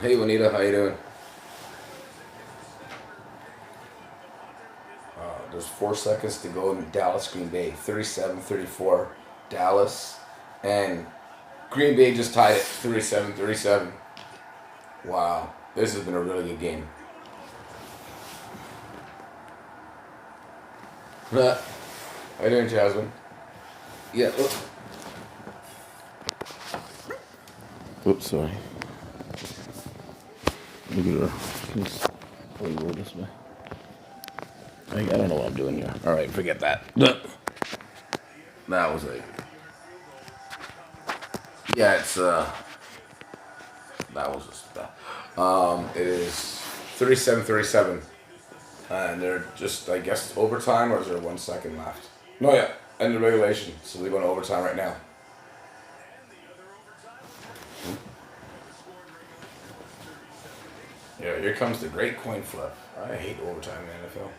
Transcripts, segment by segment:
Hey, Juanita, how you doing? There's 4 seconds to go in Dallas, Green Bay. 37-34, Dallas. And Green Bay just tied it 37-37. Wow. This has been a really good game. How you doing, Jasmine? Yeah, look. Oops, sorry. Look at her. Let me go this way. I don't know what I'm doing here. Alright, forget that. That was it. Yeah, it's that was just that. It is 37-37. And they're just, I guess, overtime, or is there 1 second left? No, yeah, end of regulation. So they're going to overtime right now. Yeah, here comes the great coin flip. I hate overtime in the NFL.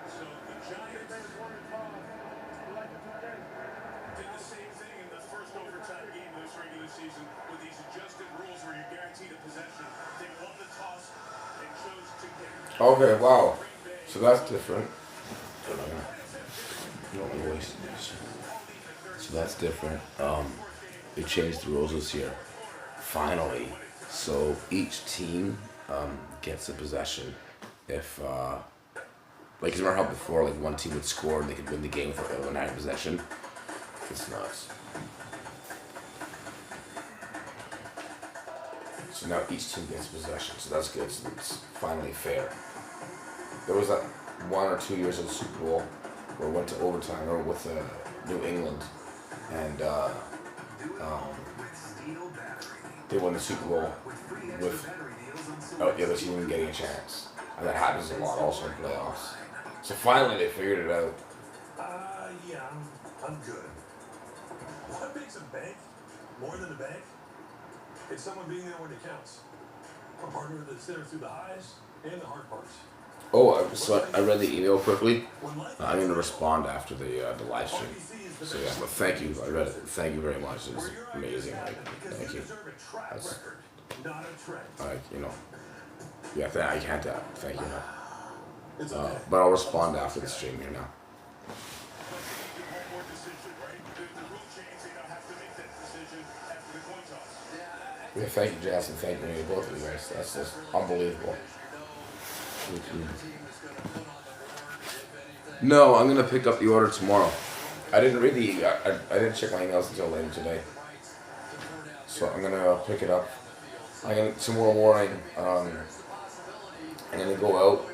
So the Giants did the same thing in the first overtime game of this regular season with these adjusted rules where you're guaranteed a possession. They won the toss and chose to get. Okay, wow. So that's different. So that's different. They changed the rules this year. Finally. So each team gets a possession. If like, you remember how before, like, one team would score and they could win the game for an having possession? It's nuts. So now each team gets possession, so that's good. So it's finally fair. There was that 1 or 2 years of the Super Bowl where it went to overtime, or with New England, and they won the Super Bowl with the other team getting a chance. And that happens a lot also in playoffs. So finally they figured it out. Yeah, I'm good. What makes a bank more than a bank? It's someone being there when it counts. A partner that's there through the highs and the hard parts. Oh, so I read the email quickly. I'm going to respond after the live stream. So yeah, but thank you. I read it. Thank you very much. It was amazing. Like, thank you. That's, yeah, I can't thank you. But I'll respond after the stream here now. Yeah, thank you, Jasmine. Thank you, both of you guys. That's just unbelievable. No, I'm gonna pick up the order tomorrow. I didn't read the. I didn't check my emails until later today. So I'm gonna pick it up. Tomorrow morning. I'm gonna go out,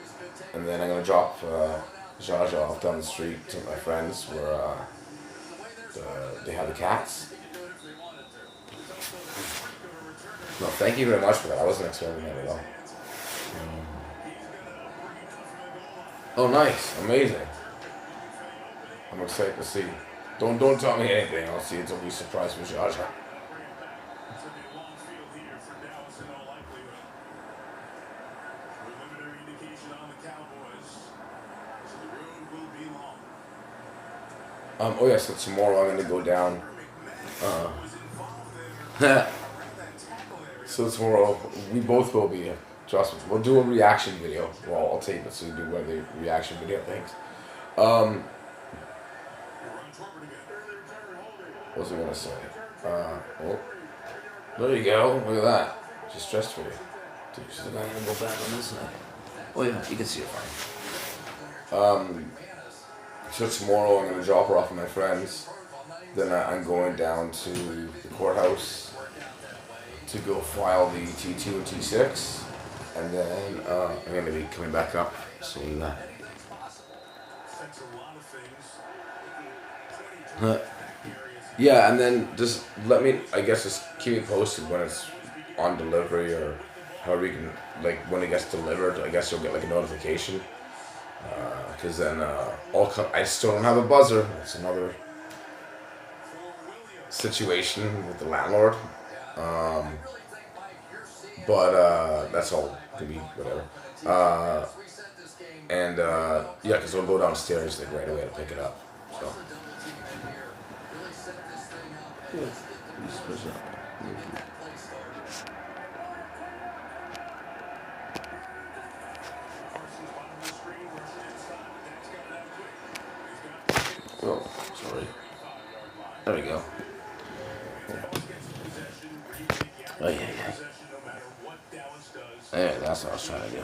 and then I'm gonna drop Zsa Zsa off down the street to my friends where they have the cats. No, thank you very much for that. I wasn't expecting that at all. Oh, nice, amazing. I'm excited to see. Don't tell me anything. I'll see it. Don't be surprised with Zsa Zsa. Oh yeah, so tomorrow I'm gonna go down. So tomorrow we both will be. Trust me, we'll do a reaction video. Well, I'll tape it so we do one of the reaction video things. What was I gonna say? Oh, there you go. Look at that. She's stressed for you. Dude, she's not gonna go back on this side. Oh yeah, you can see it fine. So tomorrow I'm gonna drop her off with my friends. Then I'm going down to the courthouse to go file the T2 and T6, and then I'm gonna be coming back up soon. Yeah, and then just let me, I guess, just keep me posted when it's on delivery or however you can, like when it gets delivered. I guess you'll get like a notification. Because then I still don't have a buzzer. That's another situation with the landlord. But that's all gonna be whatever. And yeah, because we'll go downstairs like right away to pick it up. So. Oh, sorry. There we go. Oh yeah, yeah. Yeah, that's what I was trying to do.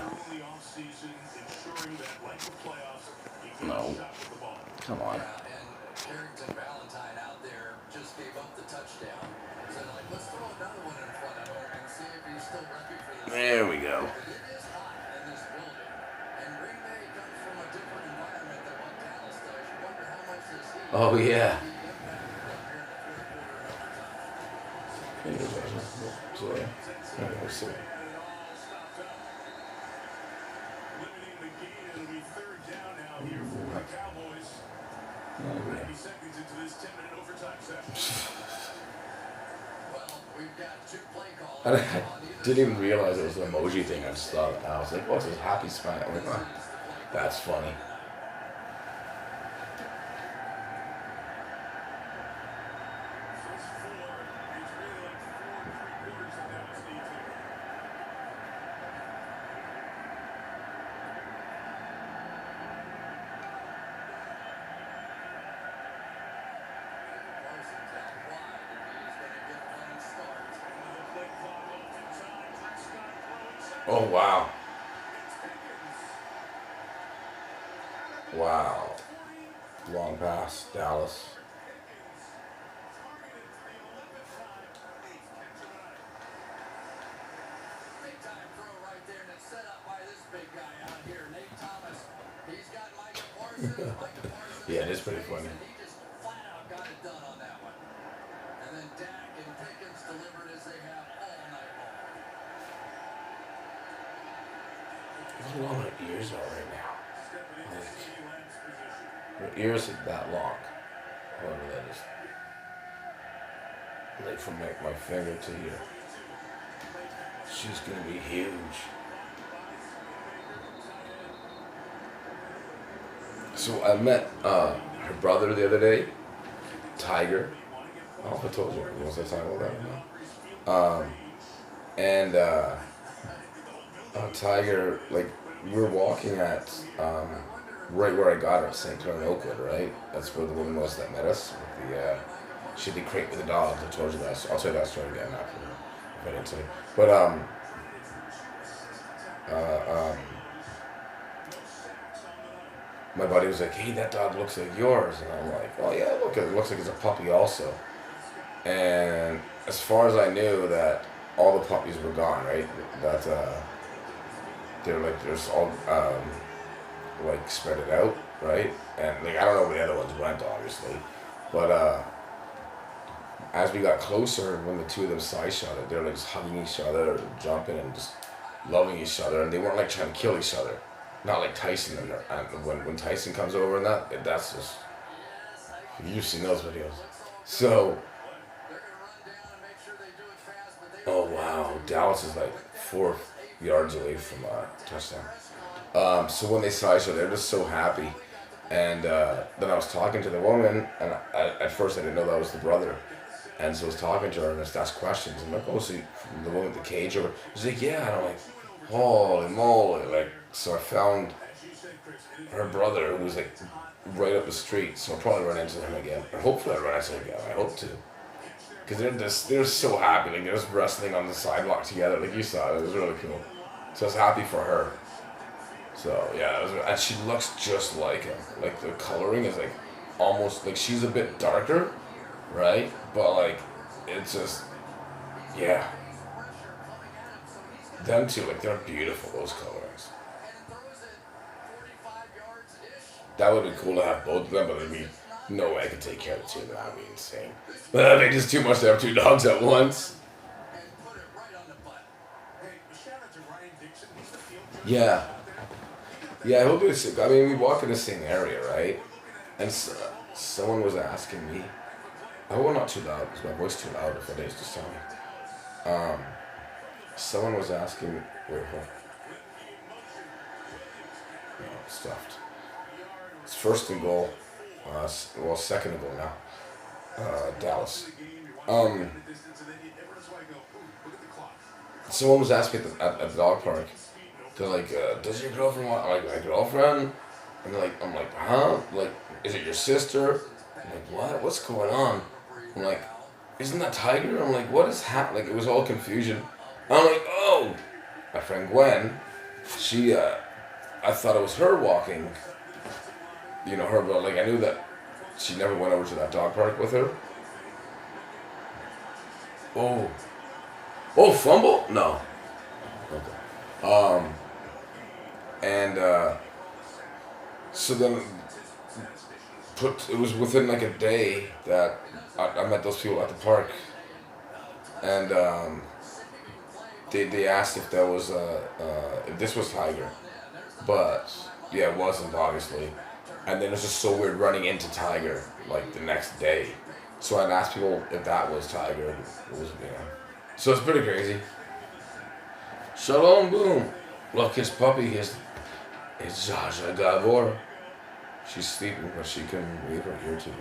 No. Come on. There we go. Oh yeah. I didn't even realize it was an emoji thing. I just thought, I was like, what's this happy smile? I'm like, oh, that's funny. Oh, wow. Wow. Long pass, Dallas. Yeah, it is pretty funny. How long my ears are right now? Like, your ears are that long. However that is. Like from like my finger to here. She's gonna be huge. So I met her brother the other day, Tiger. I don't know if I told you. Was I talking about that or not? And Tiger, like, we were walking at right where I got her, St. Clair and Oakwood, right? That's where the woman was that met us. With the, she had the crate with the dogs. I told you that. I'll tell you that story again after. If I didn't tell you. But, my buddy was like, hey, that dog looks like yours. And I'm like, oh, yeah, look, it looks like it's a puppy also. And as far as I knew, that all the puppies were gone, right? That they're like, there's all like spread it out, right? And like I don't know where the other ones went, obviously, but as we got closer, when the two of them saw each other, they were like just hugging each other, jumping, and just loving each other, and they weren't like trying to kill each other, not like Tyson and when Tyson comes over and that's just, you've seen those videos, so. Oh wow, Dallas is like 4 yards away from a touchdown. So when they saw each other, they're just so happy. And then I was talking to the woman, and at first I didn't know that was the brother. And so I was talking to her and just asked questions. I'm like, oh, so the woman with the cage over? She's like, yeah. And I'm like, holy moly. Like, so I found her brother, who was like right up the street. So I'll probably run into him again. Or hopefully I'll run into him again. I hope to. Because they're so happy. Like, they're just wrestling on the sidewalk together. Like you saw, it was really cool. So I was happy for her. So yeah, and she looks just like him. Like the coloring is like almost like she's a bit darker, right? But like it's just yeah. Them two, like they're beautiful. Those colorings. That would be cool to have both of them, but there'd be no way I could take care of the two of them. That would be insane. That'd be just too much to have two dogs at once. Yeah. Yeah, he'll do this. I mean, we walk in the same area, right? And someone was asking me. I hope I'm not too loud. Is my voice too loud? If it is, just tell me. Someone was asking me. Wait, hold on. No, it's stuffed. It's first and goal. Well, second and goal now. Dallas. Someone was asking me at the dog park. They're like, does your girlfriend want? I'm like, my girlfriend? And I'm like, huh? Like, is it your sister? I'm like, what? What's going on? I'm like, isn't that Tiger? I'm like, what is happening? Like, it was all confusion. I'm like, oh, my friend Gwen, she, I thought it was her walking. You know, her, but like, I knew that she never went over to that dog park with her. Oh, fumble? No. Okay. And so then it was within like a day that I met those people at the park, and they asked if that was if this was Tiger, but yeah, it wasn't obviously. And then it was just so weird running into Tiger like the next day. So I'd ask people if that was Tiger. It was, you know. So it's pretty crazy. Shalom, boom. Look, his puppy is Zsa Zsa Gabor. She's sleeping, but she can leave her here to me.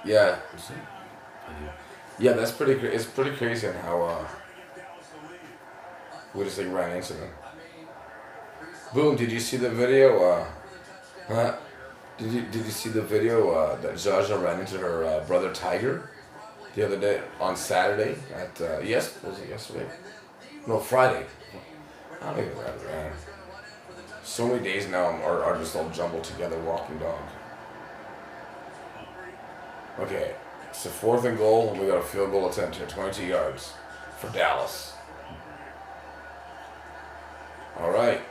Yeah. Yeah, that's pretty. It's pretty crazy on how we just like ran into them. Boom! Did you see the video? Huh? Did you see the video that Zsa Zsa ran into her brother Tiger the other day on Saturday at was it yesterday? No, Friday. I don't even remember, man. So many days now are just all jumbled together walking dog. Okay, it's a fourth and goal, and we got a field goal attempt here, 22 yards for Dallas. All right.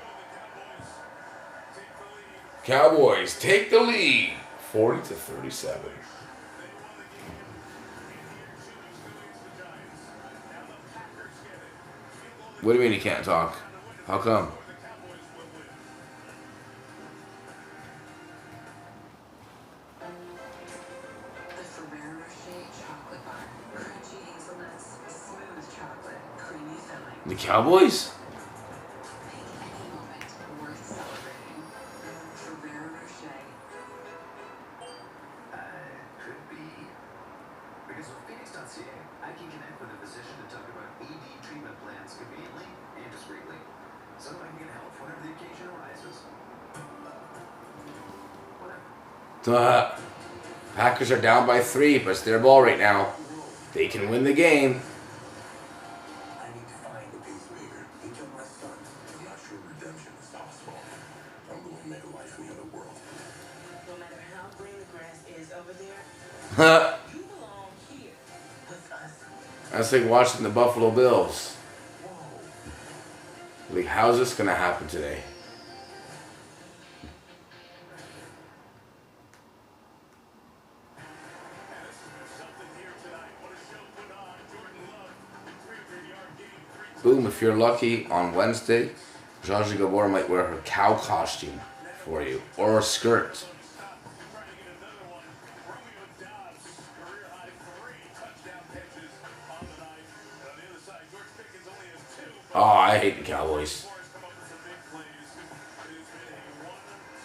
Cowboys take the lead, 40-37. What do you mean you can't talk? How come? The Cowboys? Packers are down by 3, but it's their ball right now. They can win the game. I need to find the pacemaker and kill my son. I'm not sure redemption is possible. I'm going to make a life in the other world. No matter how green the grass is over there, you belong here with us. That's like watching the Buffalo Bills. Like, how's this gonna happen today? Boom, if you're lucky, on Wednesday, Zsa Zsa Gabor might wear her cow costume for you, or a skirt. Oh, I hate the Cowboys.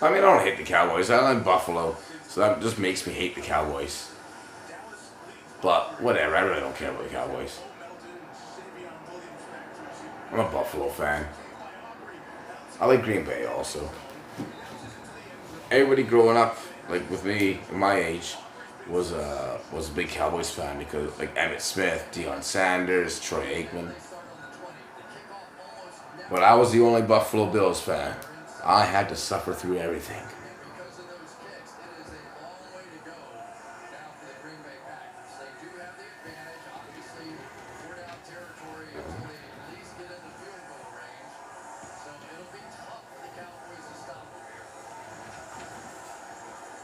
I mean, I don't hate the Cowboys. I like Buffalo, so that just makes me hate the Cowboys. But whatever, I really don't care about the Cowboys. I'm a Buffalo fan. I like Green Bay also. Everybody growing up, like with me, my age, was a big Cowboys fan because like Emmitt Smith, Deion Sanders, Troy Aikman. But I was the only Buffalo Bills fan. I had to suffer through everything.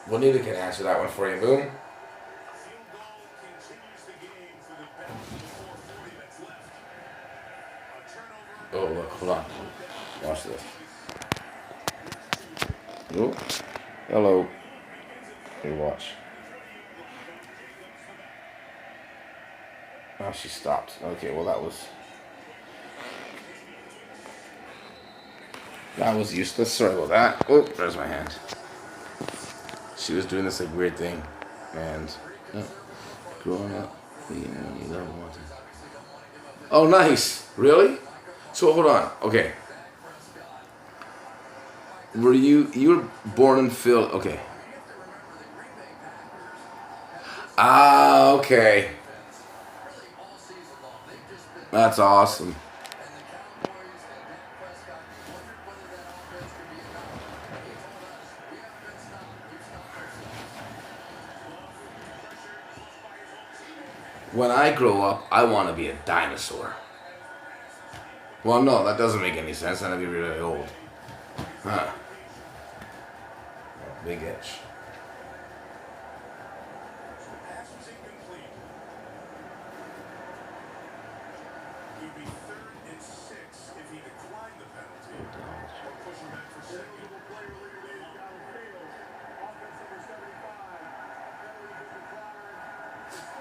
Juanita can answer that one for you, Boom. Oh, look, hold on. Watch this. Oh, hello. Here, watch. Oh, she stopped. Okay, well, that was useless. Sorry about that. Oh, there's my hand. She was doing this like weird thing, and growing up, you don't want to. Oh, nice. Really? So hold on. Okay. You were born in Phil? Okay. Ah, okay. That's awesome. When I grow up, I want to be a dinosaur. Well, no, that doesn't make any sense. I'd be really old. Huh. Oh, big itch.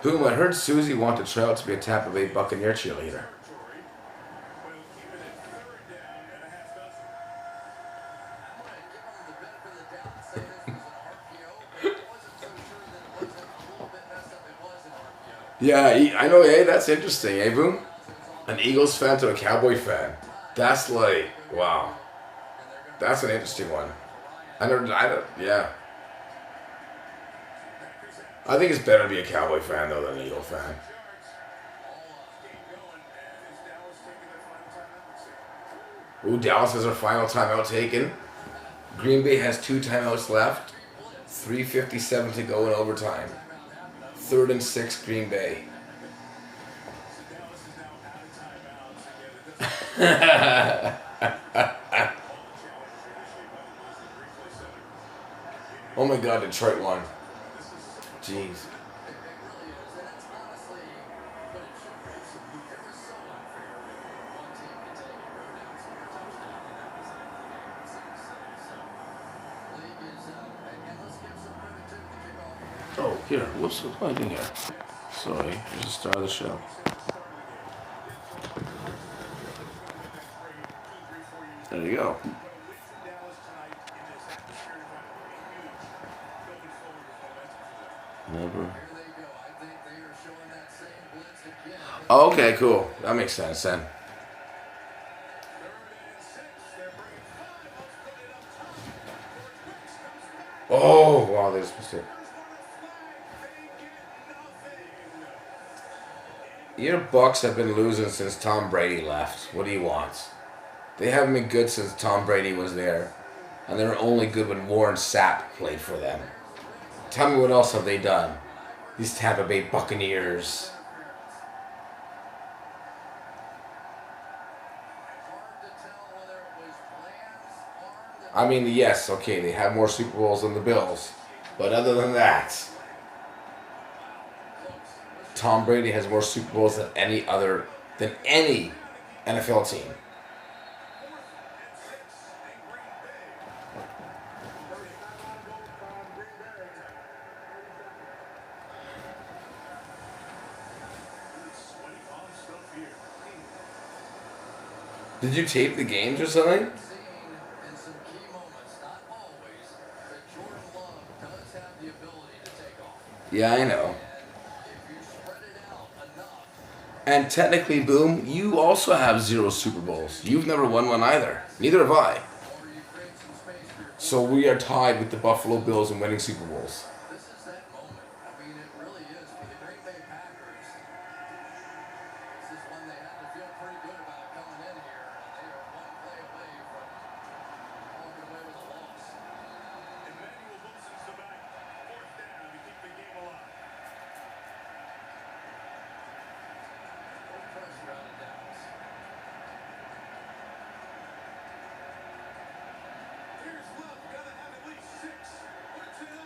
Boom, I heard Susie wanted to try out to be a Tampa Bay Buccaneer cheerleader. Yeah, I know, hey, that's interesting, eh, Boom? An Eagles fan to a Cowboy fan. That's like, wow. That's an interesting one. Yeah. I think it's better to be a Cowboy fan, though, than an Eagle fan. Ooh, Dallas has their final timeout taken. Green Bay has 2 timeouts left. 3:57 to go in overtime. 3rd and 6, Green Bay. Oh my God, Detroit won. Jeez. Oh, here. What's I doing here? Sorry, here's the start of the show. There you go. Never. Oh, okay, cool. That makes sense then. Oh, wow, there's a mistake. Your Bucks have been losing since Tom Brady left. What do you want? They haven't been good since Tom Brady was there. And they were only good when Warren Sapp played for them. Tell me what else have they done? These Tampa Bay Buccaneers. I mean, yes, okay, they have more Super Bowls than the Bills. But other than that, Tom Brady has more Super Bowls than any NFL team. Did you tape the games or something? Yeah, I know. And technically, Boom, you also have 0 Super Bowls. You've never won one either. Neither have I. So we are tied with the Buffalo Bills in winning Super Bowls.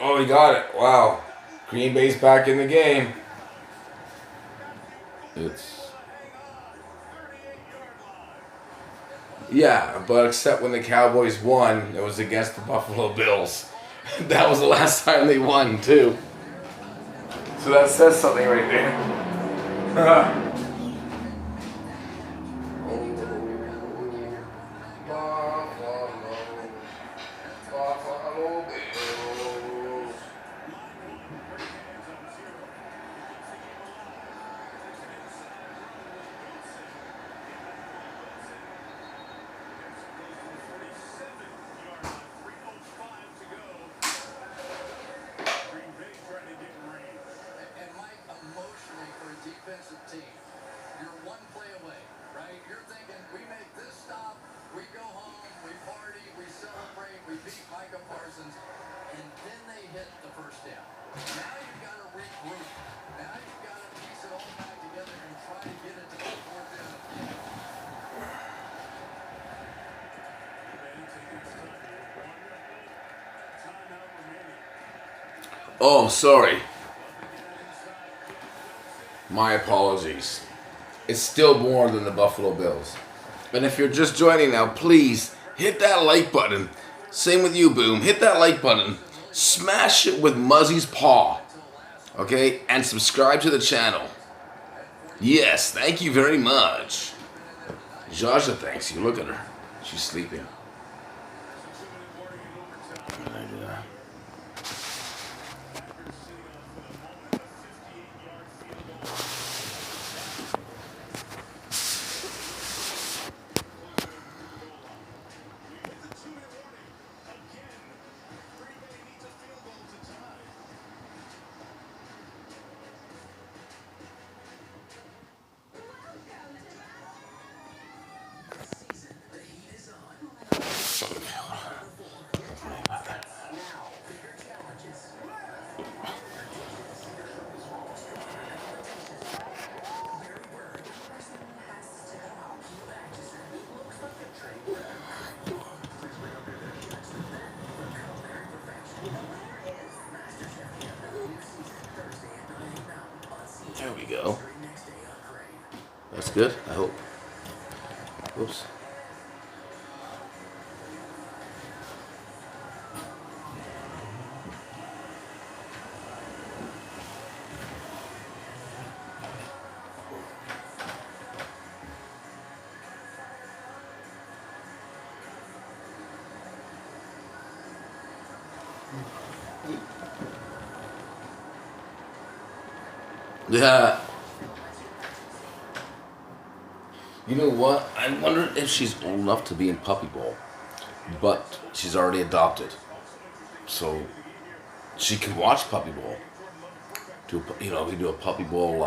Oh, he got it. Wow. Green Bay's back in the game. It's yeah, but except when the Cowboys won, it was against the Buffalo Bills. That was the last time they won too. So that says something right there. Defensive team. You're one play away, right? You're thinking, we make this stop, we go home, we party, we celebrate, we beat Micah Parsons, and then they hit the first down. Now you've got to regroup. Now you've got to piece it all back together and try to get it to the fourth down. Oh, sorry. My apologies. It's still more than the Buffalo Bills. And if you're just joining now, please hit that like button. Same with you, Boom. Hit that like button. Smash it with Muzzy's paw. Okay? And subscribe to the channel. Yes, thank you very much. Zsa Zsa thanks you. Look at her. She's sleeping. There we go. That's good, I hope. Oops. Yeah. You know what? I wonder if she's old enough to be in Puppy Bowl, but she's already adopted, so she can watch Puppy Bowl. We do a Puppy Bowl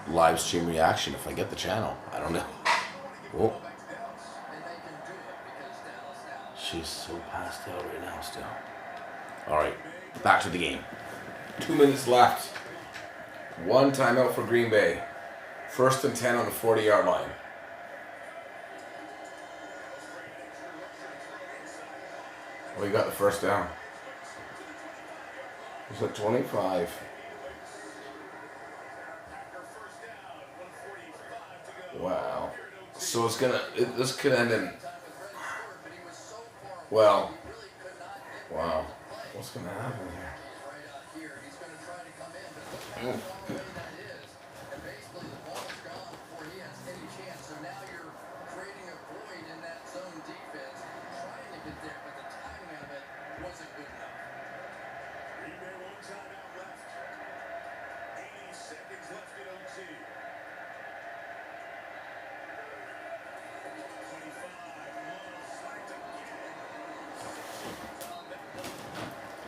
live stream reaction if I get the channel. I don't know. Oh, she's so passed out right now still. All right, back to the game. 2 minutes left. One timeout for Green Bay. 1st and 10 on the 40-yard line. Well, you got the first down. It's at 25. Wow. So this could end in, well, wow. What's going to happen here?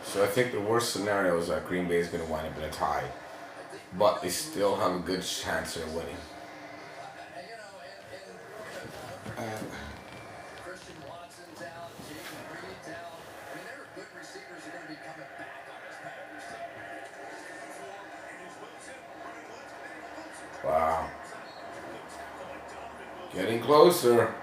So I think the worst scenario is that Green Bay is going to wind up in a tie, but they still have a good chance of winning. Wow. Getting closer.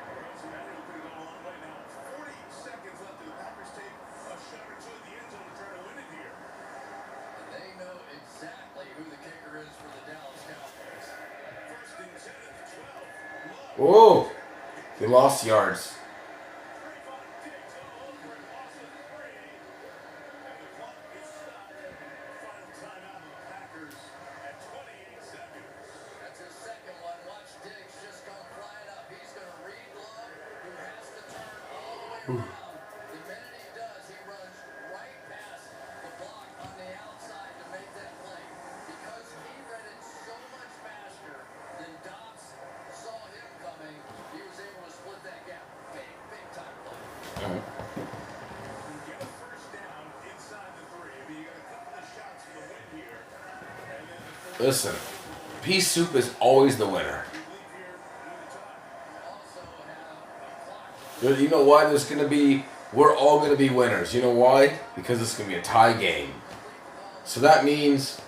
Whoa! They lost yards. Listen, pea soup is always the winner. You know why? We're all gonna be winners. You know why? Because it's gonna be a tie game. So that means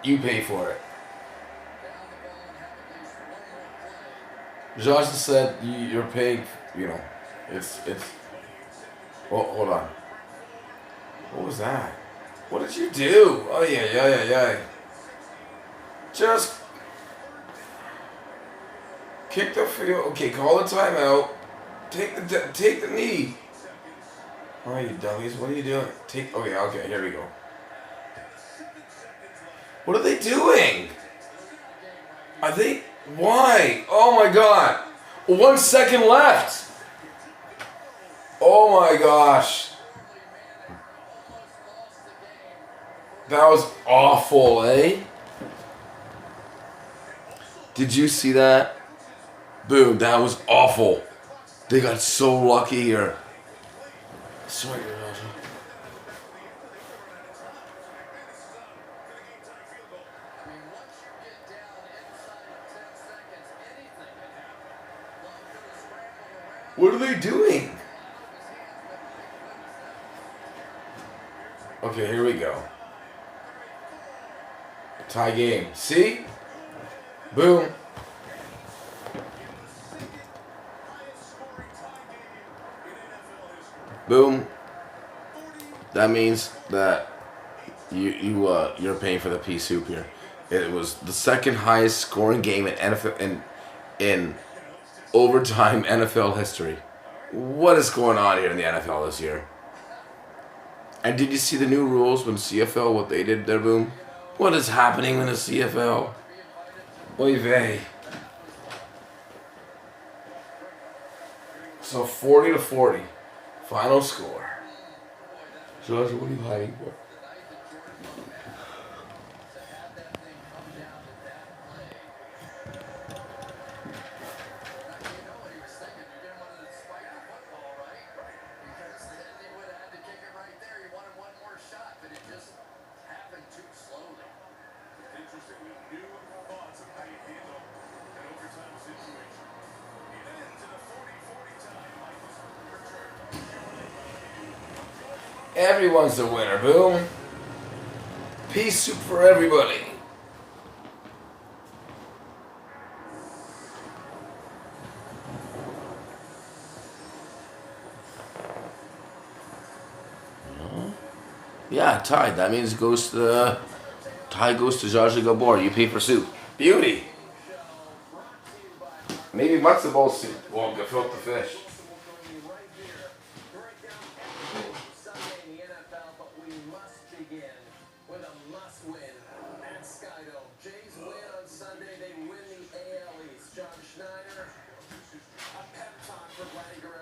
you pay for it. Zsa Zsa said you're paying. You know, it's. Oh, hold on. What was that? What did you do? Oh yeah. Just kick the field. Okay, call the timeout. Take the knee. Oh, you dummies! What are you doing? Okay. Here we go. What are they doing? Are they? Why? Oh my God! 1 second left. Oh my gosh! That was awful, eh? Did you see that? Boom! That was awful. They got so lucky here. Sorry, Roger. What are they doing? Okay, here we go. Tie game. See? Boom. Boom. That means that you're paying for the pea soup here. It was the second highest scoring game in NFL in overtime NFL history. What is going on here in the NFL this year? And did you see the new rules when CFL, what they did there, Boom? What is happening in the CFL? Oy vey. So 40-40. Final score. Josh, what are you hiding for? Everyone's the winner, Boom. Pea soup for everybody. Yeah, tied. That means tie goes to Zsa Zsa Gabor. You pay for soup. Beauty. Maybe matzo ball soup. Well, gefilte fish.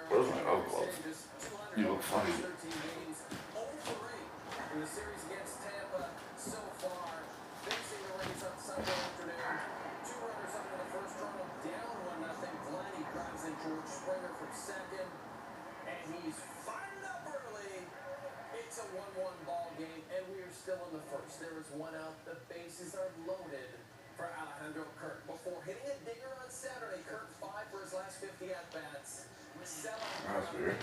Where's my elbow glove? You look funny. In the series against Tampa so far, facing the Rays on Sunday afternoon. 2 runners up in the first, Toronto down 1-0. Vladdy drives in George Springer from second, and he's fired up early. It's a 1-1 ball game, and we are still in the first. There is one out. The bases are loaded for Alejandro Kirk. Before hitting a dinger on Saturday, Kirk 5 for his last 50 at-bats. That's weird.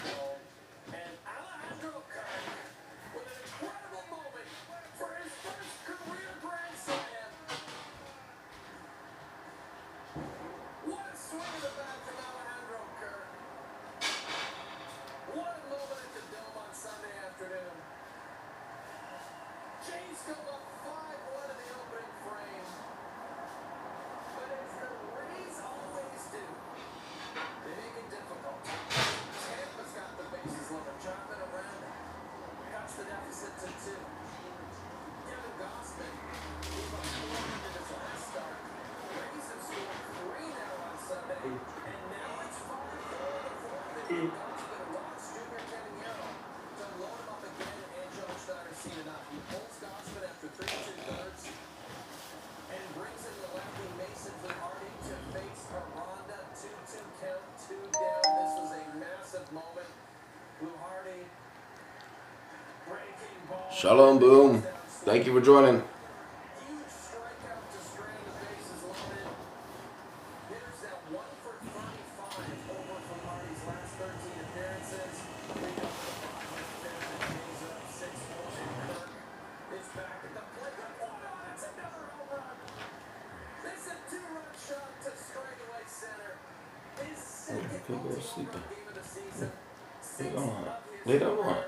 And Alejandro Kirk with an incredible moment for his first career grand slam. What a swing of the bat from Alejandro Kirk. What a moment at the Dome on Sunday afternoon. Jays go up 5-1 in the opening frame. But as the Rays always do, Shalom, boom. Thank you for joining. People are sleeping. They don't want.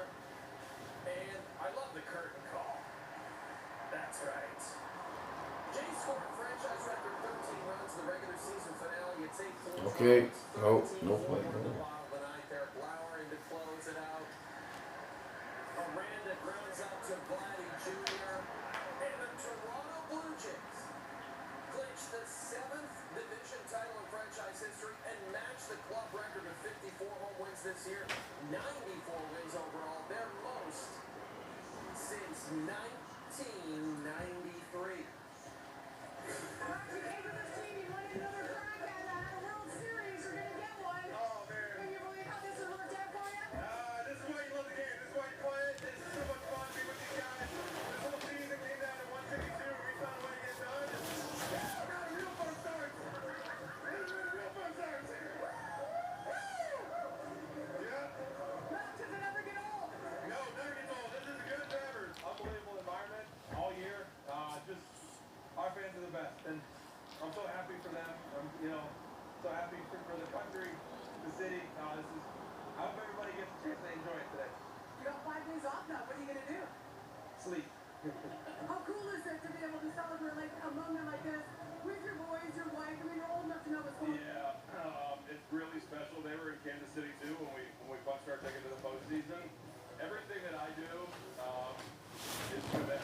Okay. No play. No. This year, 94 wins overall, their most since 1993. And I'm so happy for them. I'm, so happy for the country, the city. This is, I hope everybody gets a chance to enjoy it today. You got 5 days off now. What are you going to do? Sleep. How cool is it to be able to celebrate like a moment like this with your boys, your wife? I mean, you're old enough to know what's going on. Yeah, it's really special. They were in Kansas City too when we punched our ticket to the postseason. Everything that I do is for them.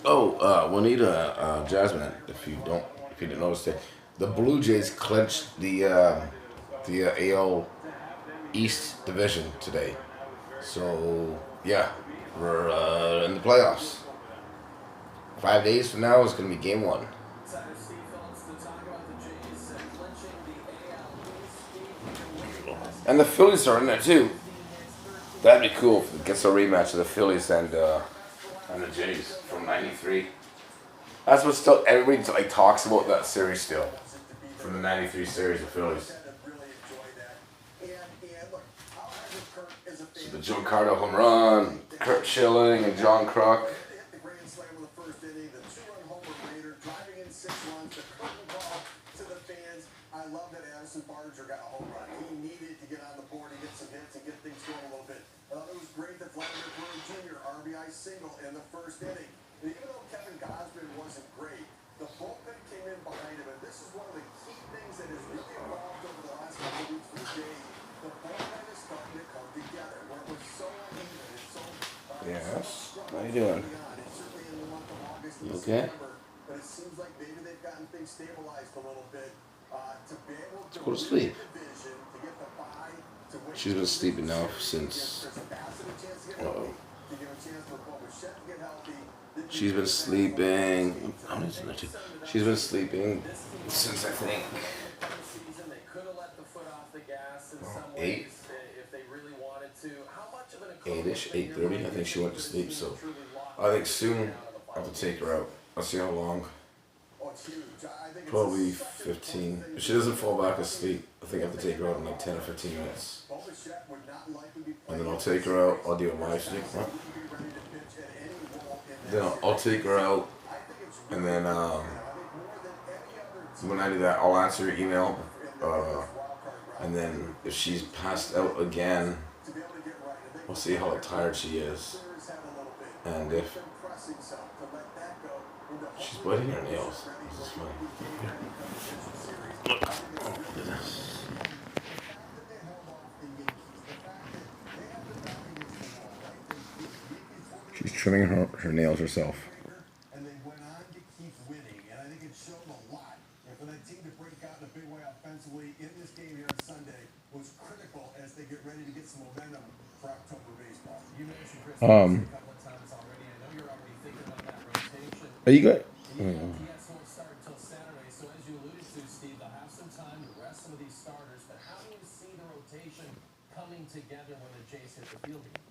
Oh, Juanita, Jasmine, if you didn't notice it, the Blue Jays clinched the AL East division today. So yeah, we're in the playoffs. 5 days from now is going to be game 1. And the Phillies are in there too. That'd be cool if it gets a rematch of the Phillies and the Jays from '93. That's what still everybody like talks about that series still from the '93 series of Phillies. So the Joe Carter home run, Kurt Schilling and John Kruk. I love that Addison Barger got a home run. He needed to get on the board, to get some hits, and get things going a little bit. It was great that Vladimir Guerrero Jr. RBI single in the first inning. And even though Kevin Gosman wasn't great, the bullpen came in behind him. And this is one of the key things that has really evolved over the last couple of weeks for the Jays. The bullpen is starting to come together. Where it was so uneven and so... Yes. How you doing? You okay? But it seems like maybe they've gotten things stabilized a little bit. Let's go to sleep. She's been sleeping now since. She's been sleeping. How many is it? She's been sleeping since I think 8. 8ish, 8:30. I think she went to sleep. So I think soon I'll have to take her out. I'll see how long. Probably 15. If she doesn't fall back asleep, I think I have to take her out in like 10 or 15 minutes. And then I'll take her out. I'll do a live stream. Then I'll take her out. And then when I do that, I'll answer your email. And then if she's passed out again, we'll see how tired she is. And if she's biting her nails. This is funny. Look. Oh, look at this. She's trimming her nails herself. And they went on to keep winning. And I think it showed a lot. And for that team to break out in a big way offensively in this game here on Sunday was critical as they get ready to get some momentum for October baseball. You mentioned Chris a couple of times already. I know you're already thinking about that rotation. Are you good? Yes, won't start until Saturday. So as you alluded to, Steve, they'll have some time to rest some of these starters. But how do you see the rotation coming together when the Jays hit the field again?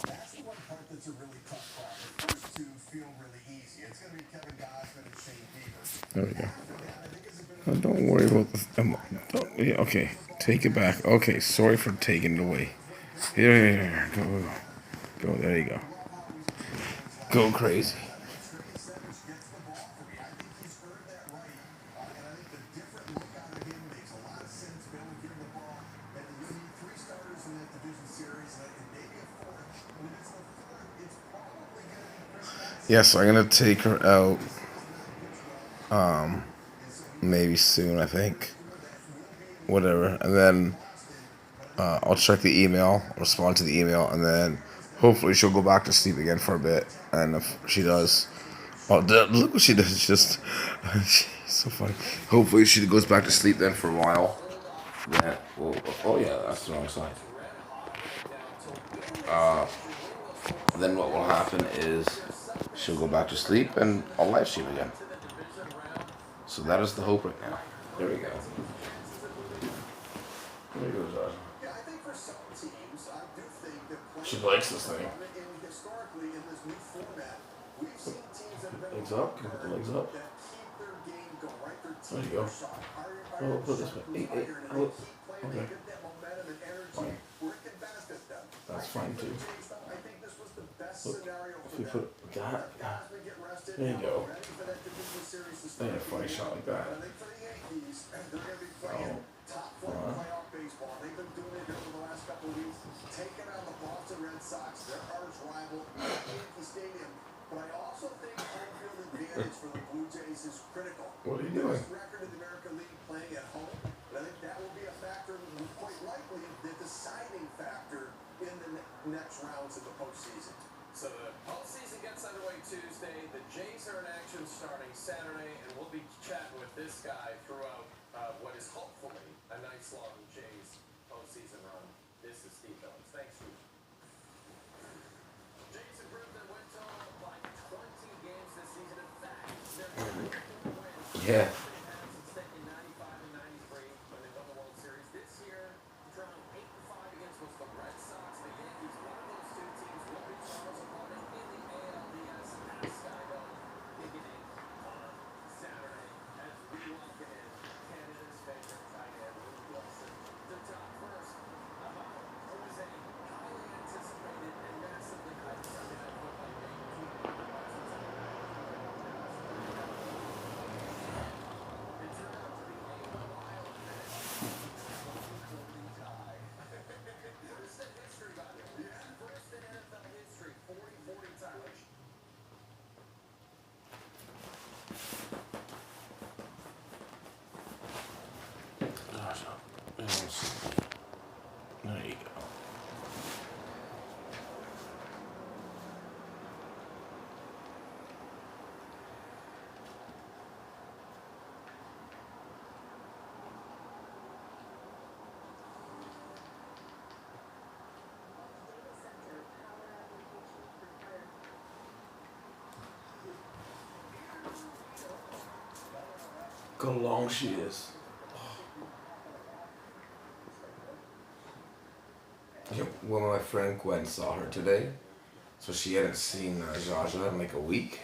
That's the one part that's a really tough part. The first two feel really easy. It's going to be Kevin Gausman and Shane Bieber. There we go. Oh, don't worry about the. Yeah, okay, take it back. Okay, sorry for taking it away. Here, go. There you go. Go crazy. Yes, I'm gonna take her out. Maybe soon. I think. Whatever, and then I'll check the email, respond to the email, and then hopefully she'll go back to sleep again for a bit. And if she does, oh, look what she does! Just she's so funny. Hopefully she goes back to sleep then for a while. Then, oh yeah, that's the wrong side. Then what will happen is she'll go back to sleep and I'll live stream again. So that is the hope right now. There we go. There goes Zsa. Yeah, I think for some teams, I do think that She likes this thing. historically in this new format, we've seen teams that have been Legs up, legs up. that keep their game going, right? Their There you team go. shot, Oh, put it this way. Hey, and they oh, keep playing, okay. they get that momentum and energy Fine. where it can benefit them. That's fine too. I think this was the best Look, scenario if for we them. put that, Guys get rested, there you go. ready for that division series to They start. had a funny shot like that. I think for the Yankees, they're going to be playing top flight playoff baseball. They've been doing it here for the last couple of weeks, taking on the Boston Red Sox, their arch rival at Yankee Stadium. But I also think home field advantage for the Blue Jays is critical. What are you doing? Best record in the American League playing at home, but I think that will be a factor, quite likely the deciding factor in the next rounds of the postseason. So the postseason gets underway Tuesday. The Jays are in action starting Saturday, and we'll be chatting with this guy throughout what is hopefully a nice long Jays postseason run. This is Steve Phillips. Thanks, Steve. Jays improved their win total by 20 games this season. In fact, they're going to win. Yeah. They've had since in 95 and 93 when they won the World Series. This year, drawn 8-5 against was the Red Sox. The Yankees, one of those two teams will be Toronto's opponent in the ALDS at Skydome beginning on Saturday as we welcome in Canada's favorite tight end, Luke Wilson, to talk first about what was a highly anticipated and massively hyped Sunday Night Football game between the Washington it turned out to be a wild finish. First in history, by the way. First in NFL history, 40-40 tie. Gosh, there you go. Look how long she is. Yeah, well, my friend Gwen saw her today, so she hadn't seen Zsa Zsa in like a week,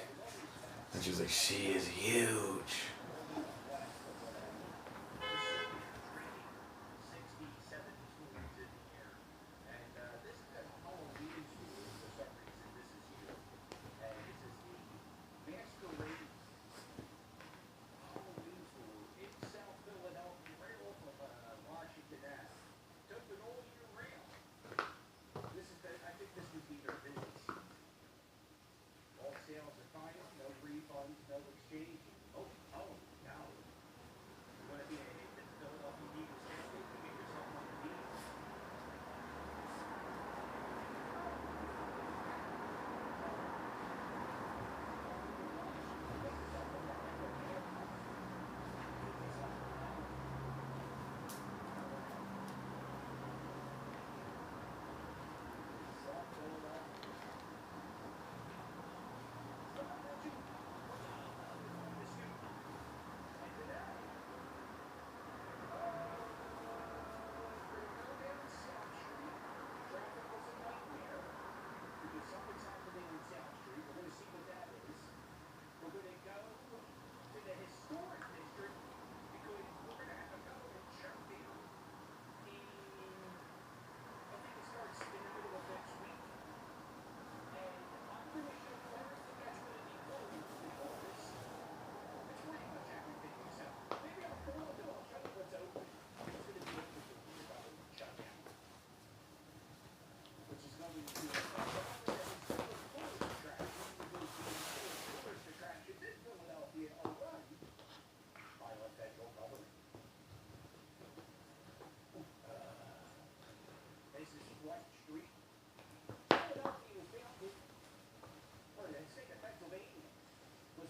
and she was like, "She is huge."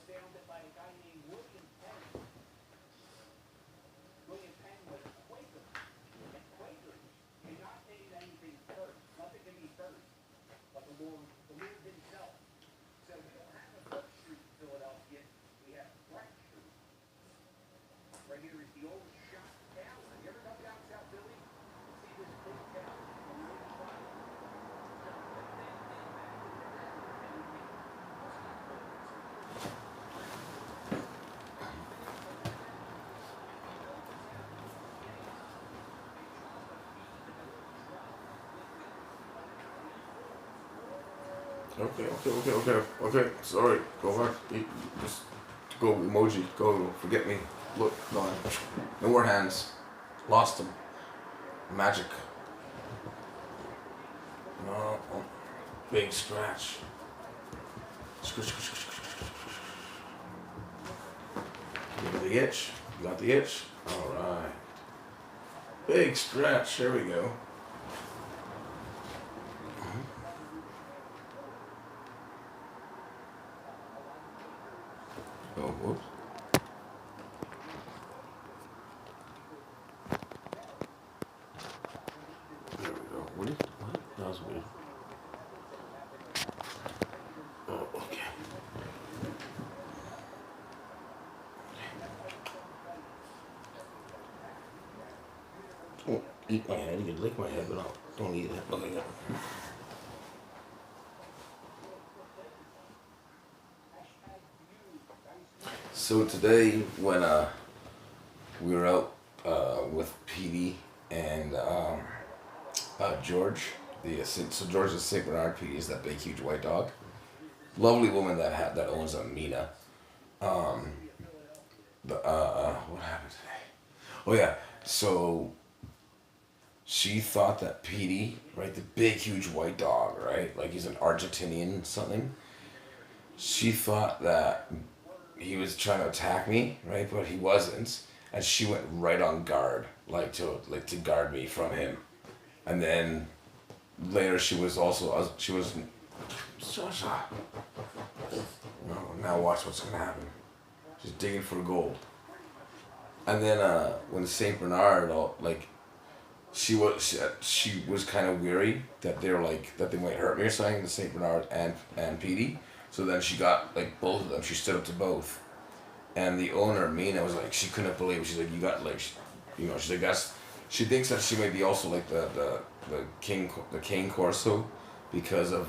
founded by a guy named William Penn. William Penn was a Quaker, and Quakers cannot name anything first. Nothing can be first, but the Lord himself. So we don't have a First Street in Philadelphia. We have Front Street. Right here is the old shop tower. You ever come down South Philly? See this big tower on the old front? Okay. Sorry. Go back. Just go emoji. Go. Forget me. Look. Gone. No more hands. Lost them. Magic. No. Oh. Big scratch. Scratch. You got the itch. You got the itch. All right. Big scratch. There we go. Oh, whoops. There we go. What? That was weird. Oh, okay. Oh, eat my head. You can lick my head, but don't eat it. Okay, good. So today, when we were out with PD and George, so George is Saint Bernard. PD is that big, huge white dog. Lovely woman that owns a Mina. What happened today? Oh yeah, so she thought that PD, right, the big, huge white dog, right, like he's an Argentinian something. She thought that he was trying to attack me, right? But he wasn't, and she went right on guard, like to guard me from him. And then later she was also Zsa Zsa. No, now watch what's gonna happen. She's digging for gold. And then when Saint Bernard, she was kind of weary that they were that they might hurt me or something, the Saint Bernard and Petey. So then she got both of them. She stood up to both, and the owner Mina was she couldn't believe it. She's like, you got she's like she thinks that she might be also the King Corso because of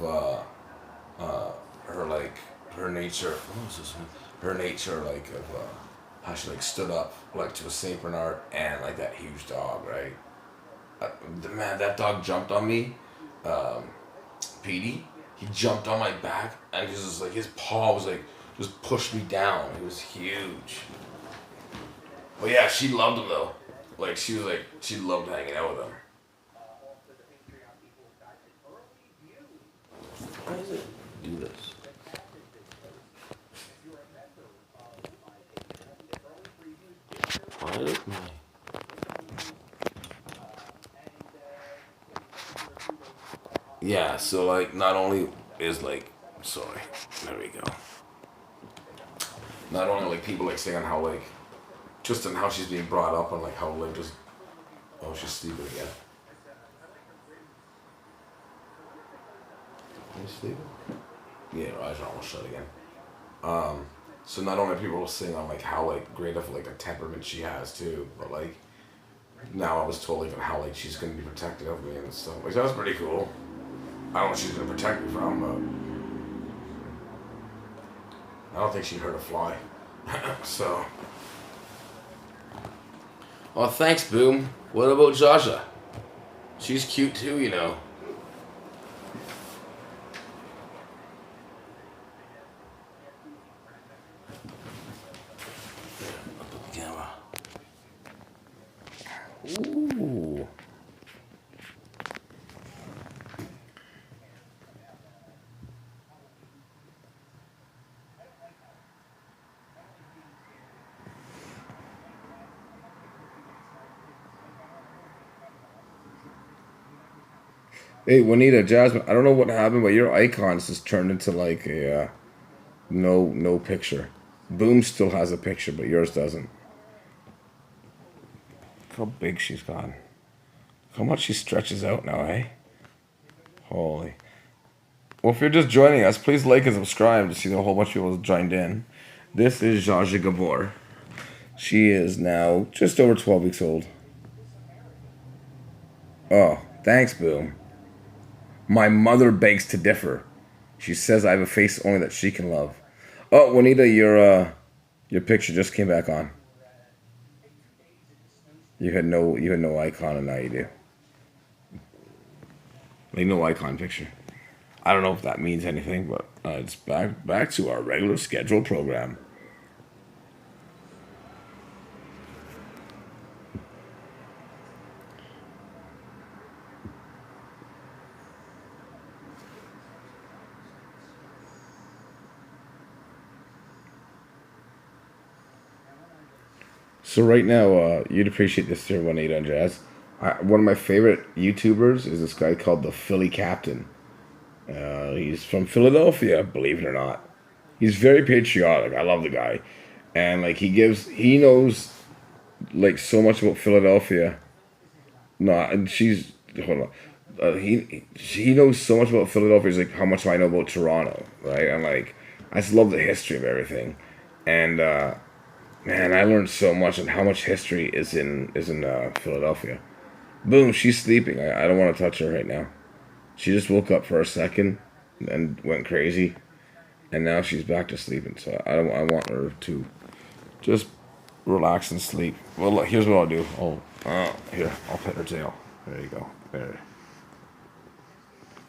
her nature. What was this one? Her nature of how she stood up to a Saint Bernard and that huge dog, right? Man, that dog jumped on me, Petey. He jumped on my back and he was just his paw was just pushed me down. It was huge. But yeah, she loved him though. She was she loved hanging out with him. Why does it do this? Why is my... Yeah, so not only is sorry, there we go. Not only people saying how just on how she's being brought up and how just she's sleeping again. Are you sleeping? Yeah, her eyes are almost shut again. So not only are people saying on how great of a temperament she has too, but now I was told how she's gonna be protective of me and stuff. That was pretty cool. I don't know what she's gonna protect me from, but I don't think she'd hurt a fly. So, well, thanks, Boom. What about Zsa Zsa? She's cute too, I'll put the camera. Ooh. Hey, Juanita, Jasmine, I don't know what happened, but your icons just turned into a no picture. Boom still has a picture, but yours doesn't. Look how big she's gotten. How much she stretches out now, eh? Holy. Well, if you're just joining us, please like and subscribe to see a whole bunch of people joined in. This is Zsa Zsa Gabor. She is now just over 12 weeks old. Oh, thanks, Boom. My mother begs to differ. She says I have a face only that she can love. Oh, Juanita, your picture just came back on. You had no icon, and now you do. Like no icon picture. I don't know if that means anything, but it's back to our regular scheduled program. So right now, you'd appreciate this here, Juanita and Jazz. One of my favorite YouTubers is this guy called the Philly Captain. He's from Philadelphia, believe it or not. He's very patriotic. I love the guy, and like he knows like so much about Philadelphia. No, and she's hold on. He knows so much about Philadelphia. He's like how much I know about Toronto, right? And like I just love the history of everything, and man, I learned so much and how much history is in Philadelphia. Boom, she's sleeping. I don't want to touch her right now. She just woke up for a second and went crazy, and now she's back to sleeping. So I want her to just relax and sleep. Well, look, here's what I'll do. Here, I'll pet her tail. There you go. There.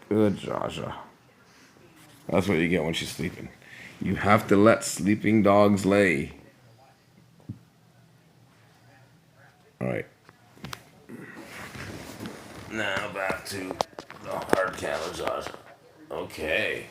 Good, Zsa Zsa. That's what you get when she's sleeping. You have to let sleeping dogs lay. All right. Now back to the hard camera, Zsa Zsa. Okay.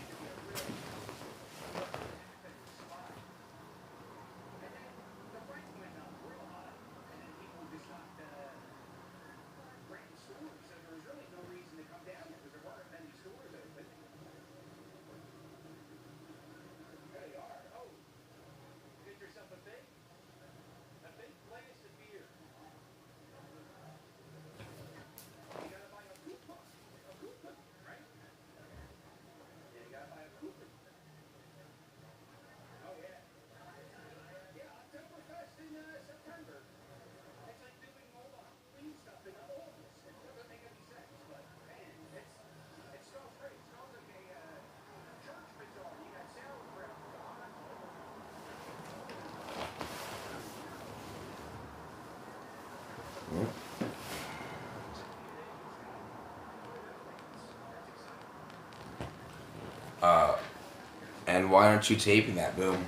And why aren't you taping that, Boom?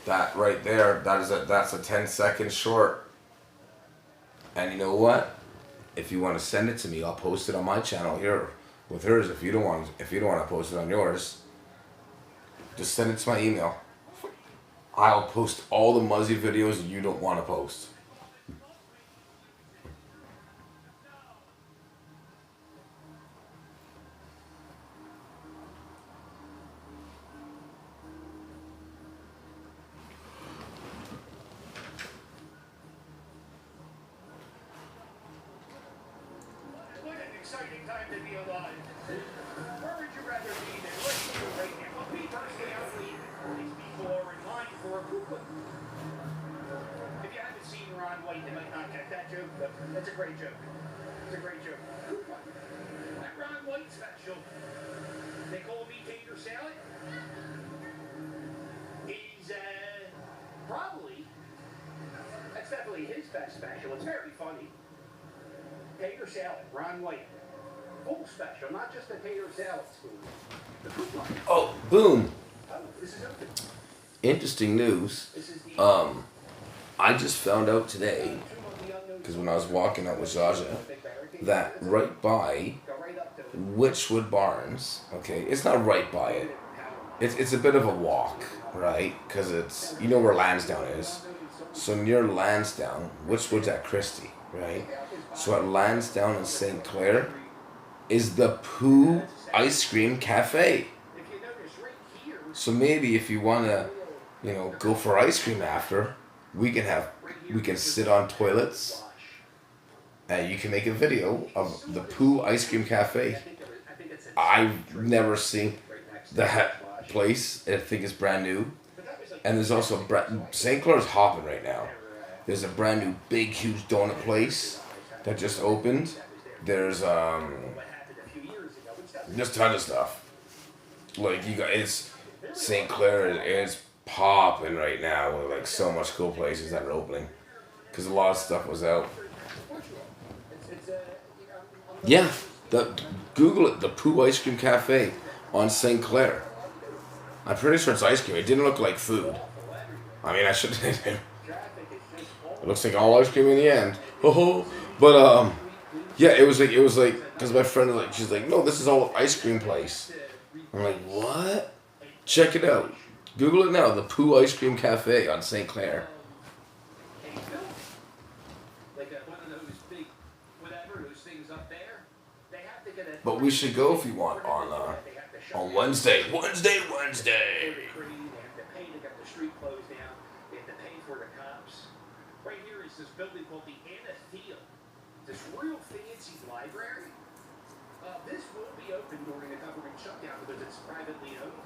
That right there, that's a 10-second short. And you know what? If you want to send it to me, I'll post it on my channel here with hers. If you don't want to post it on yours, just send it to my email. I'll post all the Muzzy videos you don't want to post. Exciting time to be alive. Where would you rather be than listening right now? Well, me personally, I believe these people are in line for a coupon. If you haven't seen Ron White, they might not get that joke, but that's a great joke. It's a great joke. Coupon. That Ron White special, they call me tater salad, is probably, that's definitely his best special. It's very funny. Tater salad, Ron White. Full special, not just a tater salad spoon. The coupon. Oh, Boom. Oh, this is open. Interesting news. I just found out today, because when I was walking out with Zsa Zsa, that right by Witchwood Barns, okay, it's not right by it. It's a bit of a walk, right? Because it's, you know where Lansdowne is. So near Lansdowne, Witchwood's at Christie, right? So at Lansdowne and St. Clair is the Pooh Ice Cream Cafe. So maybe if you want to, you know, go for ice cream after. We can sit on toilets, and you can make a video of the Pooh Ice Cream Cafe. I've never seen that place. I think it's brand new. And there's also St. Clair's hopping right now. There's a brand new big huge donut place that just opened. There's just a ton of stuff. Like you got it's St. Clair is popping right now with like so much cool places that are opening. Because a lot of stuff was out. Yeah, Google it, the Pooh Ice Cream Cafe on St. Clair. I'm pretty sure it's ice cream. It didn't look like food. I mean, I should. It looks like all ice cream in the end. But yeah, it was like because my friend was like, she's like, no, this is all ice cream place. I'm like, what? Check it out. Google it now. The Pooh Ice Cream Cafe on St. Clair. But we should go if you want on Wednesday. Wednesday. Right here is this building called the Athenaeum. This real fancy library. This will be open during the government shutdown because it's privately owned.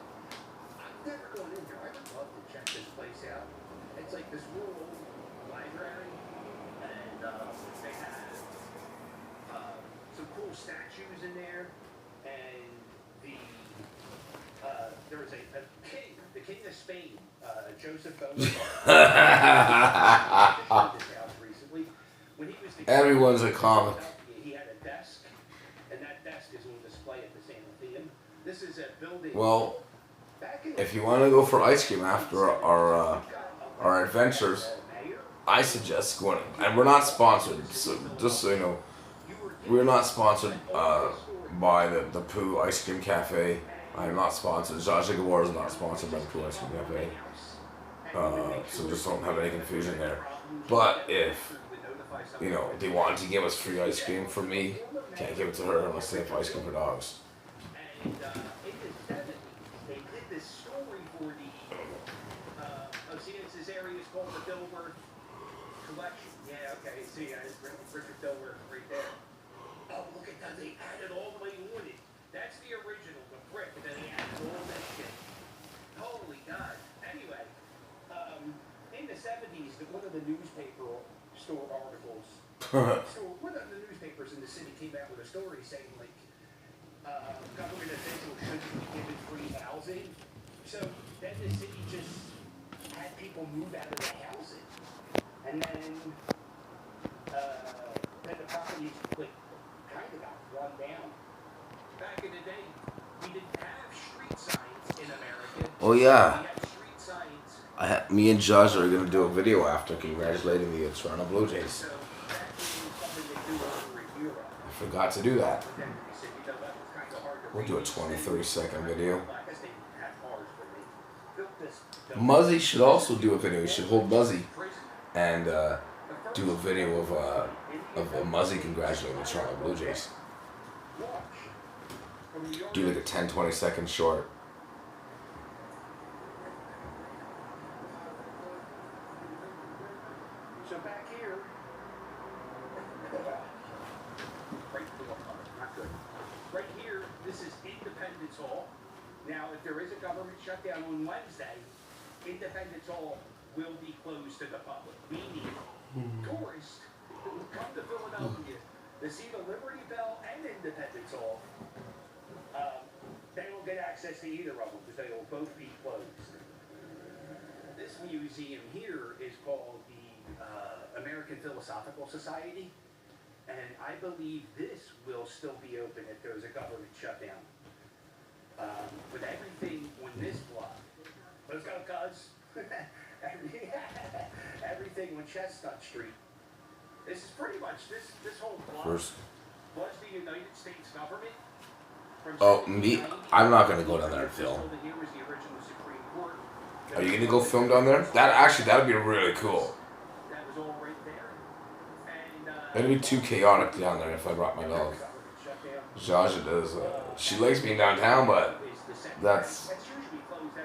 I've never gone in here. I would love to check this place out. It's like this real old library, and they have some cool statues in there, and there's a king, the king of Spain, Joseph recently. When he was the Everyone's a comic. He had a desk, and that desk is on display at the Athenaeum. This is a building. Well, if you want to go for ice cream after our adventures, I suggest going. And we're not sponsored, so just so you know, we're not sponsored by the Pooh Ice Cream Cafe. I'm not sponsored. Zsa Zsa Gabor is not sponsored by the Pooh Ice Cream Cafe. So just don't have any confusion there. But if you know they wanted to give us free ice cream, for me, can't give it to her unless they have ice cream for dogs. And in the 70s, they did this story for the this area is called the Dilworth Collection. Yeah, okay, see, Richard Dilworth right there. Oh, look at that, they added all the way on it. That's the original, the brick, and then they added all that shit. Holy God. Anyway, in the 70s, one of the newspaper store articles, one of the newspapers in the city came out with a story saying, like, government officials shouldn't be given free housing. So then the city just had people move out of the housing. And then the properties like, kind of got run down. Back in the day, we didn't have street signs in America. Oh yeah. We had street signs. Me and Zsa Zsa are gonna do a video after congratulating the Toronto Blue Jays. So that was something they do over in Europe. I forgot to do that. But then we said, you know, that was kind of hard to We'll do a read. 20, 30-second video. I guess they had ours when they built this. Muzzy should also do a video. You should hold Muzzy and do a video of Muzzy congratulating the Toronto Blue Jays. Do like a 10, 20-second short. So back here, not good. Right here, this is Independence Hall. Now, if there is a government shutdown on Wednesday, Independence Hall will be closed to the public. Meaning, tourists who come to Philadelphia to see the Liberty Bell and Independence Hall, they will get access to either of them because they will both be closed. This museum here is called the American Philosophical Society, and I believe this will still be open if there's a government shutdown. With everything on this block, let's go, cuz. Everything on Chestnut Street. This is pretty much this whole block was the United States government. Oh, me? I'm not gonna go down there and film. Are you gonna go film down there? That'd be really cool. That was all right there. And It'd be too chaotic down there if I brought my dog. Zsa Zsa does. She likes being downtown, but that's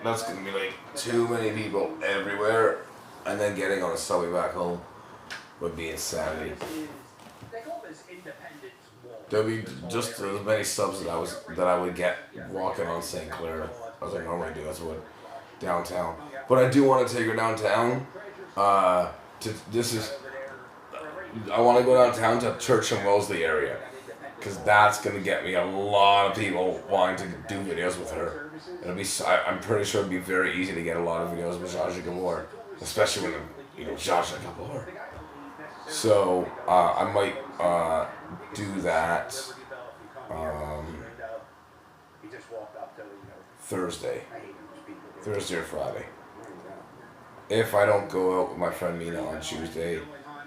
that's gonna be like too many people everywhere, and then getting on a subway back home would be insanity. They call this Independence Wall. There'd be just as many subs that I would get walking on St. Clair as I normally do. That's what downtown. But I do want to take her downtown. I want to go downtown to Church and Wellesley area, because that's gonna get me a lot of people wanting to do videos with her. I'm pretty sure it'd be very easy to get a lot of videos with Zsa Zsa Gabor, especially when Zsa Zsa Gabor. So I might do that Thursday or Friday. If I don't go out with my friend Mina on Tuesday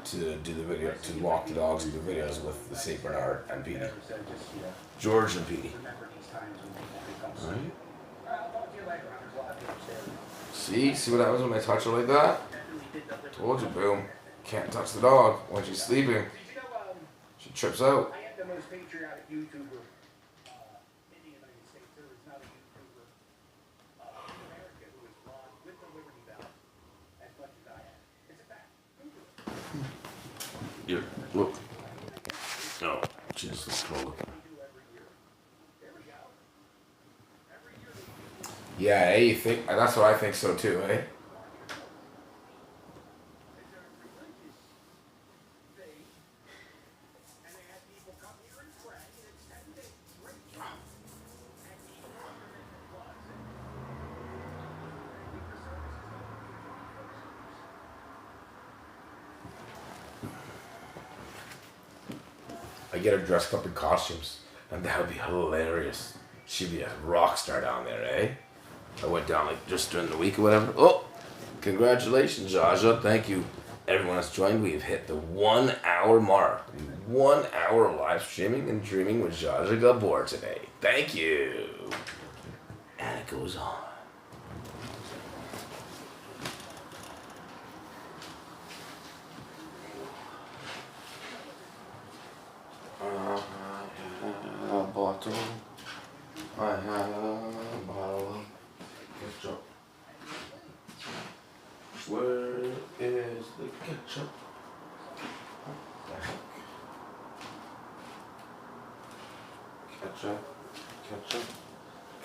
to do the video, to walk the dogs and do videos with the St. Bernard and Petey. George and Petey. Alright. See what happens when I touch her like that? Told you, boom. Can't touch the dog when she's sleeping. She trips out. I am the most patriotic YouTuber in the United States. There is not a YouTuber in America who has run with the Liberty Bell as much as I have. It's a fact. Here, look. Oh, she just looks cold. Yeah, hey, you think? That's what I think so too, eh? I get her dressed up in costumes, and that would be hilarious. She'd be a rock star down there, eh? I went down like just during the week or whatever. Oh, congratulations, Zsa Zsa. Thank you, everyone that's joined. We've hit the 1 hour mark. 1 hour live streaming and dreaming with Zsa Zsa Gabor today. Thank you. And it goes on. I have a bottle of ketchup. Where is the ketchup?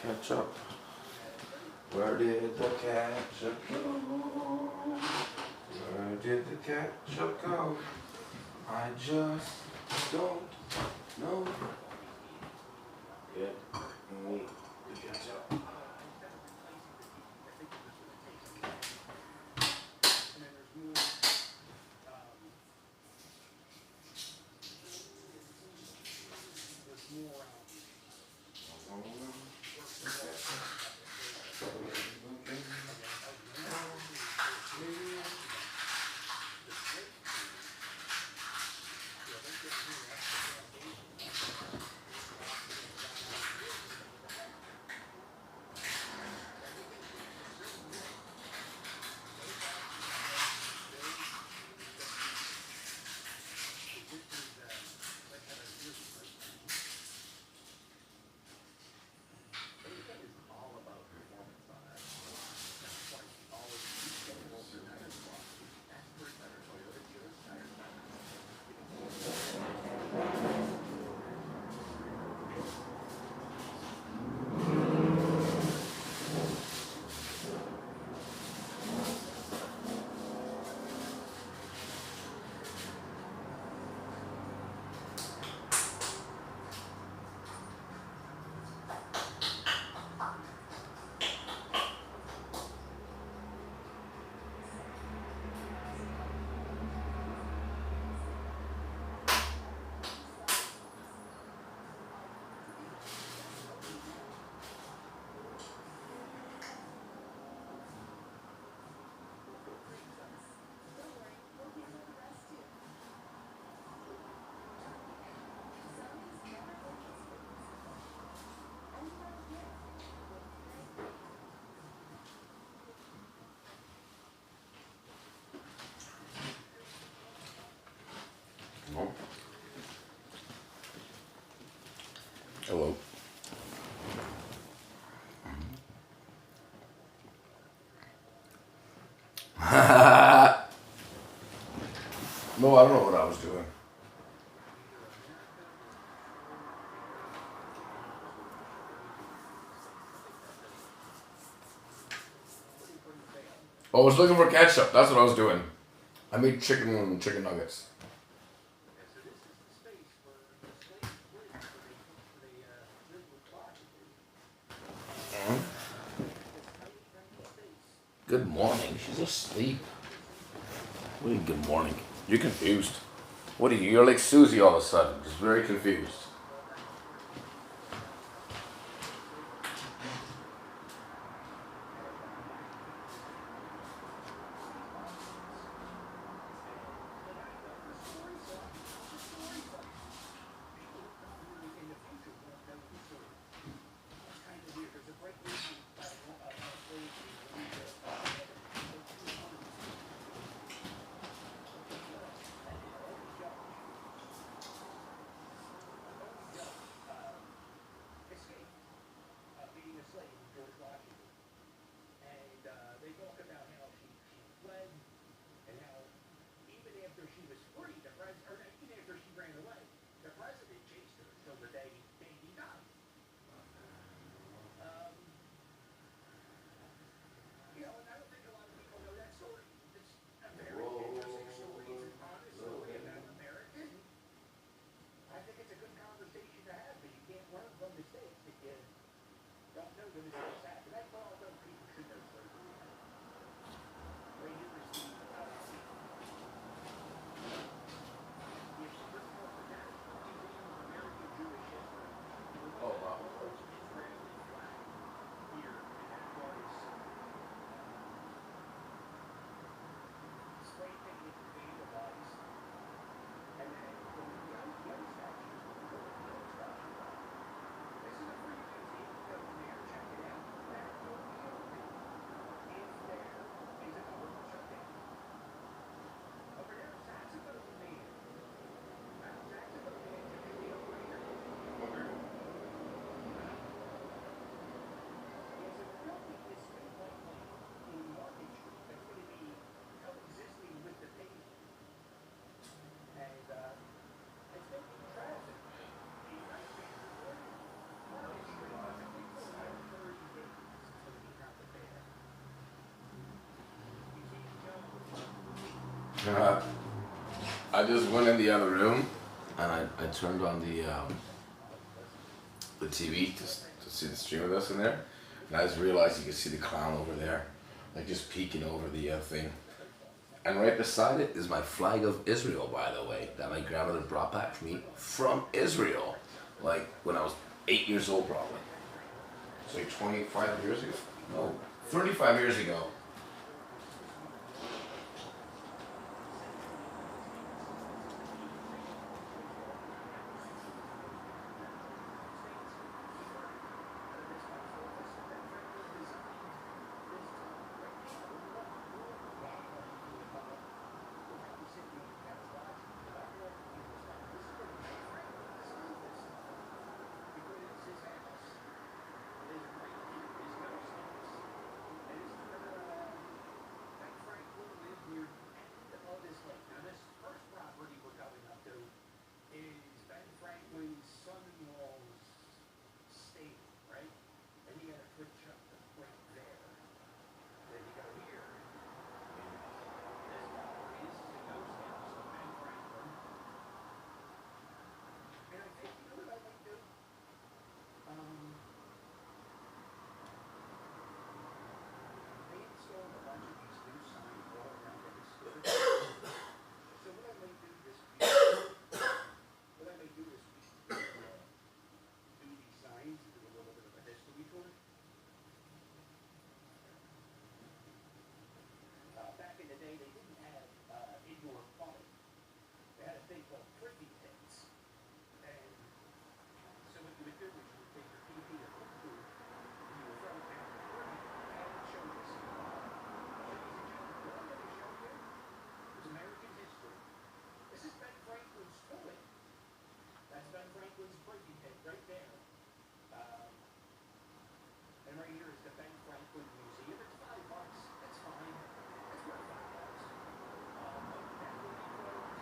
Ketchup. Where did the ketchup go? Where did the ketchup go? I just don't know. Yeah, we the ketchup. I don't know what I was doing. I was looking for ketchup. That's what I was doing. I made chicken nuggets. Good morning. She's asleep. What do you mean, good morning? You're confused. What are you? You're like Susie all of a sudden. Just very confused. Being a slave of George Washington. And they talk about how she fled and how even after she was free, or even after she ran away, the president chased her until the day he died. You know, and I don't think a lot of people know that story. It's a very interesting story. It's an honest story about America. I think it's a good conversation to have, but you can't learn from mistakes if you don't know the mistakes happen. That's what all those people should know slavery. Right here is the Historical Museum of American Jewish History. Oh wow. Israeli flag here, and that was spray painted and vandalized. And then the other statues were removed. The other statue. This is a free museum. Go in there, check it out. That will be open if there is a government shutdown. Over there, Saxophone Man. Wow, Saxophone Man can do the operator. Yes, so we're building this new bike lane in Market Street that's going to be coexisting with the pavement. And it's making traffic a nightmare. Market Street doesn't take for about 30 days. It's going to be not the bad. You can't go. I just went in the other room and I turned on the TV to see the stream of us in there, and I just realized you could see the clown over there, like just peeking over the thing. And right beside it is my flag of Israel, by the way, that my grandmother brought back to me from Israel, like when I was 8 years old, probably. It's like 25 years ago. No, 35 years ago. Son-in-law's stable, right? And he had a foot truck right there. Then you go here. This property, this is a ghost house of Ben Franklin. And I think, you know what I might do? They installed a bunch of these new signs all around the historic. So what I might do this week, do these signs, do a little bit of a history tour. Back in the day, they didn't have indoor plumbing. They had a thing called privy pits. And so what you would do is you would take your pee or poop food, and you would throw it down in the privy pit. I haven't shown this. Ladies and gentlemen, what I'm going to show you is American history. This is Ben Franklin's toilet. That's Ben Franklin's privy pit right there. And right here is the Ben Franklin Museum. It's $5. It's fine. It's worth $5. That will be closed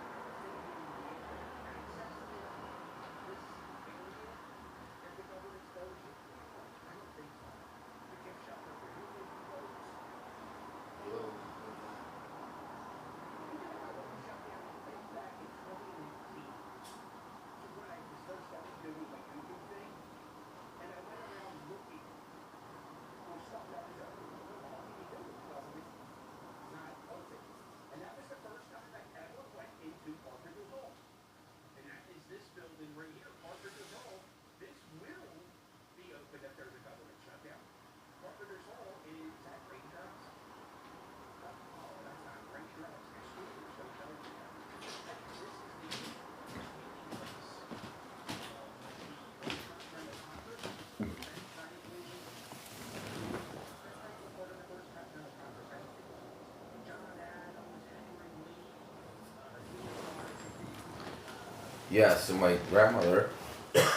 Yeah, so my grandmother,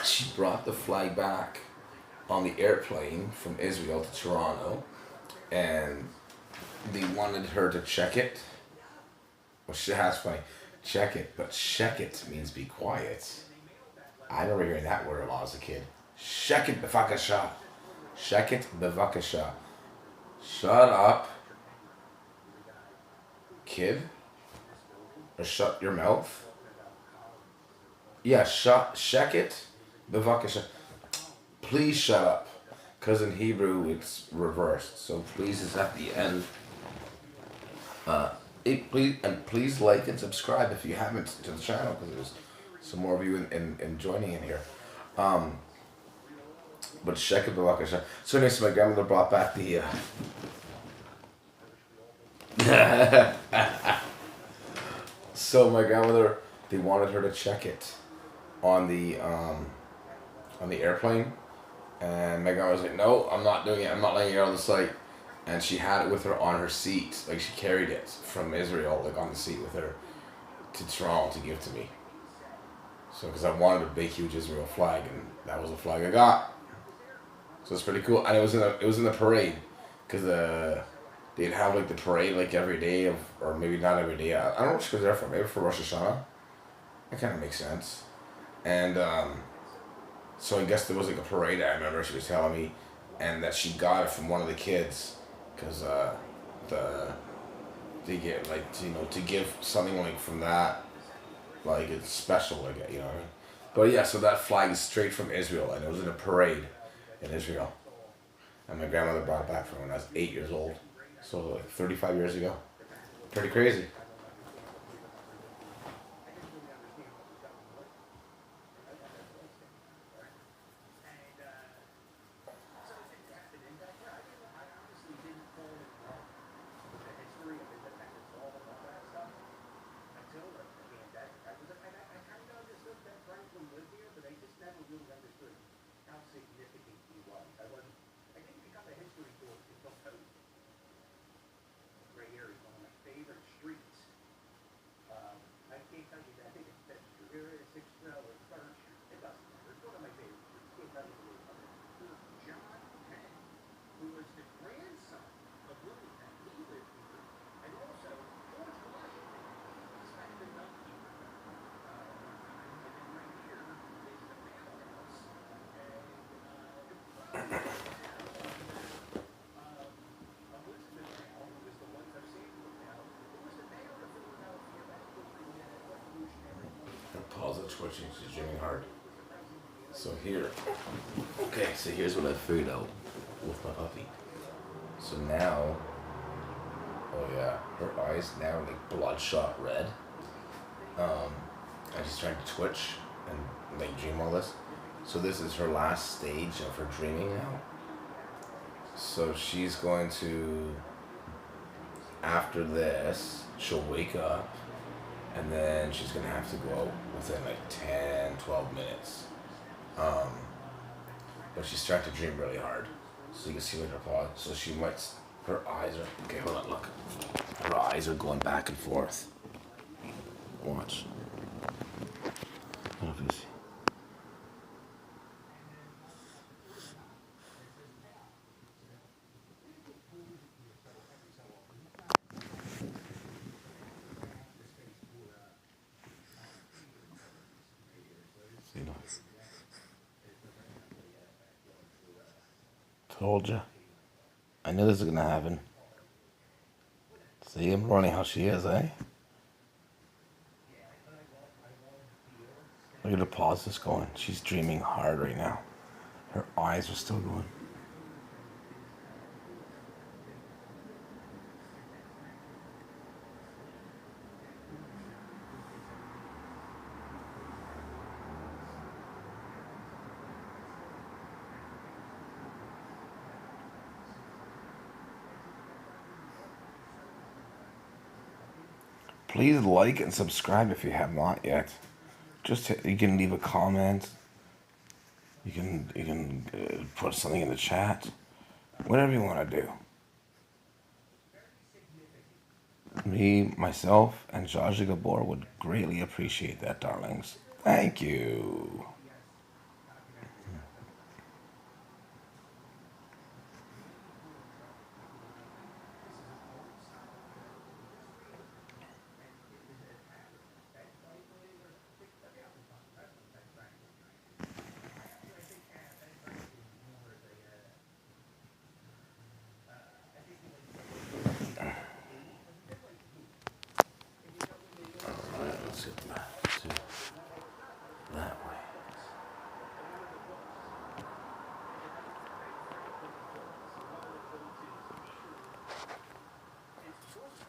she brought the flag back on the airplane from Israel to Toronto, and they wanted her to check it. Well, that's funny. Check it, but check it means be quiet. I remember hearing that word a lot as a kid. Check it, bevakasha. Check it, bevakasha. Shut up, kid. Or shut your mouth. Yeah, check it, bevakasha. Please shut up. Because in Hebrew it's reversed. So please is at the end. Please like and subscribe if you haven't to the channel, because there's some more of you in joining in here. But check it, Bavakasha. So next, my grandmother brought back the. So my grandmother, they wanted her to check it on the airplane, and my grandma was like, "No, I'm not doing it. I'm not letting it out of the sight." And she had it with her on her seat, like she carried it from Israel, like on the seat with her to Toronto to give to me. So, because I wanted a big, huge Israel flag, and that was the flag I got. So it's pretty cool, and it was in the parade, because they'd have like the parade like every day of, or maybe not every day. I don't know what she was there for. Maybe for Rosh Hashanah. That kind of makes sense. And so I guess there was like a parade. I remember she was telling me, and that she got it from one of the kids, because they get like to give something like from that, like it's special, like you know what I mean. But yeah, so that flag is straight from Israel, and it was in a parade in Israel, and my grandmother brought it back from when I was 8 years old, so like 35 years ago. Pretty crazy. Pause the twitching, she's dreaming hard. So here, okay, so here's what I figured out with my puppy. So now, oh yeah, her eyes now are like bloodshot red. And she's trying to twitch and like dream all this. So this is her last stage of her dreaming now. So she's going to, after this, she'll wake up, and then she's going to have to go out within like 10, 12 minutes. But she's starting to dream really hard. So you can see like her paw. So she might, her eyes are, okay, hold on, look. Her eyes are going back and forth. Watch. I don't know if you see. See, no. Told ya. I knew this was gonna happen. See, I'm running how she is, eh? Look at the pause is going. She's dreaming hard right now. Her eyes are still going. Please like and subscribe if you have not yet. Just you can leave a comment. You can put something in the chat. Whatever you want to do. Me, myself, and Zsa Zsa Gabor would greatly appreciate that, darlings. Thank you. Alright, let's get that way.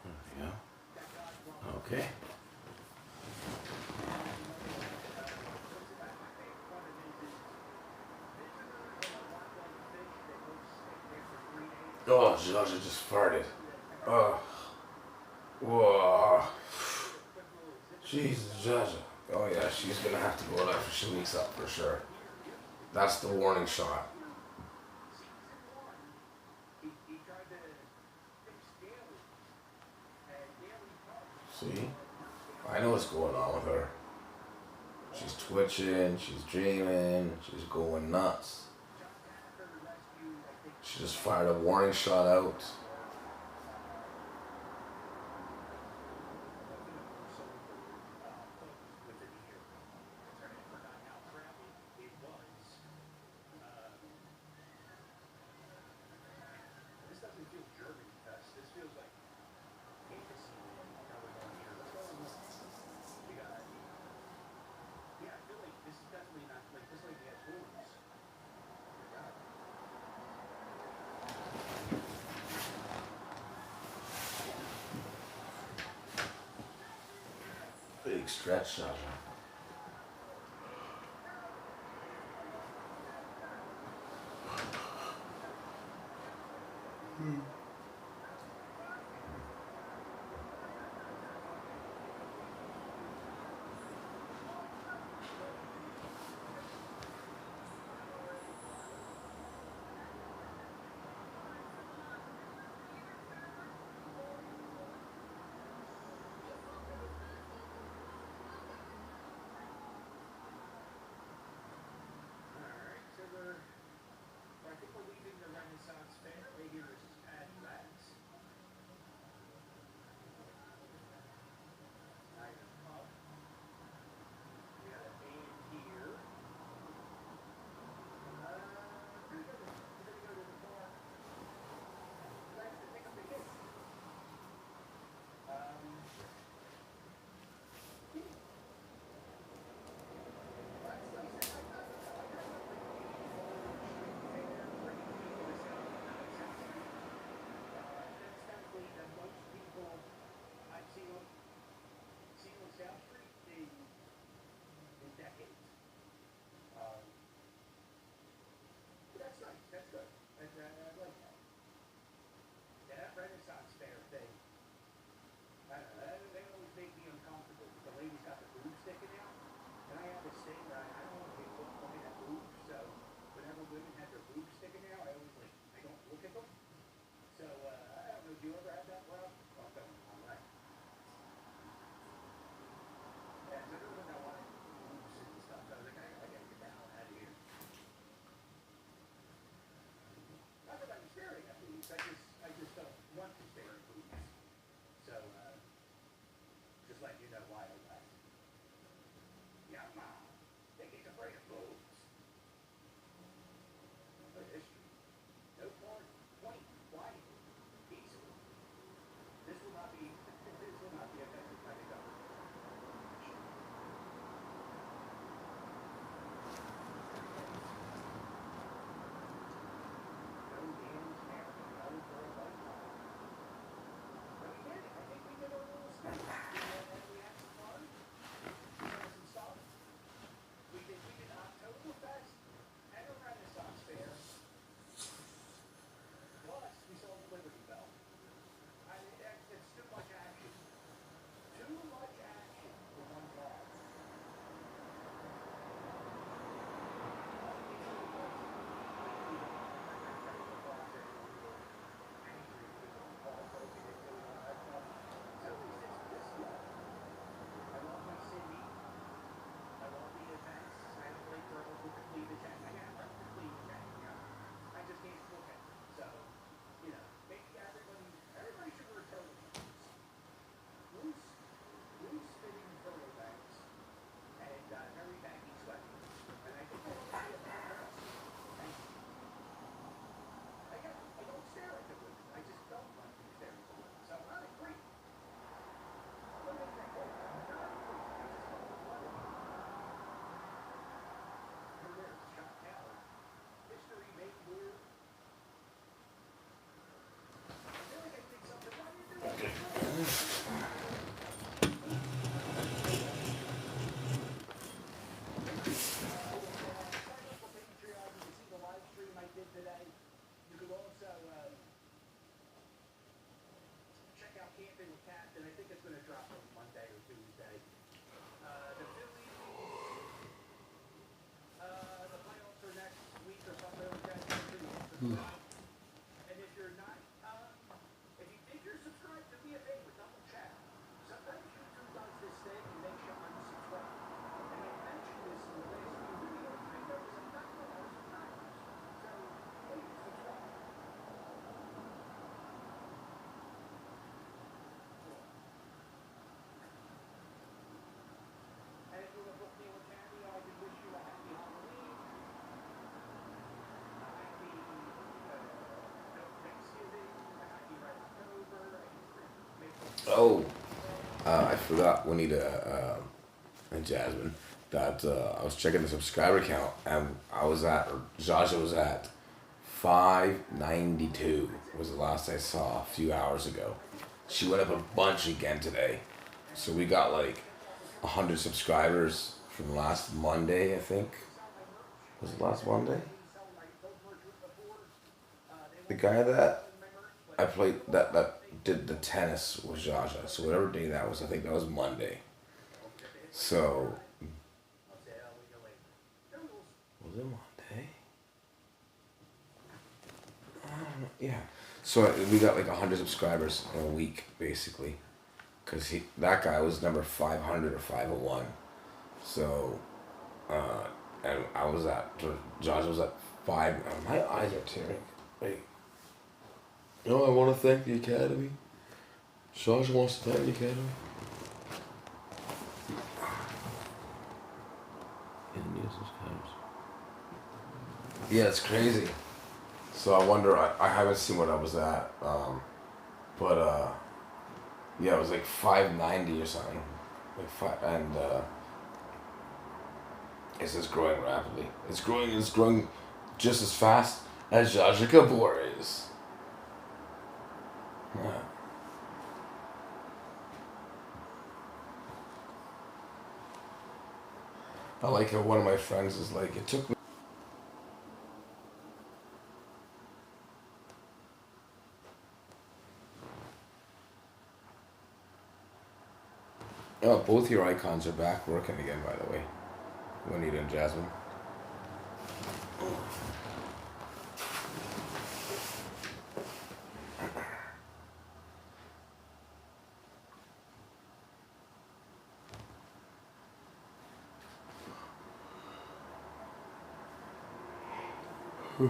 There we go. Okay. Oh, Zsa Zsa just farted. Oh, whoa. Jesus, Zsa Zsa. Oh yeah, she's gonna have to go out after she wakes up for sure. That's the warning shot. See? I know what's going on with her. She's twitching, she's dreaming, she's going nuts. She just fired a warning shot out. This doesn't feel German fest. This feels like fantasy going on here. We got, yeah, I feel like this is definitely not like this lady has horns. Big stretch, Zsa Zsa. going to drop on Monday or Tuesday. The Phillies, the playoffs are next week or something like that. And if you're not, if you think you're subscribed, do me a favor, double check. Sometimes YouTube does this thing and makes you unsubscribe. And I mentioned this in the last few videos, and I noticed I'm not going to subscribe. So, please subscribe. And if you want to book me with Candy, I can wish you a happy Halloween, a happy no Thanksgiving, a happy Red October, and Oh, I forgot Juanita and Jasmine that I was checking the subscriber count and I was at, or Zsa Zsa was at 592 was the last I saw a few hours ago. She went up a bunch again today. So we got like 100 subscribers from last Monday, I think. Was it last Monday? The guy that I played that did the tennis with Zsa Zsa. So whatever day that was, I think that was Monday. So was it Monday? I don't know. Yeah. So we got like 100 subscribers in a week, basically, because that guy was number 500 or 501. So, and I was at Josh was at 5. My eyes are tearing. Wait. You know, I want to thank the Academy. Josh wants to thank the Academy. Yeah, it's crazy. So I wonder. I haven't seen what I was at, but yeah, it was like 590 or something, like five, and it's just growing rapidly. It's growing just as fast as Zsa Zsa Gabor is. Yeah. I like how one of my friends is like, it took me. Oh, both your icons are back working again, by the way. Juanita and Jasmine. Will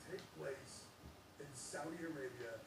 take place in Saudi Arabia.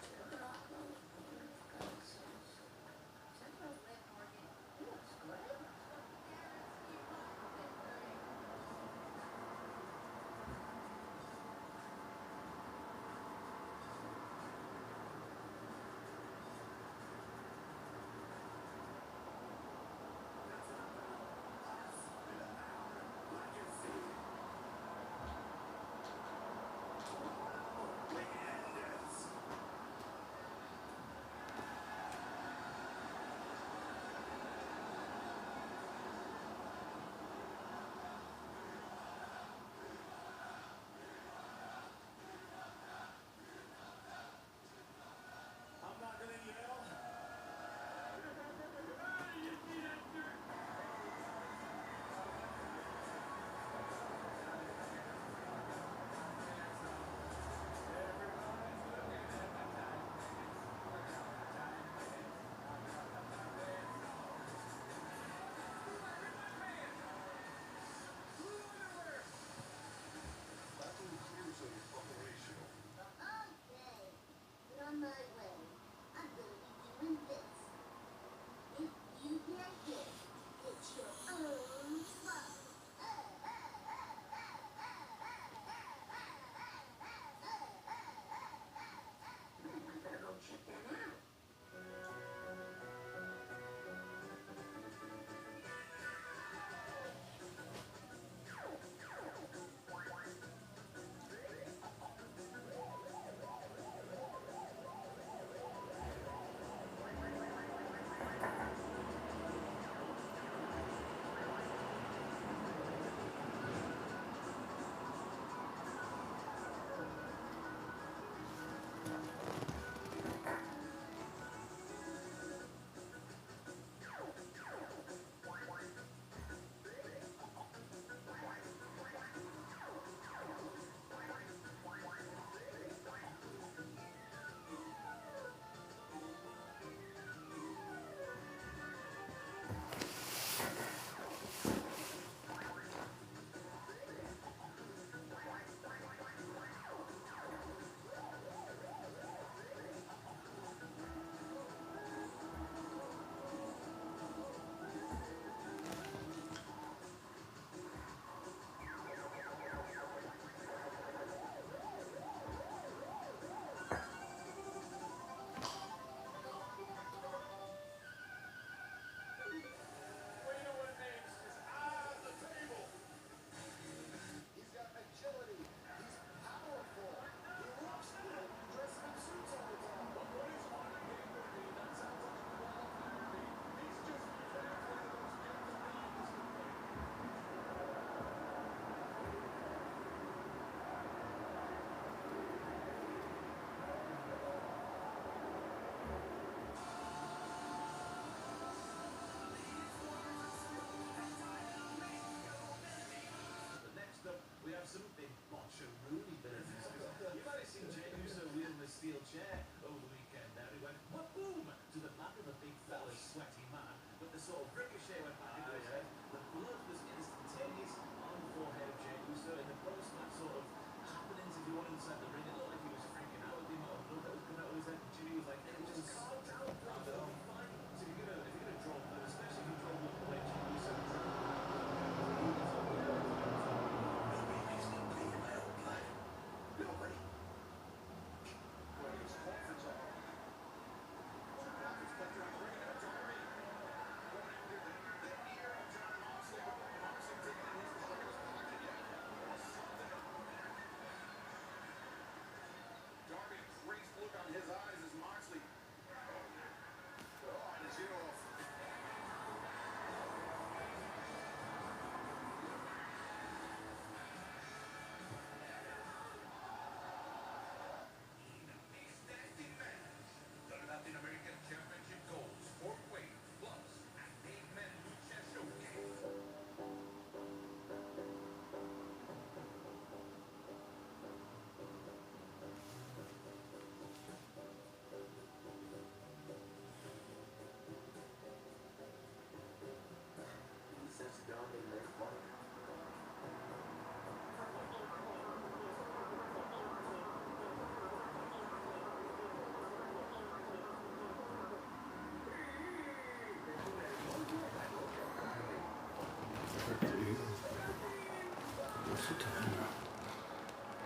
the time?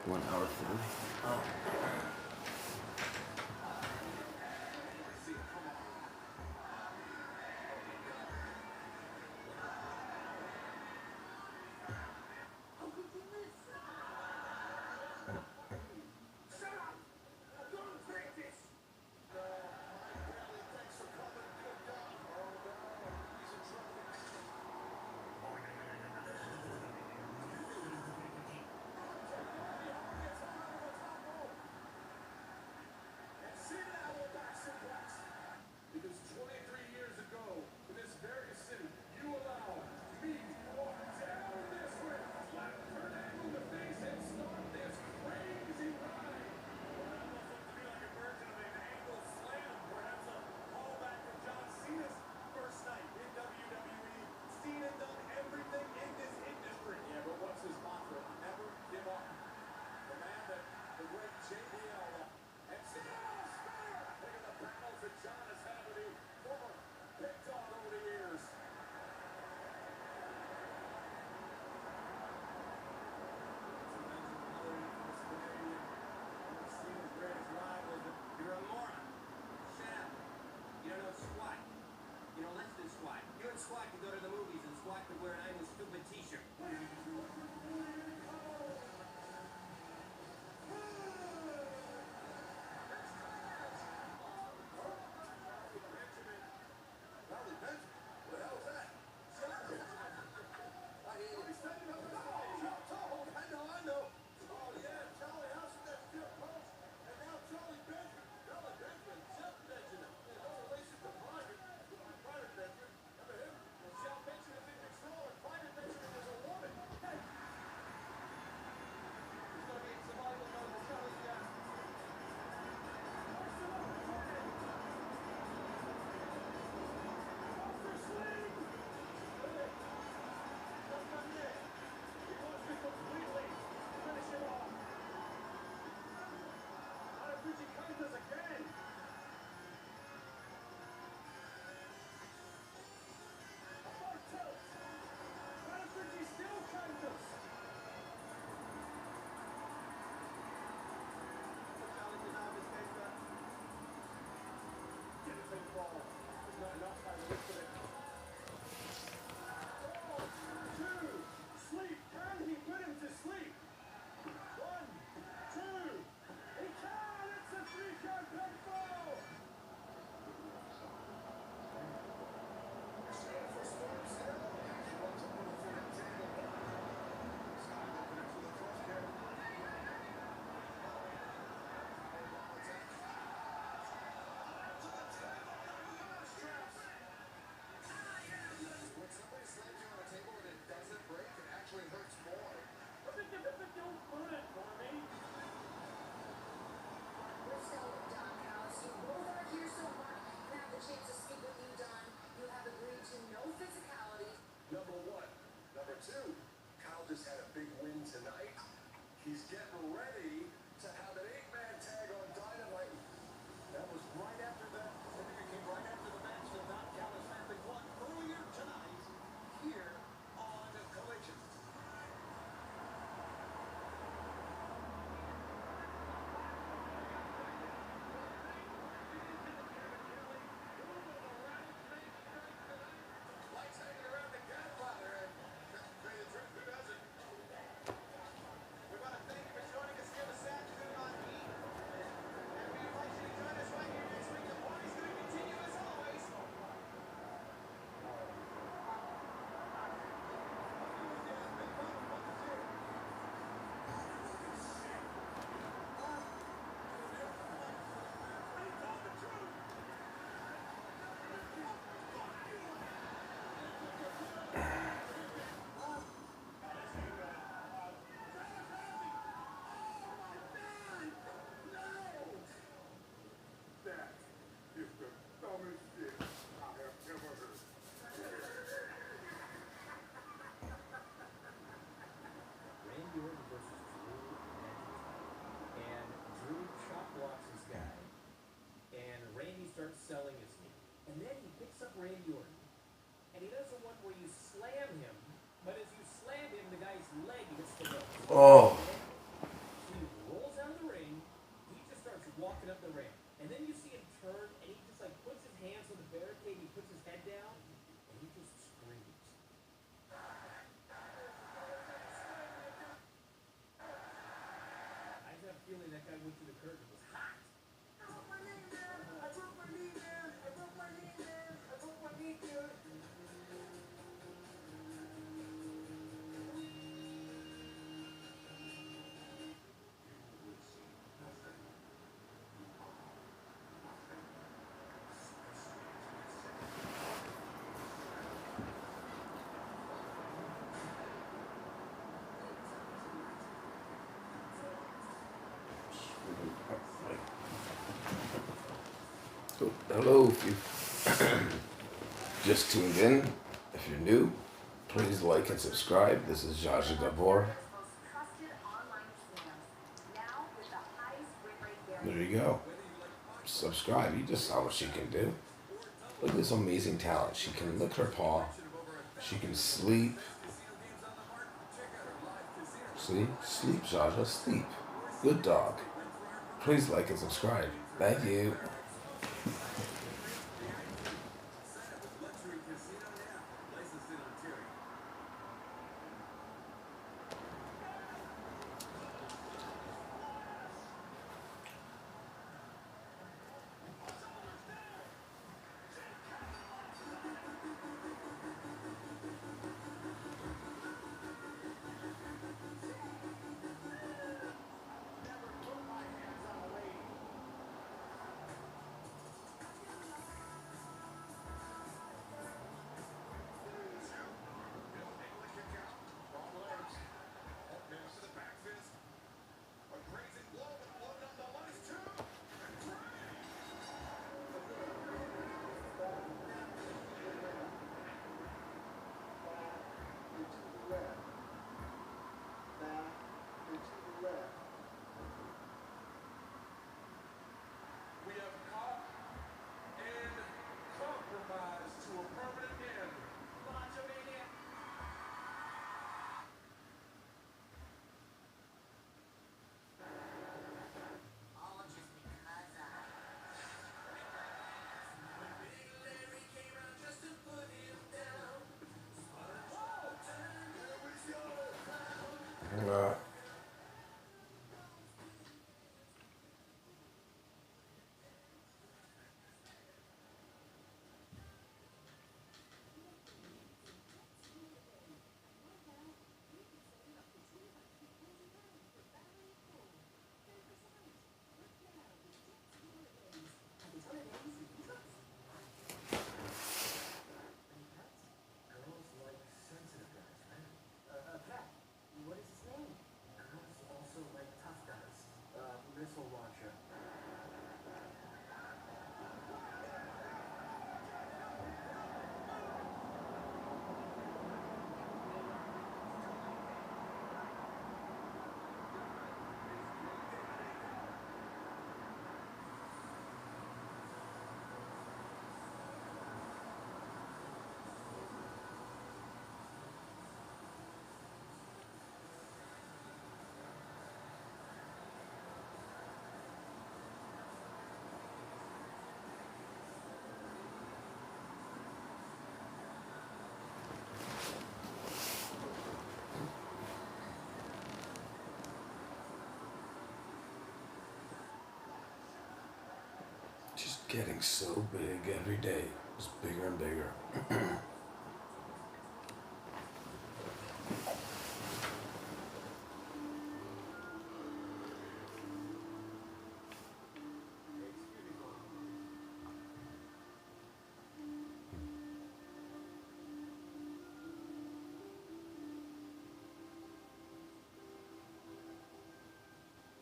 1 hour 30. Oh. Because 23 years ago, in this very city, you allowed me to walk down this ramp, slap Fernando in the face, and start this crazy ride. Well, that almost looked to me like a version of an angle slam, perhaps a callback to John Cena's first night in WWE. Cena done everything in this industry. Yeah, but what's his mantra? Never give up. The man that the great JBL and Cena. Look at the battles that John has had with the former big dog over the years. You're a moron. Shut up. You don't know squat. You know less than squat. You and squat could go to the movies and squat could wear an I'm stupid t-shirt. Just had a big win tonight. He's getting ready to have an 8-man tag on Dynamite. That was right after that. It came right after the match that Don Callis had been won earlier tonight here on Collision. Lights hanging around the Godfather, and to tell you the truth, who doesn't? We want to thank you for joining us here this afternoon on Heat. And we invite you to join us right here next week. The party's going to continue as always. That is the dumbest shit I have ever heard. Randy Orton versus Drew Magic. And Drew chop blocks his guy. And Randy starts selling his knee. And then he picks up Randy Orton. And he does the one where you slam him, but as you slam him, the guy's leg hits the ropes. Oh. He rolls out of the ring. He just starts walking up the ramp. And then you see him turn, and he just like puts his hands on the barricade. He puts his head down, and he just screams. I just have a feeling that guy went through the curtain. It was hot. I broke my knee, man. I broke my knee, man. I broke my knee, man. I broke my knee, dude. So, hello, if you just tuned in. If you're new, please like and subscribe. This is Zsa Zsa Gabor. There you go. Subscribe. You just saw what she can do. Look at this amazing talent. She can lick her paw. She can sleep. See? Sleep, Zsa Zsa. Sleep. Good dog. Please like and subscribe. Thank you. We have caught and compromised to a permanent end. Macho Mania. All just because I. Big Larry came around just to put him down. Uh, Girls like sensitive guys, right? Cat, what is his name? Girls also like tough guys. Missile launcher. just getting so big every day. Just bigger and bigger.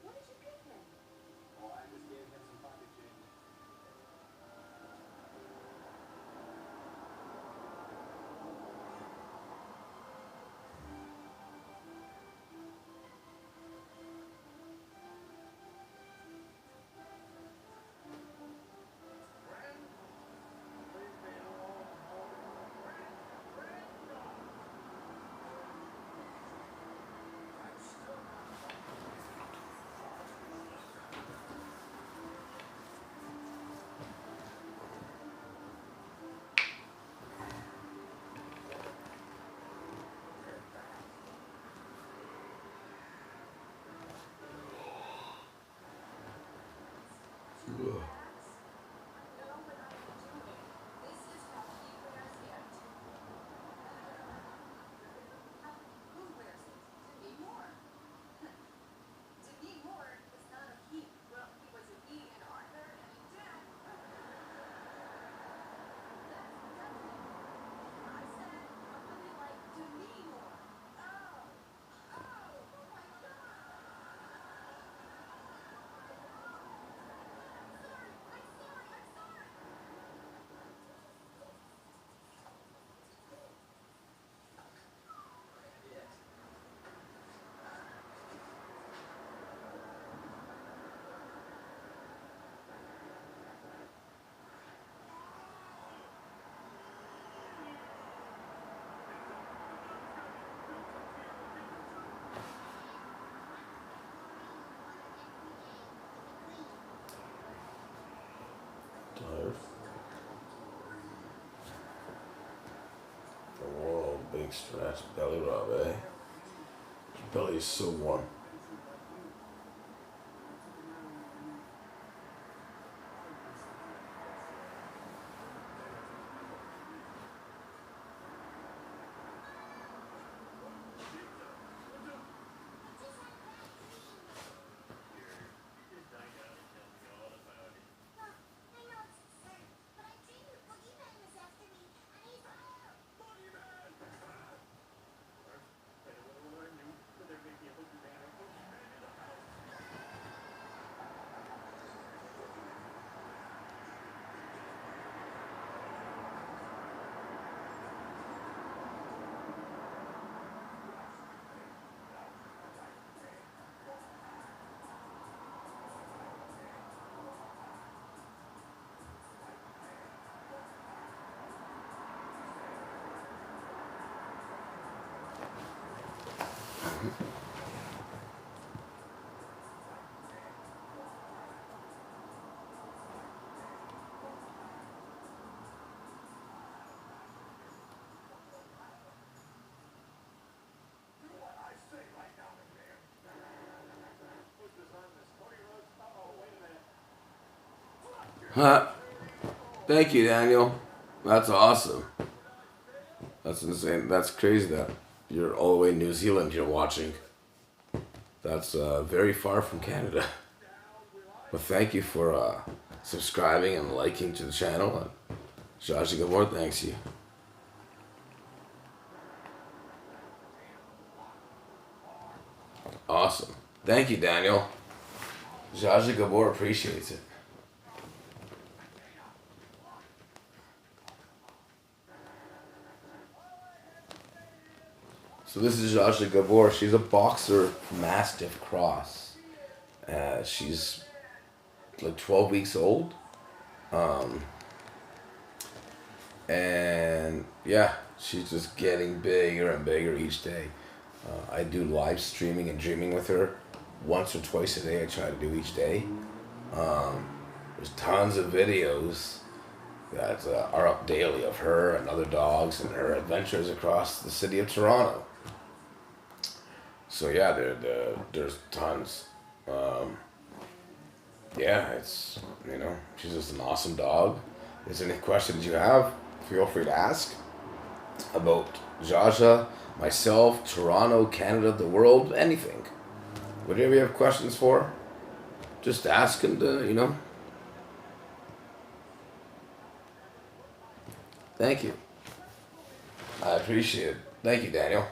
What did you give him? Oh, I just gave him some pocket change. Tired. Whoa, big stretch, belly rub, eh? Your belly is so warm. Huh? Thank you, Daniel. That's awesome. That's insane. That's crazy that you're all the way in New Zealand you're watching. That's very far from Canada. But thank you for subscribing and liking to the channel. And Zsa Zsa Gabor, thanks you. Awesome. Thank you, Daniel. Zsa Zsa Gabor appreciates it. So this is Zsa Zsa Gabor. She's a boxer Mastiff cross. She's like 12 weeks old. And yeah, she's just getting bigger and bigger each day. I do live streaming and dreaming with her once or twice a day. I try to do each day. There's tons of videos that are up daily of her and other dogs and her adventures across the city of Toronto. So yeah, there's tons. Yeah, it's, you know, she's just an awesome dog. If there's any questions you have, feel free to ask about Zsa Zsa, myself, Toronto, Canada, the world, anything. Whatever you have questions for, just ask and, you know. Thank you. I appreciate it. Thank you, Daniel.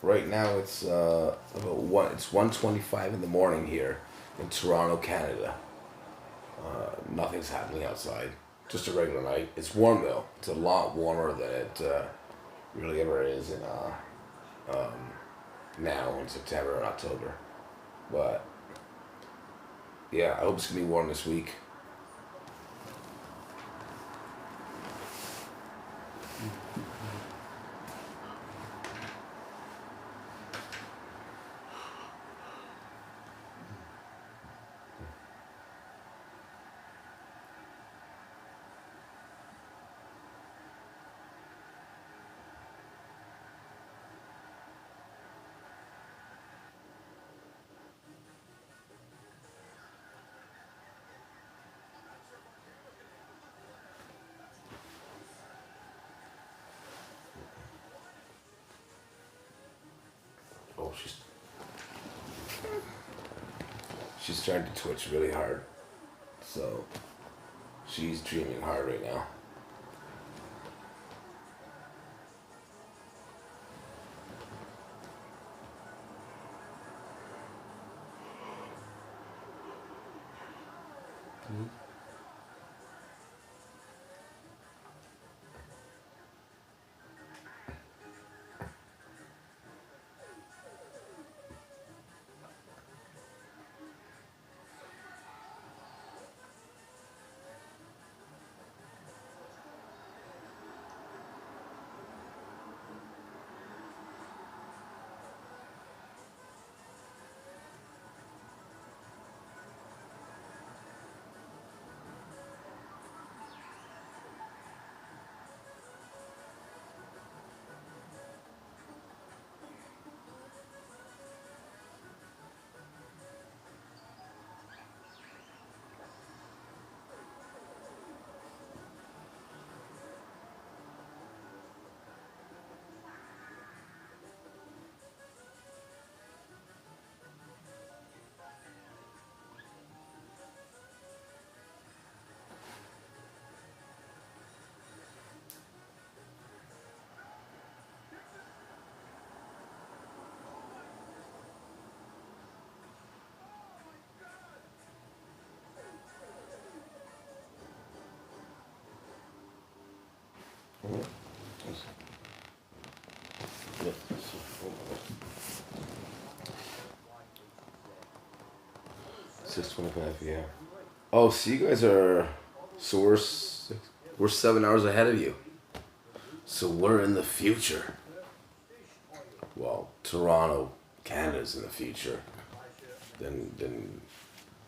Right now it's about 1:25 in the morning here in Toronto, Canada. Nothing's happening outside. Just a regular night. It's warm though. It's a lot warmer than it really ever is in now in September and October. But yeah, I hope it's gonna be warm this week. Oh, she's starting to twitch really hard. So she's dreaming hard right now. Yeah. 6:25. Yeah. Oh, so you guys are. So we're 7 hours ahead of you. So we're in the future. Well, Toronto, Canada's in the future. Then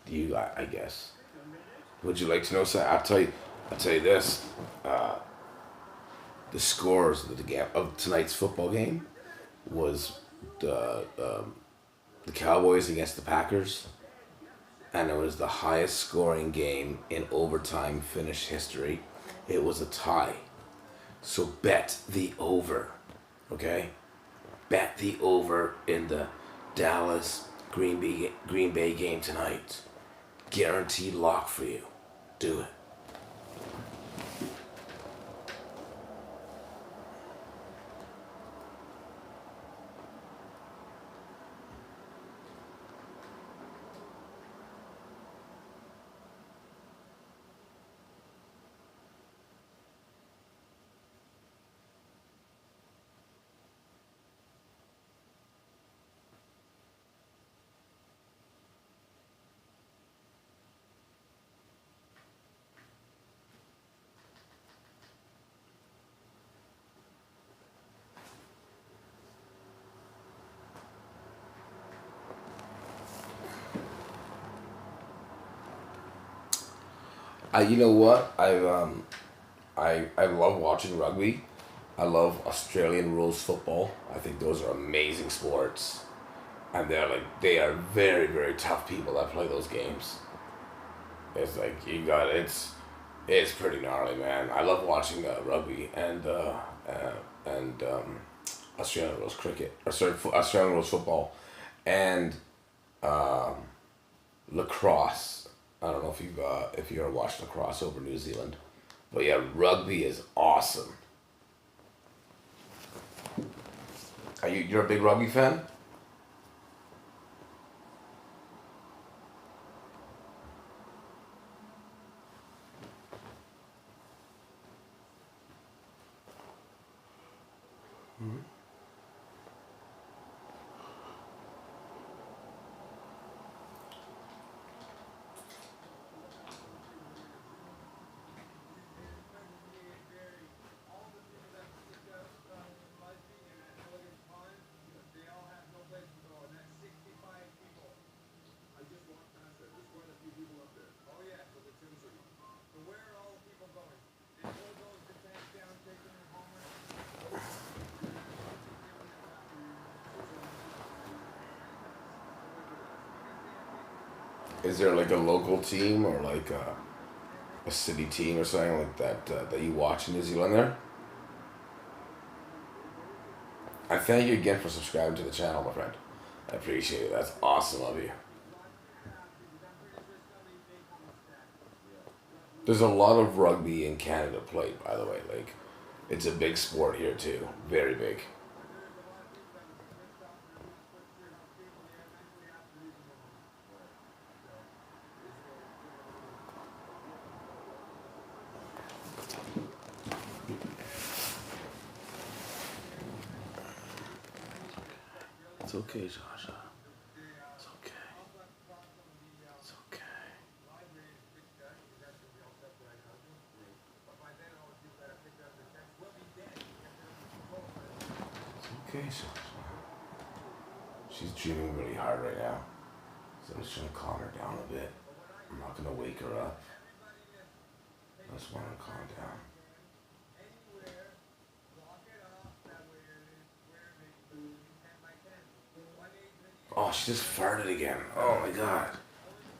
you, I guess. Would you like to know? So I'll tell you this. The scores of of tonight's football game was the Cowboys against the Packers, and it was the highest scoring game in overtime finish history. It was a tie. So bet the over, okay? Bet the over in the Dallas Green Bay game tonight. Guaranteed lock for you. Do it. You know what? I love watching rugby. I love Australian rules football. I think those are amazing sports, and they are very very tough people that play those games. It's like it's pretty gnarly, man. I love watching rugby and Australian rules cricket, or sorry, Australian rules football, and lacrosse. I don't know if you ever watched lacrosse over New Zealand, but yeah, rugby is awesome. You're a big rugby fan? Is there like a local team or like a city team or something like that that you watch in New Zealand there? I thank you again for subscribing to the channel, my friend. I appreciate it. That's awesome of you. There's a lot of rugby in Canada played, by the way. Like, it's a big sport here too. Very big. It's okay, Zsa Zsa. It's okay. It's okay. It's okay, Zsa Zsa. She's dreaming really hard right now. So I'm just trying to calm her down a bit. I'm not gonna wake her up. I just want her to calm down. Oh, she just farted again. Oh my god.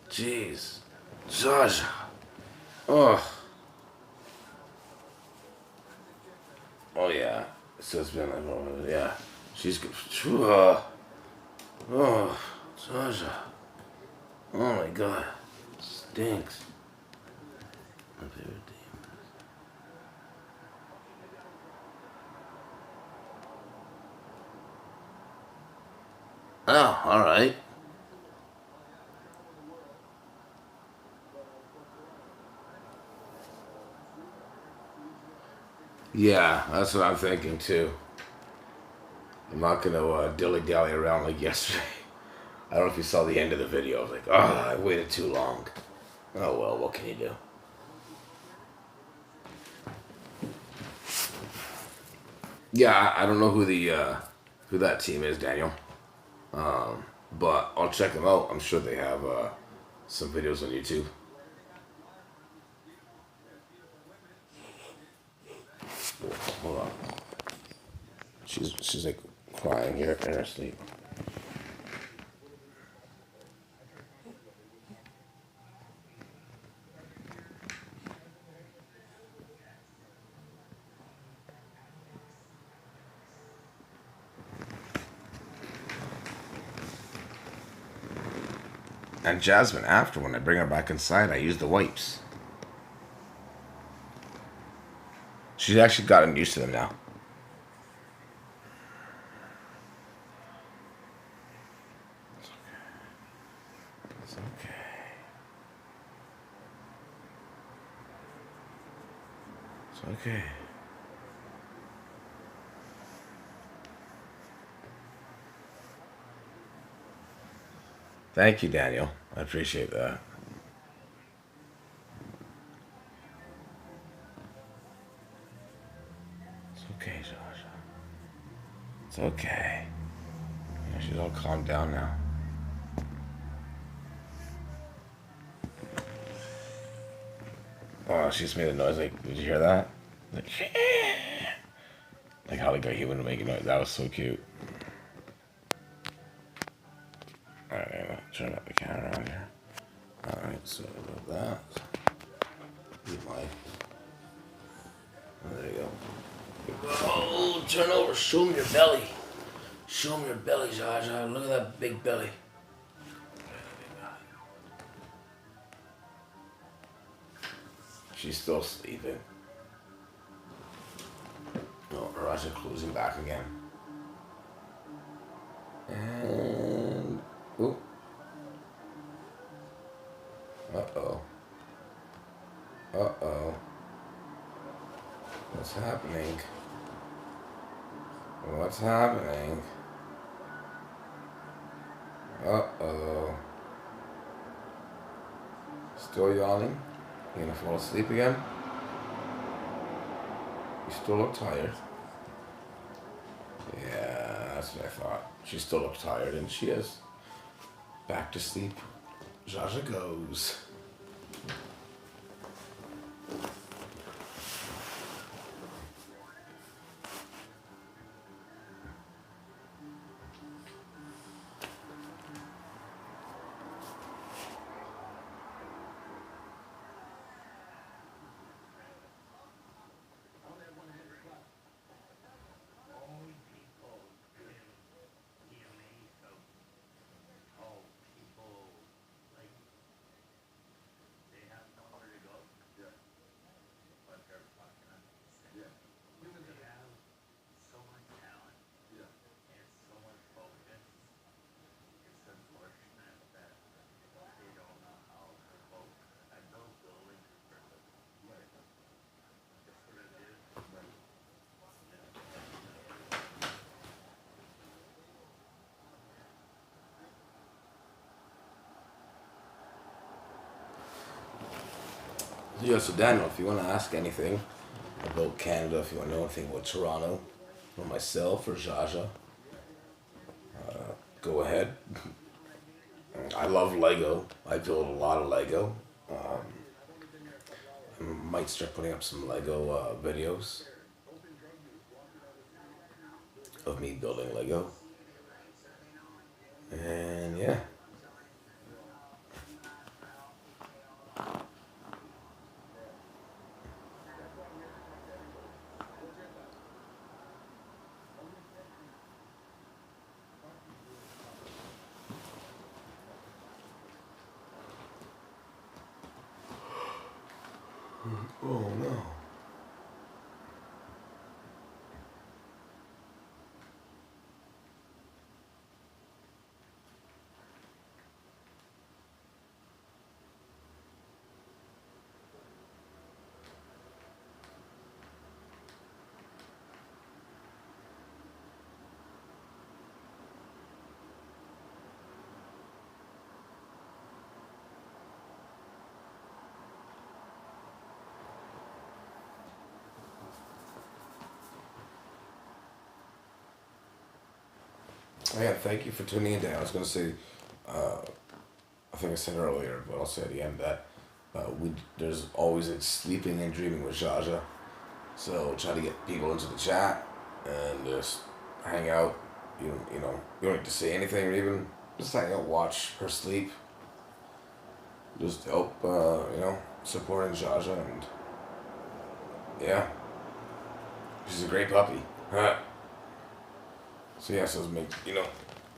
Jeez. Zsa Zsa. Oh. Oh yeah. So it's been like, oh, yeah. She's good. Oh, Zsa Zsa. Oh my god. Stinks. My favorite team. Oh, alright. Yeah, that's what I'm thinking too. I'm not gonna dilly-dally around like yesterday. I don't know if you saw the end of the video. I was like, oh, I waited too long. Oh well, what can you do? Yeah, I don't know who that team is, Daniel. But I'll check them out. I'm sure they have some videos on YouTube. Hold on. She's like crying here in her sleep. And Jasmine, after when I bring her back inside, I use the wipes. She's actually gotten used to them now. It's okay. It's okay. Thank you, Daniel. I appreciate that. It's okay, Zsa Zsa. It's okay. Yeah, she's all calmed down now. Oh, she just made a noise like, did you hear that? Like how like a human would make a noise. That was so cute. Alright, I'm gonna turn up the camera on here. Alright, so about that. Get my. Oh, there you go. Oh, turn over. Show me your belly. Show me your belly, Zsa Zsa. Look at that big belly. She's still sleeping. Oh, her eyes are closing back again. And oh, uh-oh. Uh-oh. What's happening? What's happening? Uh-oh. Still yawning? You gonna fall asleep again? You still look tired. Yeah, that's what I thought. She still looks tired, and she is. Back to sleep. Zsa Zsa goes. Yeah, so Daniel, if you want to ask anything about Canada, if you want to know anything about Toronto, or myself, or Zsa Zsa, go ahead. I love Lego. I build a lot of Lego. I might start putting up some Lego videos of me building Lego. And yeah. Oh no. Oh, yeah, thank you for tuning in, Dan. I was going to say, I think I said earlier, but I'll say at the end that there's always a sleeping and dreaming with Zsa Zsa. So try to get people into the chat and just hang out. You don't need to say anything or even just hang out, watch her sleep. Just help, supporting Zsa Zsa, and yeah, she's a great puppy. Huh. So yeah, so make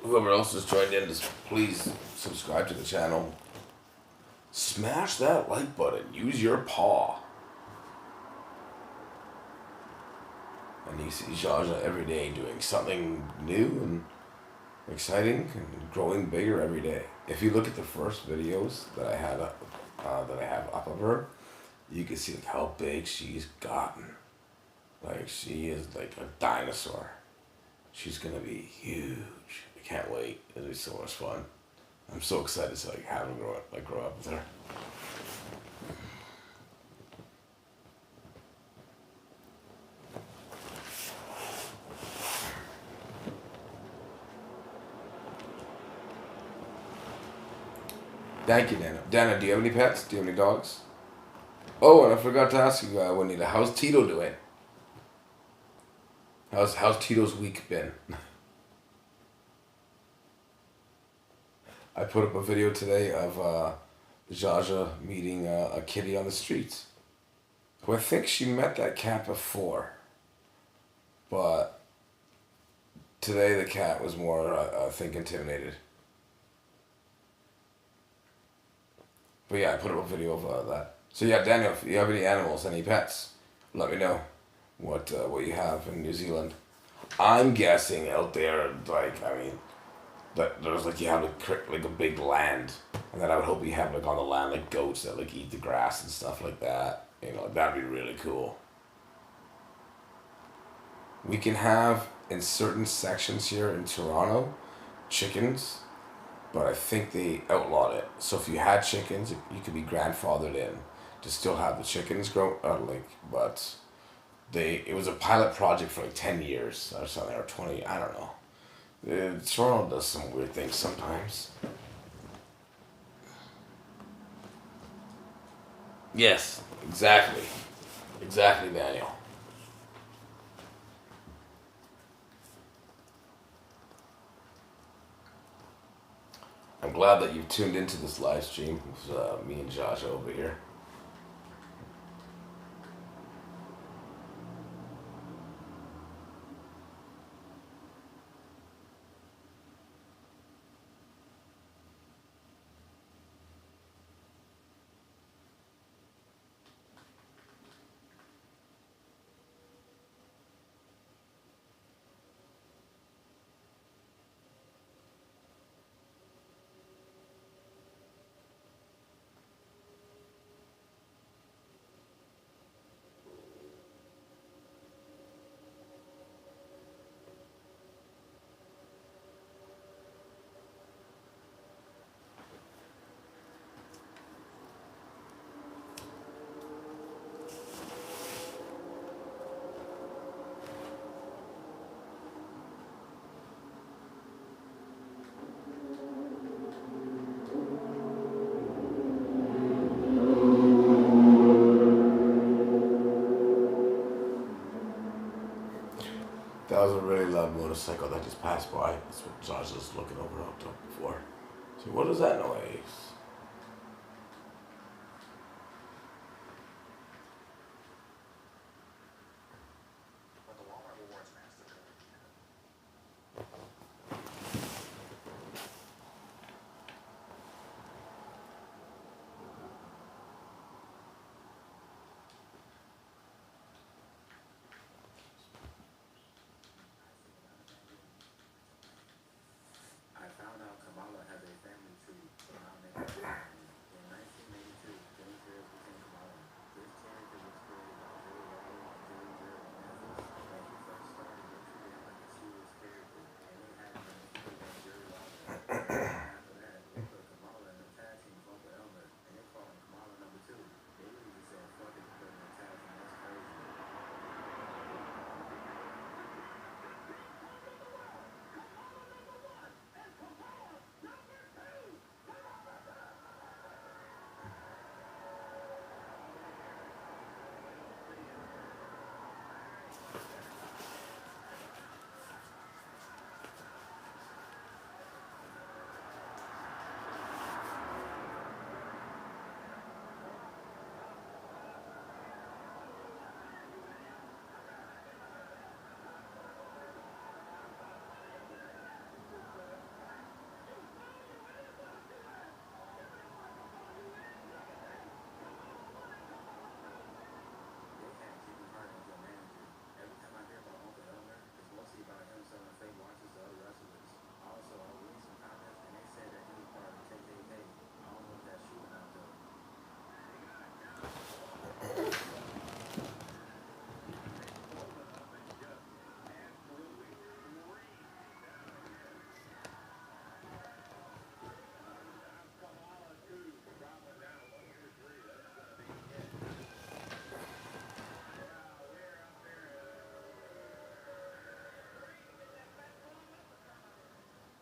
whoever else has joined in, just please subscribe to the channel. Smash that like button. Use your paw. And you see Zsa Zsa every day doing something new and exciting and growing bigger every day. If you look at the first videos that I had that I have up of her, you can see like how big she's gotten. Like she is like a dinosaur. She's gonna be huge. I can't wait. It'll be so much fun. I'm so excited to have her grow up with her. Thank you, Dana. Dana, do you have any pets? Do you have any dogs? Oh, and I forgot to ask you, Juanita, how's Tito doing? How's Tito's week been? I put up a video today of Zsa Zsa meeting a kitty on the streets, who I think she met that cat before, but today the cat was more, I think, intimidated. But yeah, I put up a video of that. So yeah, Daniel, if you have any animals, any pets, let me know what you have in New Zealand. I'm guessing out there, that there's you have like a big land, and then I would hope you have on the land like goats that eat the grass and stuff like that. That'd be really cool. We can have in certain sections here in Toronto, chickens, but I think they outlawed it. So if you had chickens, you could be grandfathered in to still have the chickens grow. But it was a pilot project for 10 years or something, or 20. I don't know. Toronto does some weird things sometimes. Yes, exactly, Daniel. I'm glad that you've tuned into this live stream with me and Josh over here. was a really loud motorcycle that just passed by. That's what Josh was looking over up to before. So what is that noise? But the Walmart Rewards MasterCard. I found out Kamala has a family tree, so now I'm making a family. In 1982, James Harris became Kamala. This character was created by Joe Rogan and Jerry Mathis. When he first started, they treated him like a serious character, and they had him in a feud against Jerry Lawler. After that, they put Kamala in a tag team with Uncle Elmer, and they called him Kamala number 2. They really just said, fuck it, put him in a tag team. That's crazy. They had Jimmy Hart as their manager. Every time I hear about Uncle Elmer, it's mostly about him selling fake watches to other wrestlers. Also, I read some comments and they said that he was part of the KKK. I don't know if that's true or not though.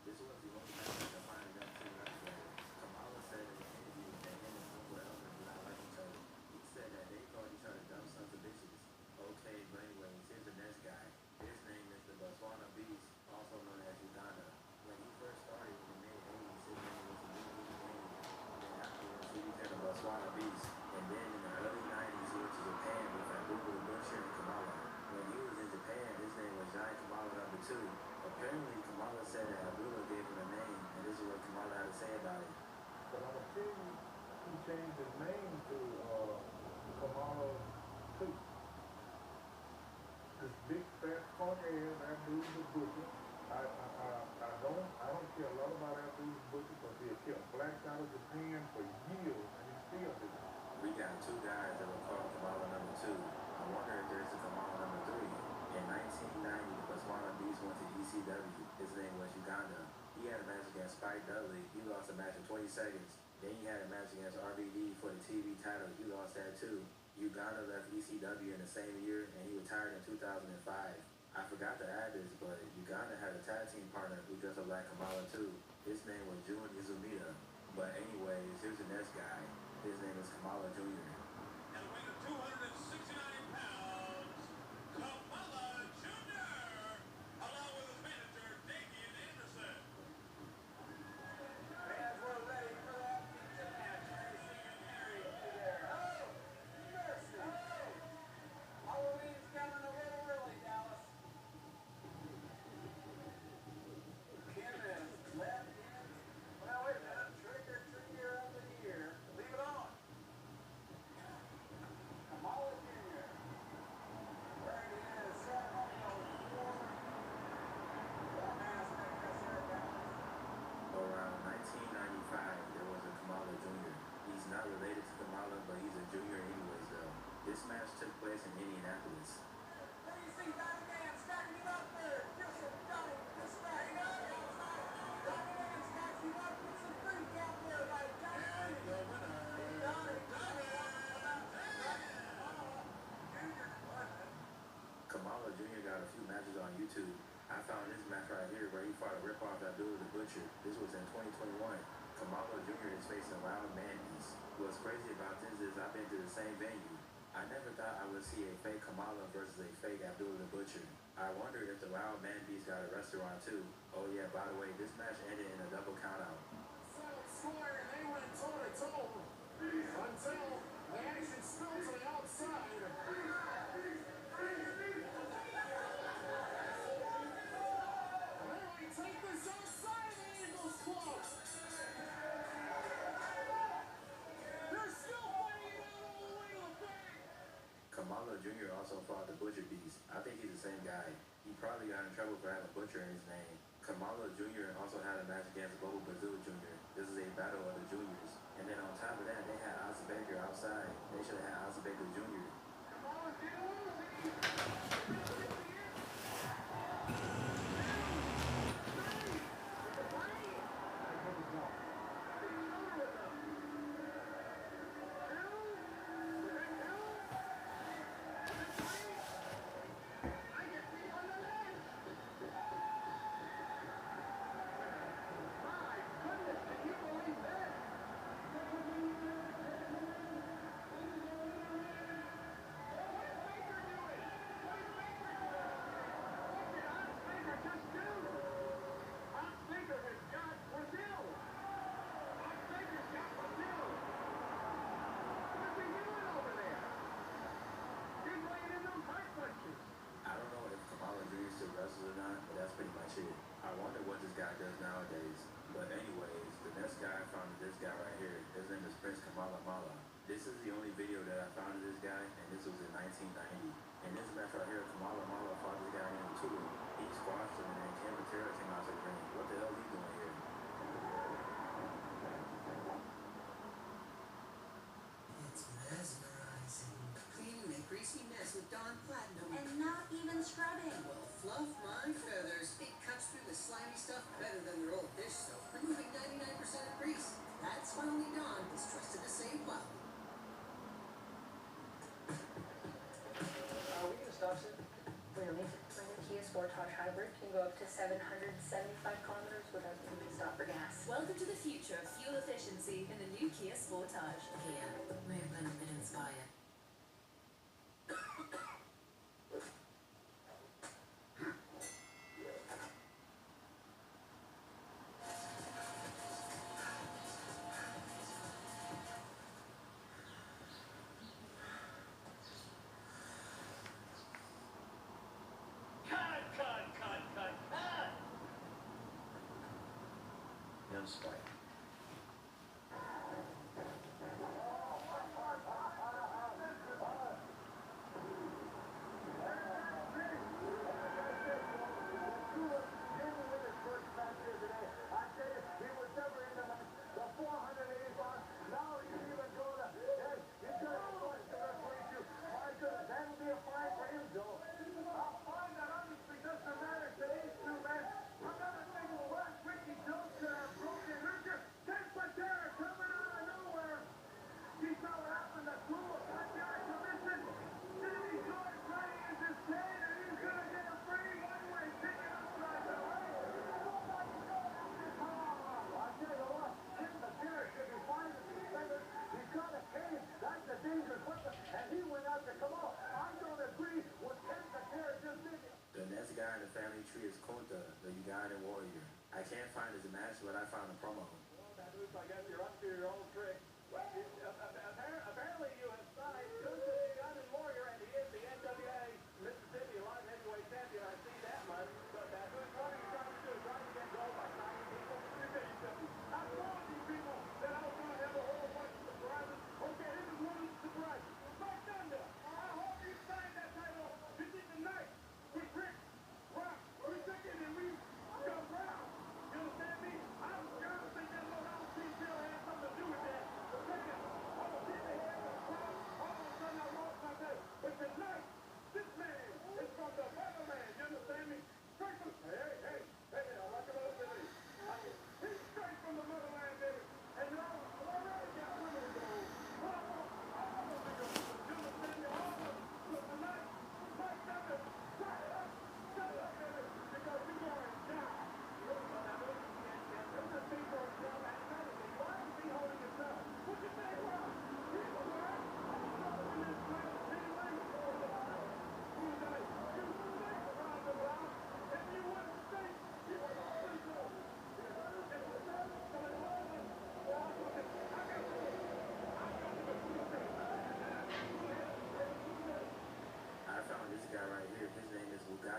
This was the only match that finally got two match together. Kamala said in an interview that him and Uncle Elmer do not like each other. He said that they called each other dumb sons of bitches. Okay, but anyways, here's the next guy. His name is the Botswana Beast, also known as Uganda. When he first started in the mid-80s, his name was Immediately Wayne. Then afterwards, he became the Botswana Beast. And then in the early 90s, he went to Japan with Abdul the Butcher and Kamala. When he was in Japan, his name was Giant Kamala number 2. Apparently, Kamala said that Abdullah gave him a name, and this is what Kamala had to say about it. But I'm gonna tell you, he changed his name to Kamala 2. This big fat punk ass Abdul the Butcher. I don't care a lot about Abdul the Butcher because he had kept blacks out of Japan for years, and he still do. We got two guys that were called Kamala number 2. I wonder if there's a Kamala number 3. In 1990, the Botswana Beast went to ECW. His name was Uganda. He had a match against Spike Dudley. He lost a match in 20 seconds. Then he had a match against RVD for the TV title. He lost that too. Uganda left ECW in the same year, and he retired in 2005. I forgot to add this, but Uganda had a tag team partner who dressed up like Kamala too. His name was Jun Izumida. But anyways, here's the next guy. His name is Kamala Jr. At a weight of 269 pounds, Kamala Jr., along with his manager, Damian Anderson. Fans were ready for that pizza match. There. Oh, mercy. Oh, Halloween's coming a little early, Dallas. Kim is left in. Well, wait a minute. Trick or treater of the year. Leave it on. Kamala Jr. Wearing his ceremonial mask necklace there, Dallas. Around 1995, there was a Kamala Jr. He's not related to Kamala, but he's a junior anyways though. This match took place in Indianapolis. What do you see, Donnie Dan stacking it up there? Just a Donnie, just stacking it up. Donnie Dan stacks it up. Put some fruit down there, like Donnie. Kamala Jr. got a few matches on YouTube. I found this match right here where he fought a ripoff Abdul the Butcher. This was in 2021. Kamala Jr. is facing Round Mandies. What's crazy about this is I've been to the same venue. I never thought I would see a fake Kamala versus a fake Abdul the Butcher. I wonder if the Wild Man Beast got a restaurant too. Oh yeah, by the way, this match ended in a double countout. Solid square, and they went toe-to-toe until the action spilled to the outside. And they might take this outside of the Eagles Club. They're still fighting it out all the way to the back. Kamala Jr. also fought the Butcher Beast. I think he's the same guy. He probably got in trouble for having Butcher in his name. Kamala Jr. also had a match against Bobo Bazoo Jr. This is a battle of the juniors. And then on top of that, they had Ozzy Baker outside. They should have had Ozzy Baker Jr. I don't know if Kamala Jr. still wrestles or not, but that's pretty much it. I wonder what this guy does nowadays. But anyways, the next guy I found is this guy right here. His name is Prince Kamala Mala. This is the only video that I found of this guy, and this was in 1990. In this match right here, Kamala Mala fought this guy named Tulu. He squashed him, and then Ken Patera came out to the ring. What the hell is he doing here? It's mesmerizing. Cleaning that greasy mess with Dawn Platinum. And not even scrubbing. Well, fluff my feathers. It cuts through the slimy stuff better than their old dish soap, removing 99% of grease. That's why only Dawn is trusted to save well. Are we gonna stop soon? Really? My new Kia Sportage Hybrid can go up to 775 kilometers without needing to stop for gas. Welcome to the future of fuel efficiency in the new Kia Sportage. Kia, movement that inspires. Cut. Young Spike. The next guy in the family tree is Kota, the Ugandan warrior. I can't find his match, but I found a promo. Well, that looks, I guess you're up to your old trick. Apparently you have signed Kunta the Ugandan Warrior, and he is the NWA Mississippi Light Heavyweight Champion. I see that much. But what are you trying to do? Trying to get gold by signing people? You say you simple. I told these people that I was going to have a whole bunch of surprises. Okay, this is one of the surprises. Black Thunder, I hope you signed that title. This is the night. With Rick, Rock, we're thinking and we go round. You understand me? I don't think that little LC still has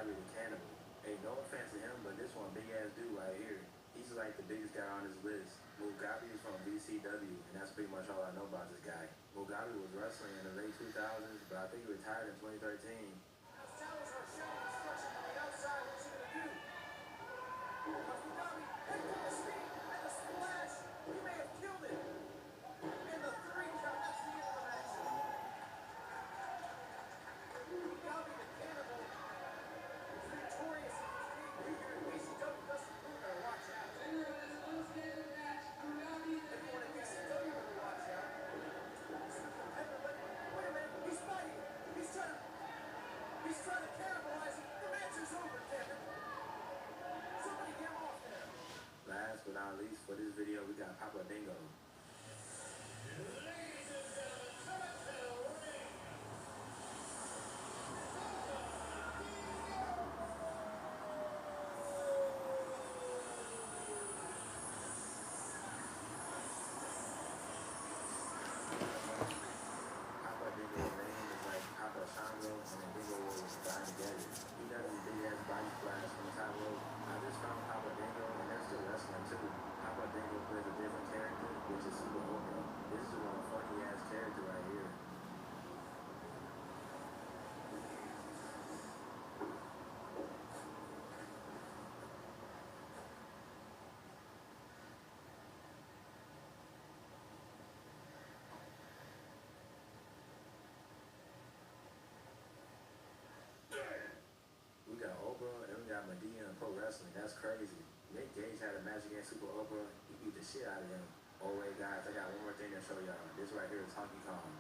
Mugabe the cannibal. Hey, no offense to him, but this one big ass dude right here, he's like the biggest guy on his list. Mugabe is from VCW, and that's pretty much all I know about this guy. Mugabe was wrestling in the late 2000s, but I think he retired in 2013. Towers are showing instruction on the outside. What's he gonna do? Because Mugabe hit to his feet and a splash. He may have killed him. And the 3 count. That's the end of the match. Mugabe the cannibal is victorious in his debut here in ECW. Dustin Blue better watch out. Everyone in ECW better watch out. Wait a minute. He's fighting. He's trying to cannibalize him. The match is over, Kevin. Somebody get him off there. Last but not least, for this video, we got Papa Dingo. Papa Dingo's name is like Papa Shango and then Dingo was dying together. He does his big ass body splash from the top rope. I just found Papa Dingo and they're still wrestling too. Papa Dingo plays a different character, which is super Oprah. This is one funny ass character right here. We got Oprah and we got Medina in pro wrestling. That's crazy. Nick Gage had a match against Super Oprah. He beat the shit out of him. Oh wait, guys, I got one more thing to show y'all. This right here is Honky Kong.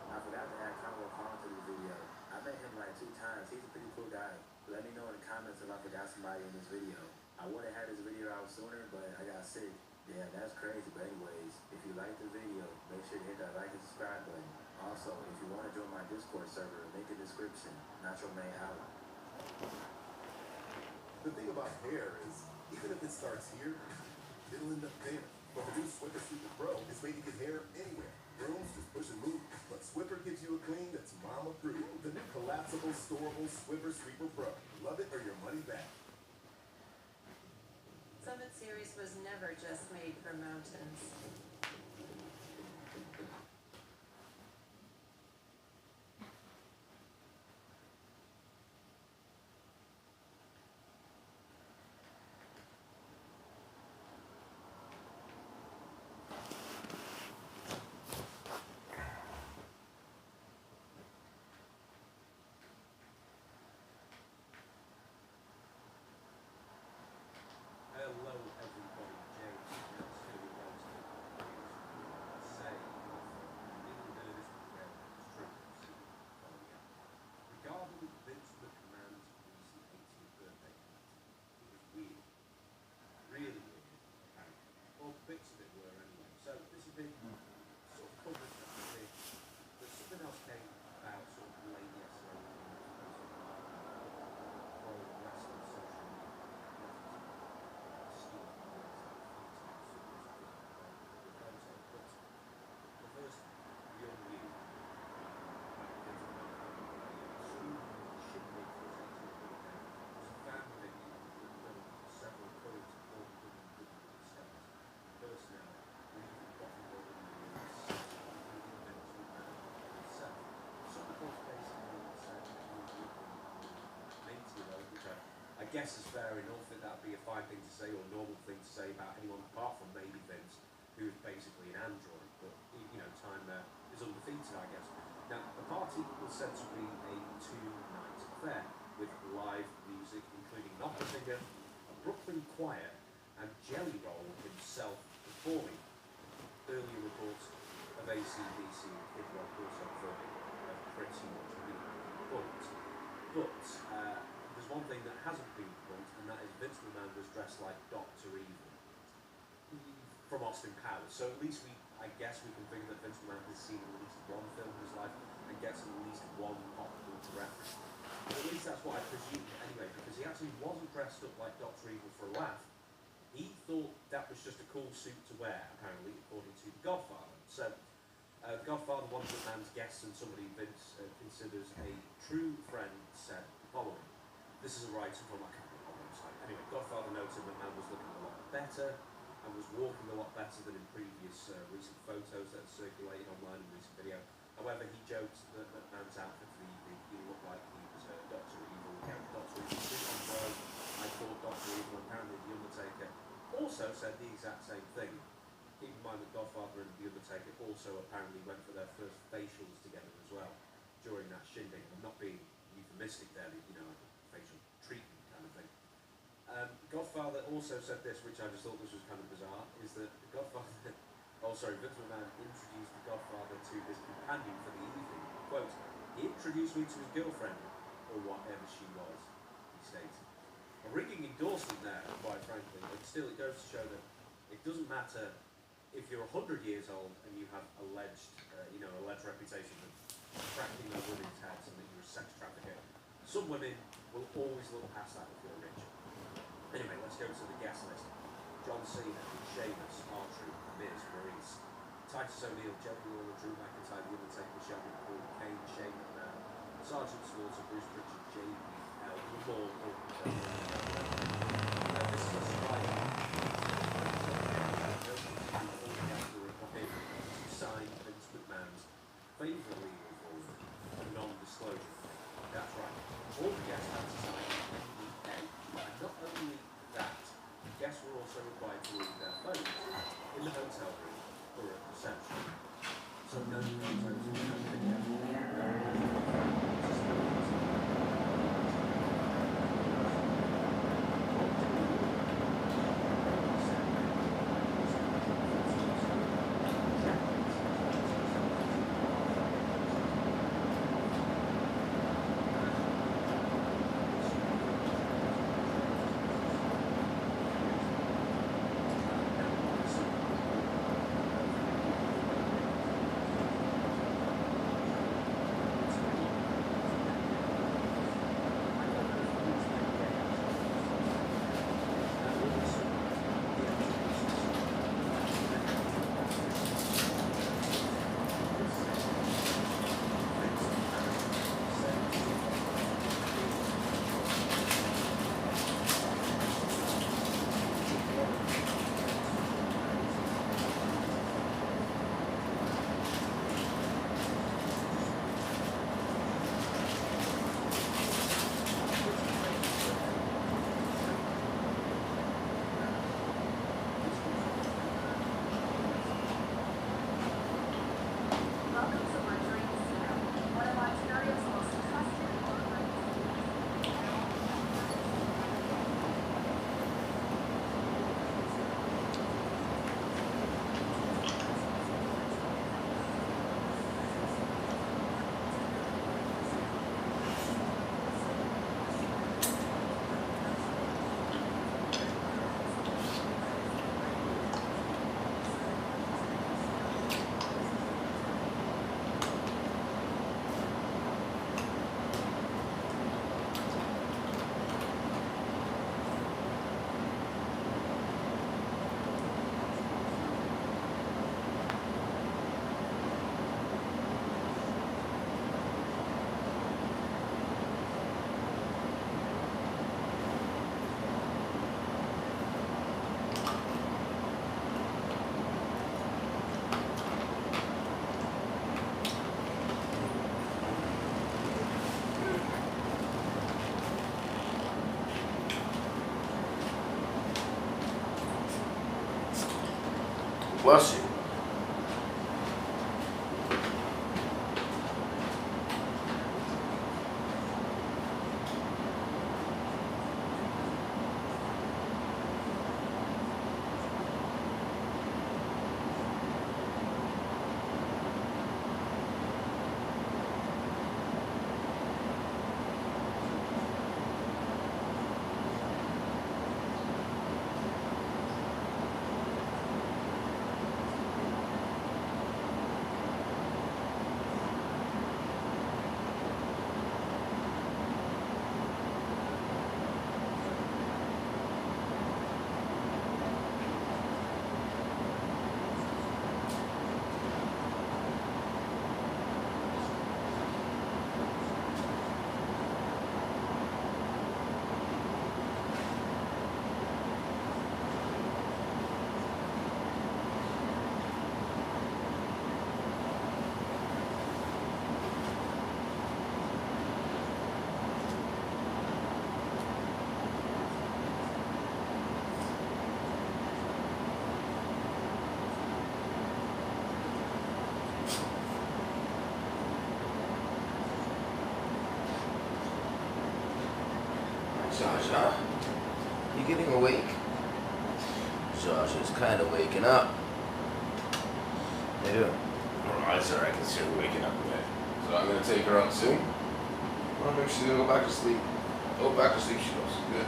I forgot to add Congo Kong to this video. I met him like 2 times. He's a pretty cool guy. Let me know in the comments if I forgot somebody in this video. I would have had this video out sooner, but I got sick. Yeah, that's crazy. But anyways, if you liked the video, make sure to hit that like and subscribe button. Also, if you want to join my Discord server, link in the description. Not your main out. The thing about hair is, even if it starts here, it'll end up there. But the new Swiffer Super Pro is made to get hair anywhere. Brooms just push and move. But Swiffer gives you a clean that's mama proof. The new collapsible, storable Swiffer Sweeper Pro. Love it or your money back. Summit Series was never just made for mountains. Hello everybody, James here to say this weekend is true. Regarding Vince McMahon's recent 80th birthday party, it was weird. Really weird, apparently. All bits of it were anyway. So this has been sort of covered a bit, but something else came about sort of late yesterday pro wrestling social media. I guess it's fair enough that that'd be a fine thing to say or a normal thing to say about anyone apart from maybe Vince, who's basically an android. But you know, time is undefeated, I guess. Now, the party was said to be a 2-night affair with live music, including an opera singer, a Brooklyn choir, and Jelly Roll himself performing. Earlier reports of AC/DC and Kid Rock also filming pretty much been bumped. But there's one thing that hasn't been bumped, and that is Vince McMahon was dressed like Dr. Evil from Austin Powers. So at least I guess we can figure that Vince McMahon has seen at least one film in his life and gets at least one pop culture reference. At least that's what I presumed anyway, because he actually wasn't dressed up like Dr. Evil for a laugh. He thought that was just a cool suit to wear, apparently, according to The Godfather. So, The Godfather, one of McMahon's guests and somebody Vince considers a true friend, said the following. This is a write from I can't remember what website. Anyway, Godfather noted McMahon was looking a lot better and was walking a lot better than in previous recent photos that circulated online in recent video. However, he joked that McMahon's outfit for the evening, he looked like he was Dr. Evil. Dr. Evil suit on bro. I thought Dr. Evil, apparently The Undertaker, also said the exact same thing. Keep in mind that Godfather and The Undertaker also apparently went for their first facials together as well during that shindig. I'm not being euphemistic there, you know, like a facial treatment kind of thing. Godfather also said this, which I just thought this was kind of bizarre, is that the Godfather, Vince McMahon introduced the Godfather to his companion for the evening. Quote, he introduced me to his girlfriend, or whatever she was, he stated. A ringing endorsement there, quite frankly, but still it goes to show that it doesn't matter if you're 100 years old and you have alleged reputation of cracking on women's heads and that you're a sex trafficker. Some women will always look past that if you're rich. Anyway, let's go to the guest list. John Cena, Sheamus, R-Truth, Miz, Maurice, Titus O'Neil, Jerry Lawler, Drew McIntyre, The Undertaker, Sheldon Paul, Kane, Shane McMahon, Sergeant Slaughter, Bruce Pritchard, JBL, Lamar, this is a strike. Signed Vince McMahon's favourably forward a non-disclosure. That's right. All the guests had to sign NDA. And not only that, guests were also required to leave their phones in the hotel room or at reception. So no photos, no video, Bless you. Zsa Zsa, you getting awake? Zsa Zsa's kind of waking up. Yeah. Her eyes are, I can see her waking up a bit. So I'm going to take her out soon. Well, maybe she's going to go back to sleep. Go back to sleep, she goes. Good.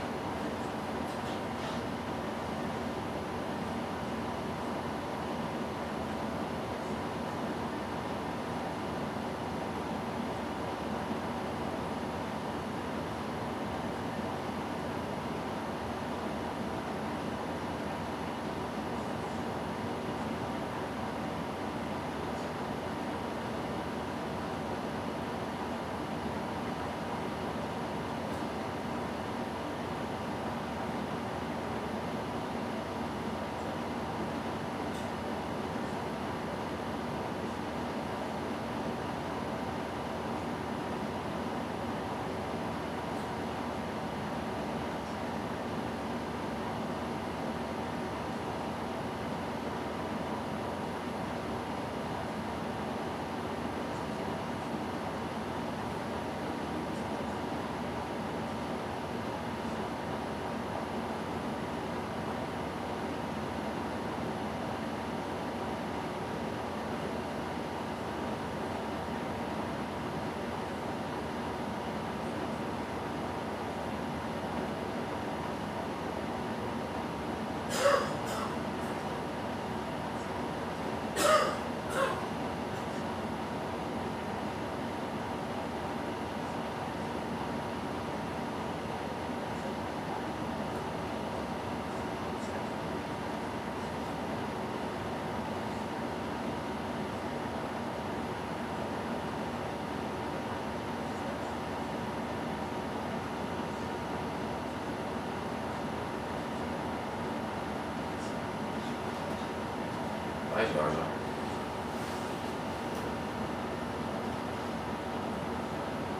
Hi, Zsa Zsa.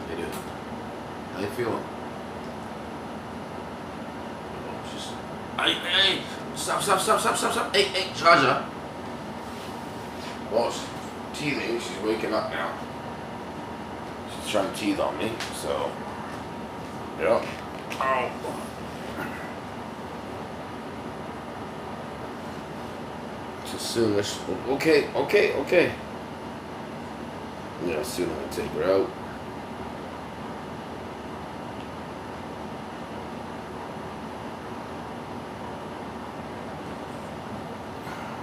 Hey, dude. How you feeling? Just... Hey! Stop. Hey, Zsa Zsa. Well, she's teething. She's waking up now. She's trying to teeth on me, so... Yeah. Oh. Soon as okay. Yeah, soon I'm gonna take her out.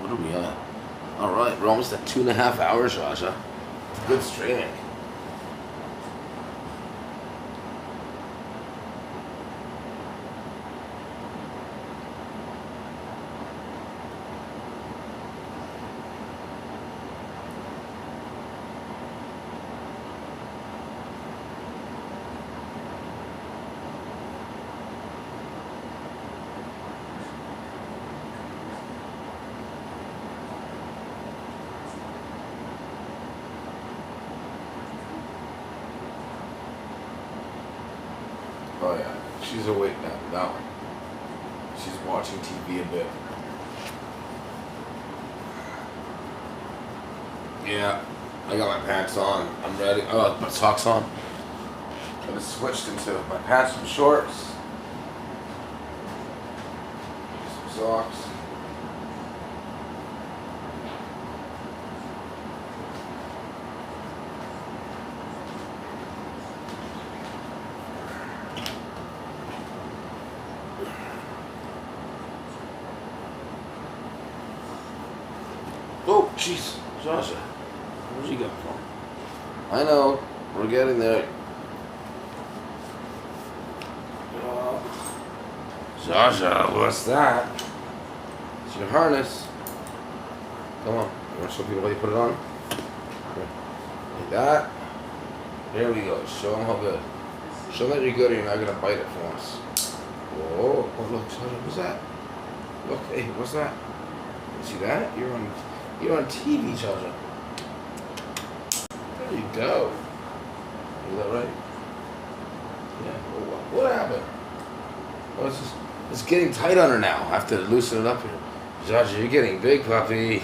What are we at? All right, we're almost at 2.5 hours, Zsa Zsa. Good streaming. Oh yeah, she's awake now. She's watching TV a bit. Yeah, I got my pants on. I'm ready. Oh, my socks on. I just switched into my pants from shorts. Some socks. Oh, jeez, Zsa Zsa. Where'd you go from? I know, we're getting there. Zsa Zsa, what's that? It's your harness. Come on, you want to show people how you put it on? Like that. There we go. Show them how good. Show them that you're good or you're not gonna bite it for once. Whoa! Oh look, Zsa Zsa, what's that? Look, hey, what's that? You see that? You're on TV, Zsa Zsa. There you go. Is that right? Yeah. What happened? Oh, it's getting tight on her now. I have to loosen it up here. Zsa Zsa, you're getting big, puppy.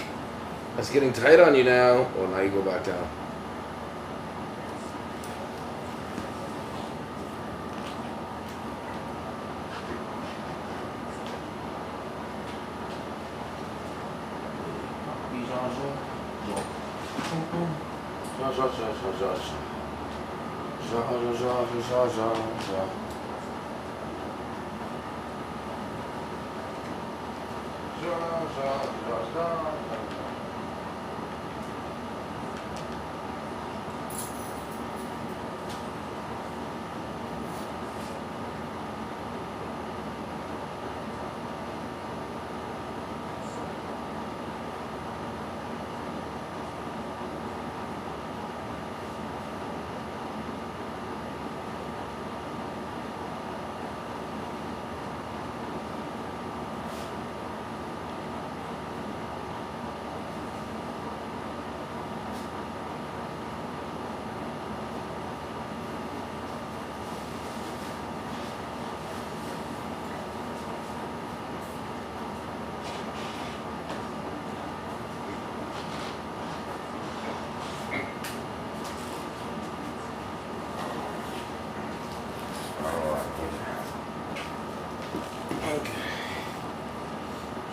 It's getting tight on you now. Oh, now you go back down. Zsa Zsa Zsa Zsa Zsa Zsa. Zsa Zsa Zsa Zsa Zsa Zsa. Zsa Zsa Zsa Zsa.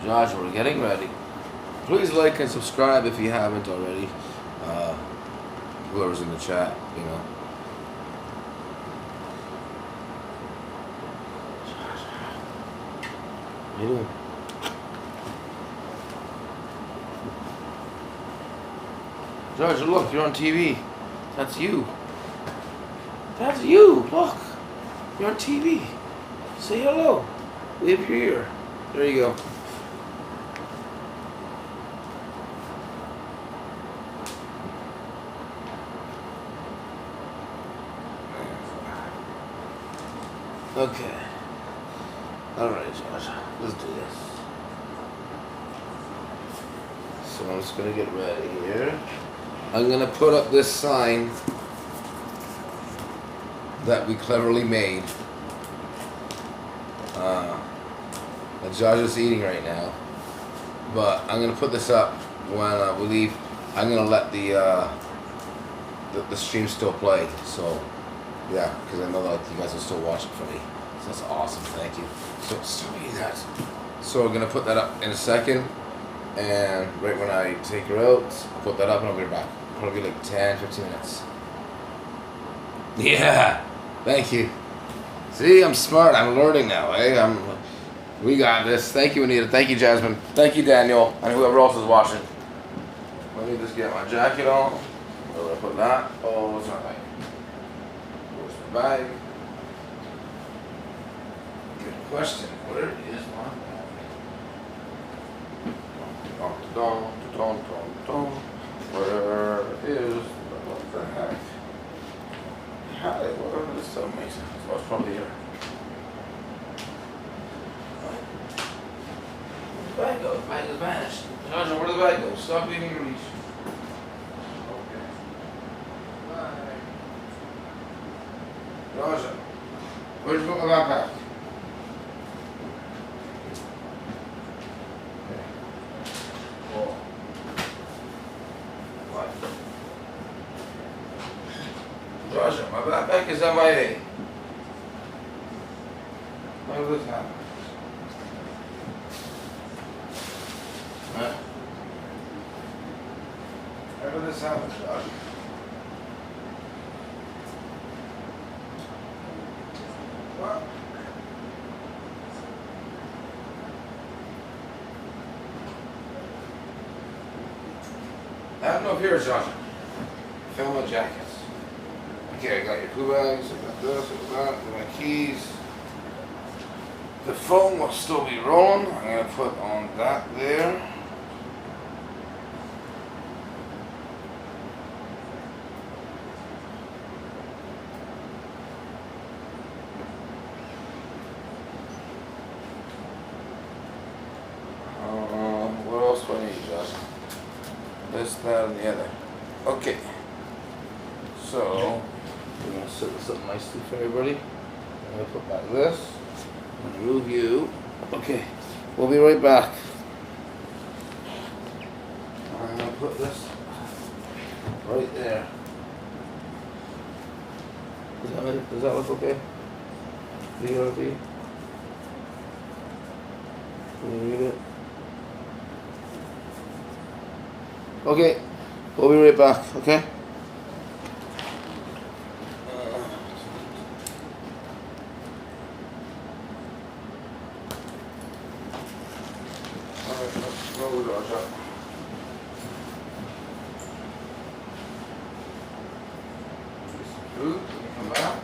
Josh, we're getting ready. Please like and subscribe if you haven't already. Whoever's in the chat, you know. What are you doing? George, look, you're on TV. That's you. That's you. Look, you're on TV. Say hello. Wave your ear. There you go. Okay. Alright, Josh. Let's do this. So I'm just gonna get ready here. I'm gonna put up this sign that we cleverly made. That Josh is eating right now. But I'm gonna put this up when we leave. I'm gonna let the stream still play. So yeah, because I know that you guys will still watch it for me. So that's awesome. Thank you. So sorry that. So we're gonna put that up in a second, and right when I take her out, I'll put that up and I'll be back. Probably like 10, 15 minutes. Yeah. Thank you. See, I'm smart. I'm learning now. Eh? We got this. Thank you, Anita. Thank you, Jasmine. Thank you, Daniel, and whoever else is watching. Let me just get my jacket on. Where do I put that? Oh, it's not right. Where's my bag? Good question. Where is my bag? Where is what the heck? How did what is so amazing? So it's probably here. Where did the bag go? The bag has vanished. Joshua, where did the bag go? Stop leaving your reach. Okay. Bye. Joshua, where'd you put my backpack? Joshua, my backpack is MIA. How did this happen? Huh? How did this happen, Joshua? What? I have no fear, Joshua. Fill my jackets. Okay, I got your poo bags, I got this, I got that, I got my keys. The phone will still be rolling. I'm going to put on that there. What else do I need, Josh? This, that, and the other. Okay. So, we're going to set this up nicely for everybody. I'm going to put back this. I'm going to move you. Okay. We'll be right back. I'm going to put this right there. Does that look okay? DRB? Can you read it? Okay. We'll be right back, okay? Alright, let's go with our shot. Food, come back.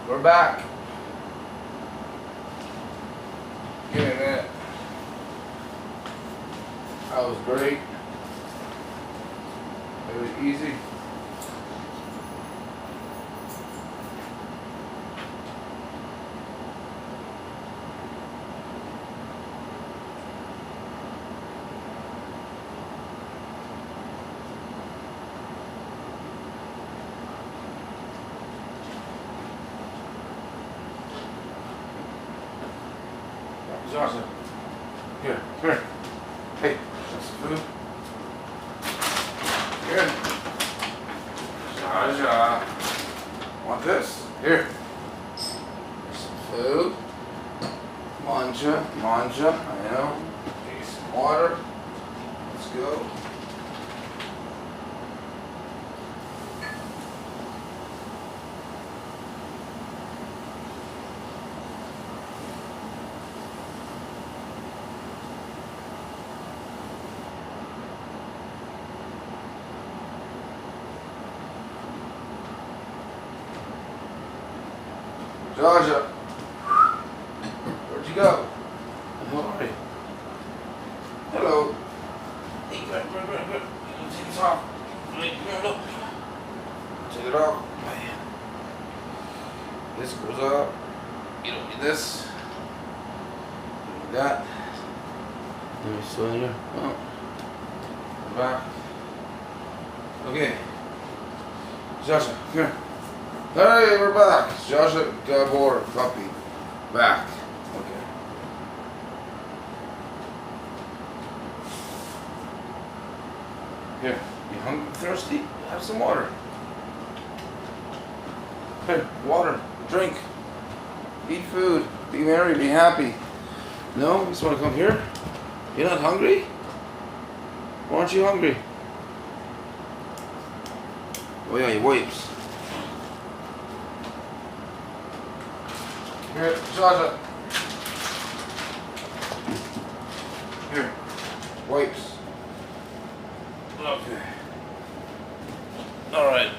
We're back. Give me a minute. That was great. It was easy. Zsa Zsa. Here, here. Hey, that's some food. Here. Zsa Zsa. Want this? Here. There's some food. Manja, manja, I know. Need some water. Let's go. Zsa Zsa. Where'd you go? How are you? Hello. Hey, come here. Take this off. Hey, come here, look. Take it off. This goes up. You don't need this. You don't need that. Let me still in here. Oh. Come back. Okay. Zsa Zsa, come here. Hey, we're back. Zsa Zsa Gabor puppy. Back. Okay. Here. You hungry? Thirsty? Have some water. Here, water. Drink. Eat food. Be merry. Be happy. No? You just want to come here? You're not hungry? Why aren't you hungry? Oh yeah, your wipes. Here, Zsa Zsa. Here, wipes. Okay. All right.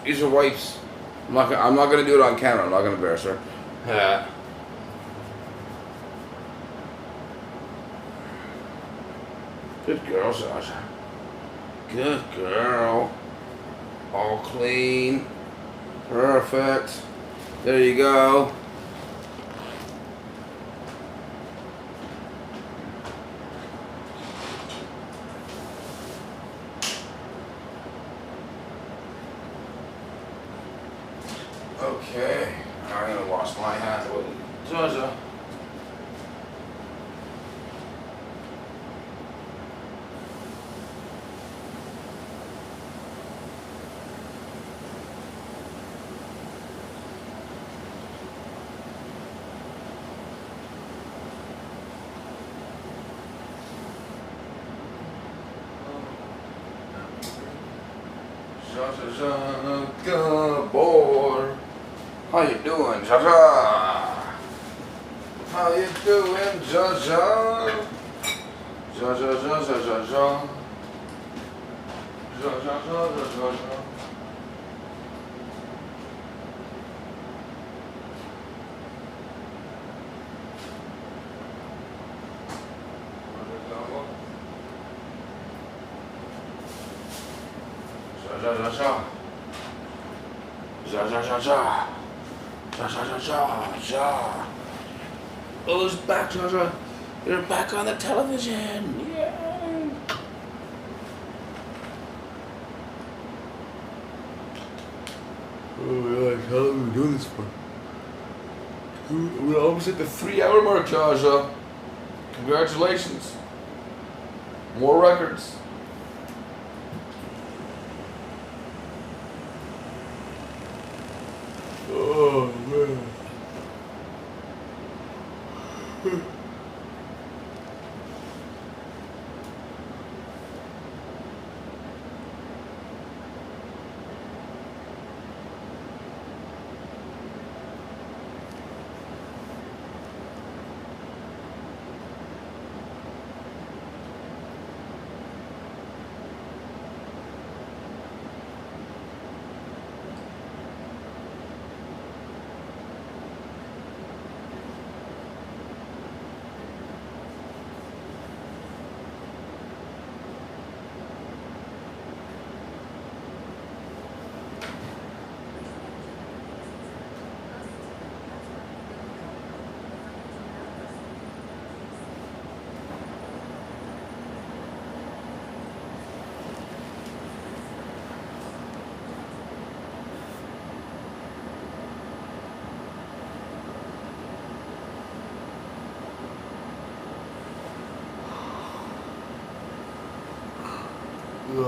These are wipes. I'm not gonna do it on camera. I'm not gonna embarrass her. Good girl, Zsa Zsa. Good girl. All clean. Perfect. There you go. Okay, I'm gonna wash my hands with Zsa Zsa. Zsa Zsa Gabor. How you doing, Zsa Zsa? How you doing, Zsa Zsa? Zsa Zsa Zsa Zsa Zsa Zsa. Zsa Zsa Zsa Zsa Zsa Zsa. Zsa Zsa Zsa. Zsa Zsa Zsa Zsa. Zsa Zsa Zsa Zsa Zsa. Oh, it's back, Zsa Zsa. You're back on the television. Yay! Oh yeah, how long have we been doing this for? We're almost at the 3-hour mark, Zsa Zsa. Congratulations. More records. Oh man. Very easy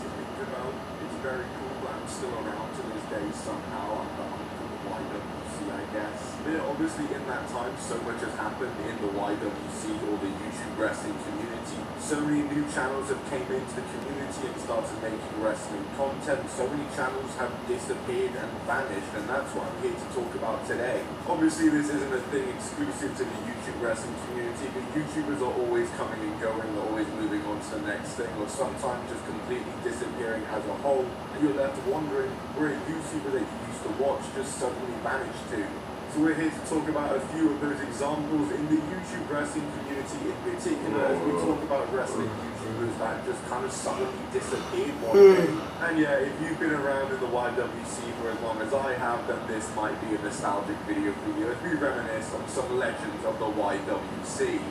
to think about. It's very cool that I'm still around to this day somehow. I'm the uncle of the YWC, I guess. But obviously in that time, so much has happened in the YWC or the YouTube wrestling community. So many new channels have came into the community and started making wrestling content. So many channels have disappeared and vanished, and that's what I'm here to talk about today. Obviously this isn't a thing exclusive to the YouTube wrestling community, but YouTubers are always coming and going, they're always moving on to the next thing, or sometimes just completely disappearing as a whole, and you're left wondering where a YouTuber that you used to watch just suddenly vanished to. So we're here to talk about a few of those examples in the YouTube wrestling community in particular, as we talk about wrestling YouTubers that just kind of suddenly disappeared one day. And yeah, if you've been around in the YWC for as long as I have, then this might be a nostalgic video for you as we reminisce on some legends of the YWC.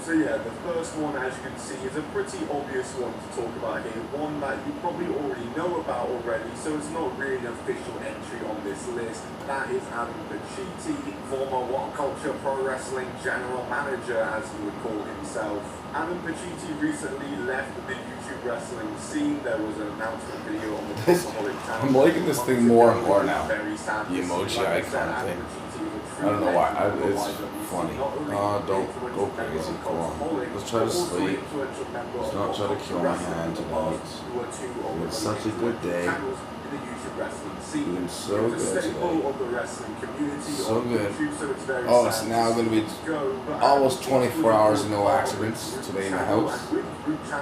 So yeah, the first one, as you can see, is a pretty obvious one to talk about here, one that you probably already know about already, so it's not really an official entry on this list. That is Adam Pacitti, former What Culture Pro Wrestling General Manager, as he would call himself. Adam Pacitti recently left the YouTube wrestling scene. There was an announcement video on the Cultaholic channel. I'm liking this thing more and more now. Very sad. The emoji icon thing. I don't know why. It's funny. Don't go crazy. Come on. Let's try to sleep. Let's not try to kill my hand tonight. It's such a good day. Doing so good today. So good. Oh, it's now going to be almost 24 hours of no accidents today in the house.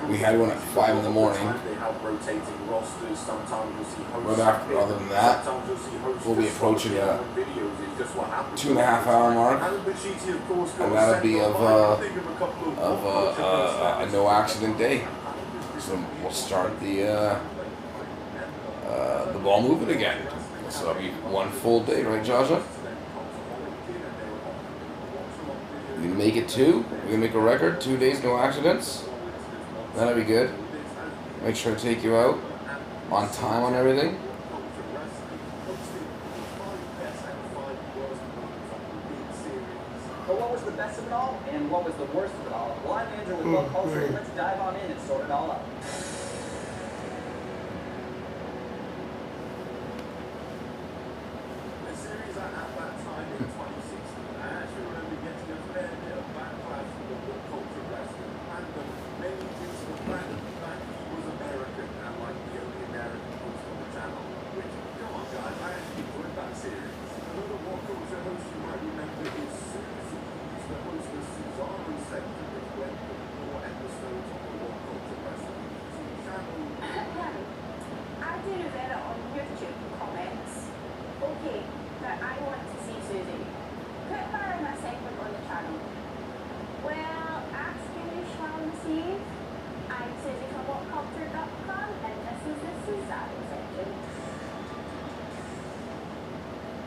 We had one at 5 in the morning. Right after, other than that, we'll be approaching a 2.5 hour mark, and that'll be of a no accident day. So we'll start the ball moving again. So that'll be one full day, right, Zsa Zsa? We can make it 2. We can make a record. 2 days, no accidents. That'll be good. Make sure to take you out on time on everything. But what was the best of it all, and what was the worst of it all? Well, I'm Andrew with What Culture, and let's dive on in and sort it all out. The series at that time in 2016, I actually remember getting a fair bit of backlash from the What Culture wrestling fandom, mainly due to the fact that he was American and like the only American host on the channel, which, come on guys, I actually enjoyed that series. Another What Culture host you might remember is Susie, who used to host the Susano section, which went for 4 episodes on the What Culture wrestling YouTube channel. I do Rivera on YouTube comments. Okay, but I want to see Susie. Put her in a segment on the channel. Well, ask me shall receive. I'm Susie from WhatCulture.com, and this is the Susano section.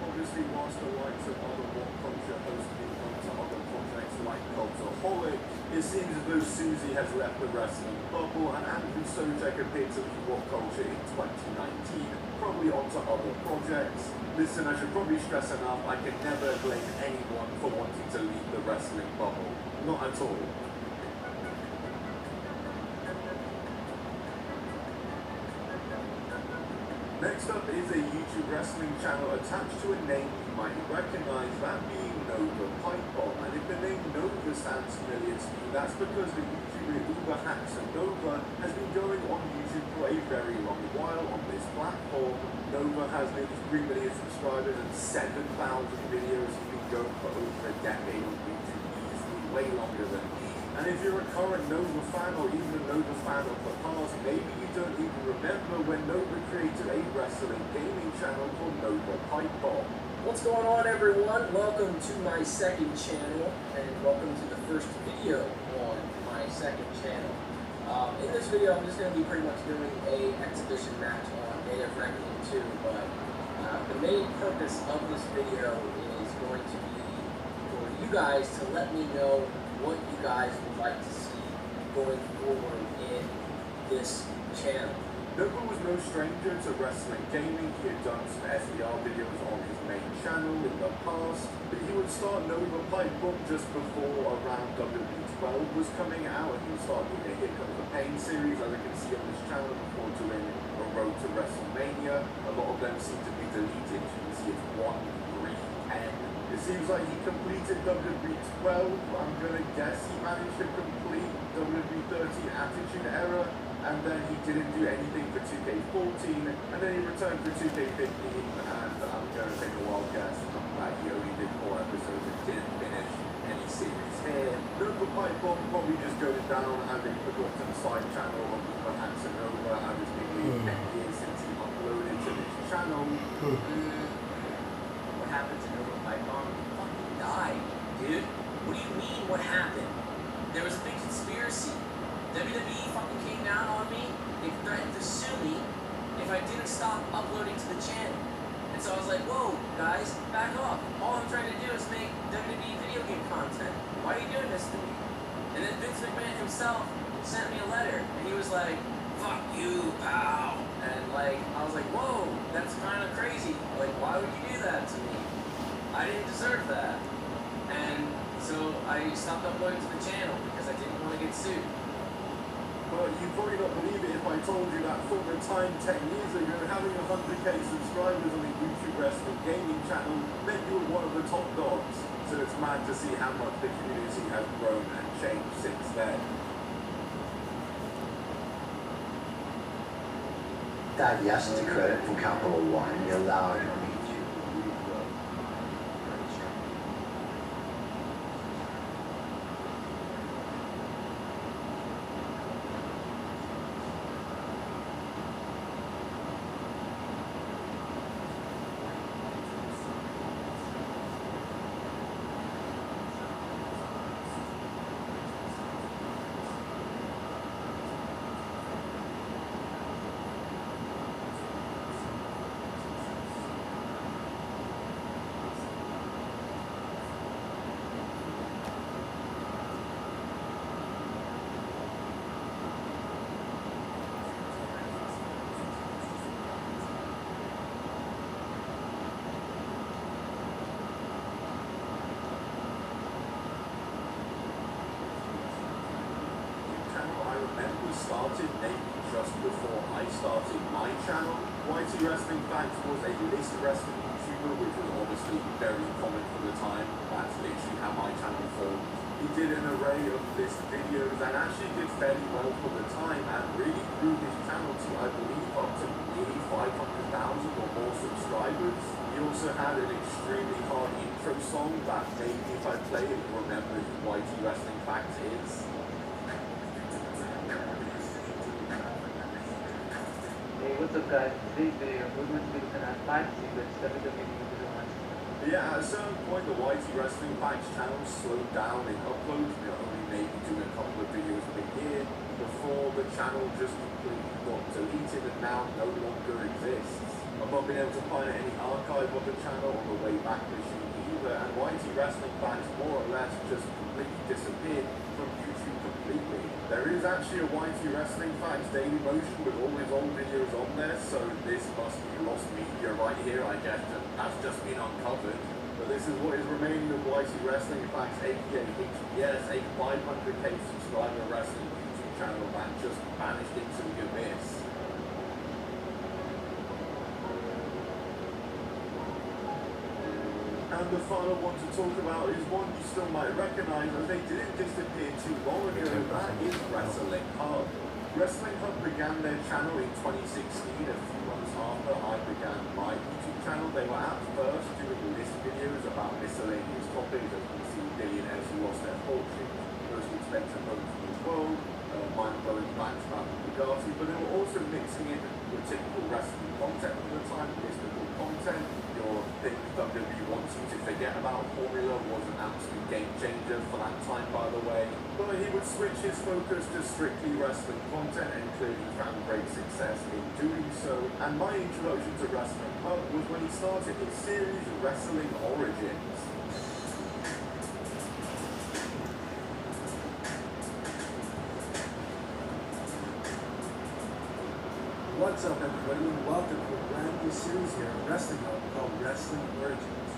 Obviously, whilst the likes of other What Culture hosts being on to other projects like Cultaholic, it seems as though Susie has left the wrestling bubble, and Andrew Sojek appeared to leave What Culture in 2019, probably onto other projects. Listen, I should probably stress enough, I can never blame anyone for wanting to leave the wrestling bubble. Not at all. Next up is a YouTube wrestling channel attached to a name you might recognize, that being Nova Pipebomb. And if the name Nova sounds familiar to you, that's because the YouTuber Uber Hacks and Nova has been going on YouTube for a very long while on this platform. Nova has nearly 3 million subscribers and 7,000 videos. He's been going for over a decade on YouTube, easily way longer than me. And if you're a current Nova fan or even a Nova fan of the past, maybe you don't even remember when Nova created a wrestling gaming channel called Nova Pipebomb. What's going on, everyone? Welcome to my second channel, and welcome to the first video on my second channel. In this video, I'm just going to be pretty much doing a exhibition match on Day of Reckoning 2, but the main purpose of this video is going to be for you guys to let me know what you guys would like to see going forward in this channel. Noble was no stranger to wrestling gaming. He had done some SDR videos on his main channel in the past, but he would start Nova Pipe Bomb just before around WWE 12 was coming out, and he would start doing a Here Comes the Pain series, as I can see on this channel, before doing a Road to WrestleMania. A lot of them seem to be deleted. You can see it's 1, 3, 10. It seems like he completed WWE 12. I'm gonna guess he managed to complete WWE 13 Attitude Era, and then he didn't do anything for 2K14, and then he returned for 2K15, and I'm gonna take a wild guess that he only did 4 episodes and didn't finish any series here. Nova Pipe Bomb probably just goes down as a forgotten side channel of Uber Hansen Nova, and it's been nearly 10 years since he uploaded to this channel. What happened to Nova Pipe Bomb? He fucking died, dude. What do you mean, what happened? There was a big conspiracy. WWE fucking came down on me. They threatened to sue me if I didn't stop uploading to the channel. And so I was like, whoa, guys, back off. All I'm trying to do is make WWE video game content. Why are you doing this to me? And then Vince McMahon himself sent me a letter, and he was like, fuck you, pal. And like, I was like, whoa, that's kind of crazy. Like, why would you do that to me? I didn't deserve that. And so I stopped uploading to the channel because I didn't want to get sued. But you probably not believe it if I told you that for the time 10 years ago, having 100k subscribers on the YouTube Wrestling Gaming channel meant you were one of the top dogs. So it's mad to see how much the community has grown and changed since then. That yes to credit from Capital One, you allowed me to. Started maybe just before I started my channel. YT Wrestling Facts was a list wrestling YouTuber, which was obviously very common for the time. That's literally how my channel formed. He did an array of list videos and actually did fairly well for the time, and really grew his channel to, I believe, up to nearly 500,000 or more subscribers. He also had an extremely hard intro song that maybe if I play it, you'll remember who YT Wrestling Facts is. Hey, what's up guys? Today's video, we're going to be looking at 5 secrets WWE video wants. Yeah, at a certain point the YT Wrestling Facts channel slowed down in uploads. They were only maybe doing a couple of videos per year before the channel just completely got deleted and now no longer exists. I've not been able to find any archive of the channel on the way back machine either, and YT Wrestling Facts more or less just completely disappeared from YouTube completely. There is actually a YT Wrestling Facts Daily Motion with all his old videos on there, so this must be lost media right here, I guess, and that's just been uncovered. But this is what is remaining of YT Wrestling Facts, aka HBS, a 500k subscriber wrestling YouTube channel that just vanished into the abyss. And the final one to talk about is one you still might recognize, as they didn't disappear too long ago. That is Wrestling Hub. Wrestling Hub began their channel in 2016, a few months after I began my YouTube channel. They were at first doing list videos about miscellaneous topics, as we see billionaires who lost their fortunes, most expensive homes in the world, mind-blowing facts about Bugatti, but they were also mixing in the typical wrestling content at the time, mystical content. Your thing WWE wants you to forget about Formula was an absolute game changer for that time, by the way. But he would switch his focus to strictly wrestling content and clearly found great success in doing so. And my introduction to Wrestling Hub was when he started his series Wrestling Origins. What's up, everybody, and welcome to a brand new series here at Wrestling Hub called Wrestling Origins.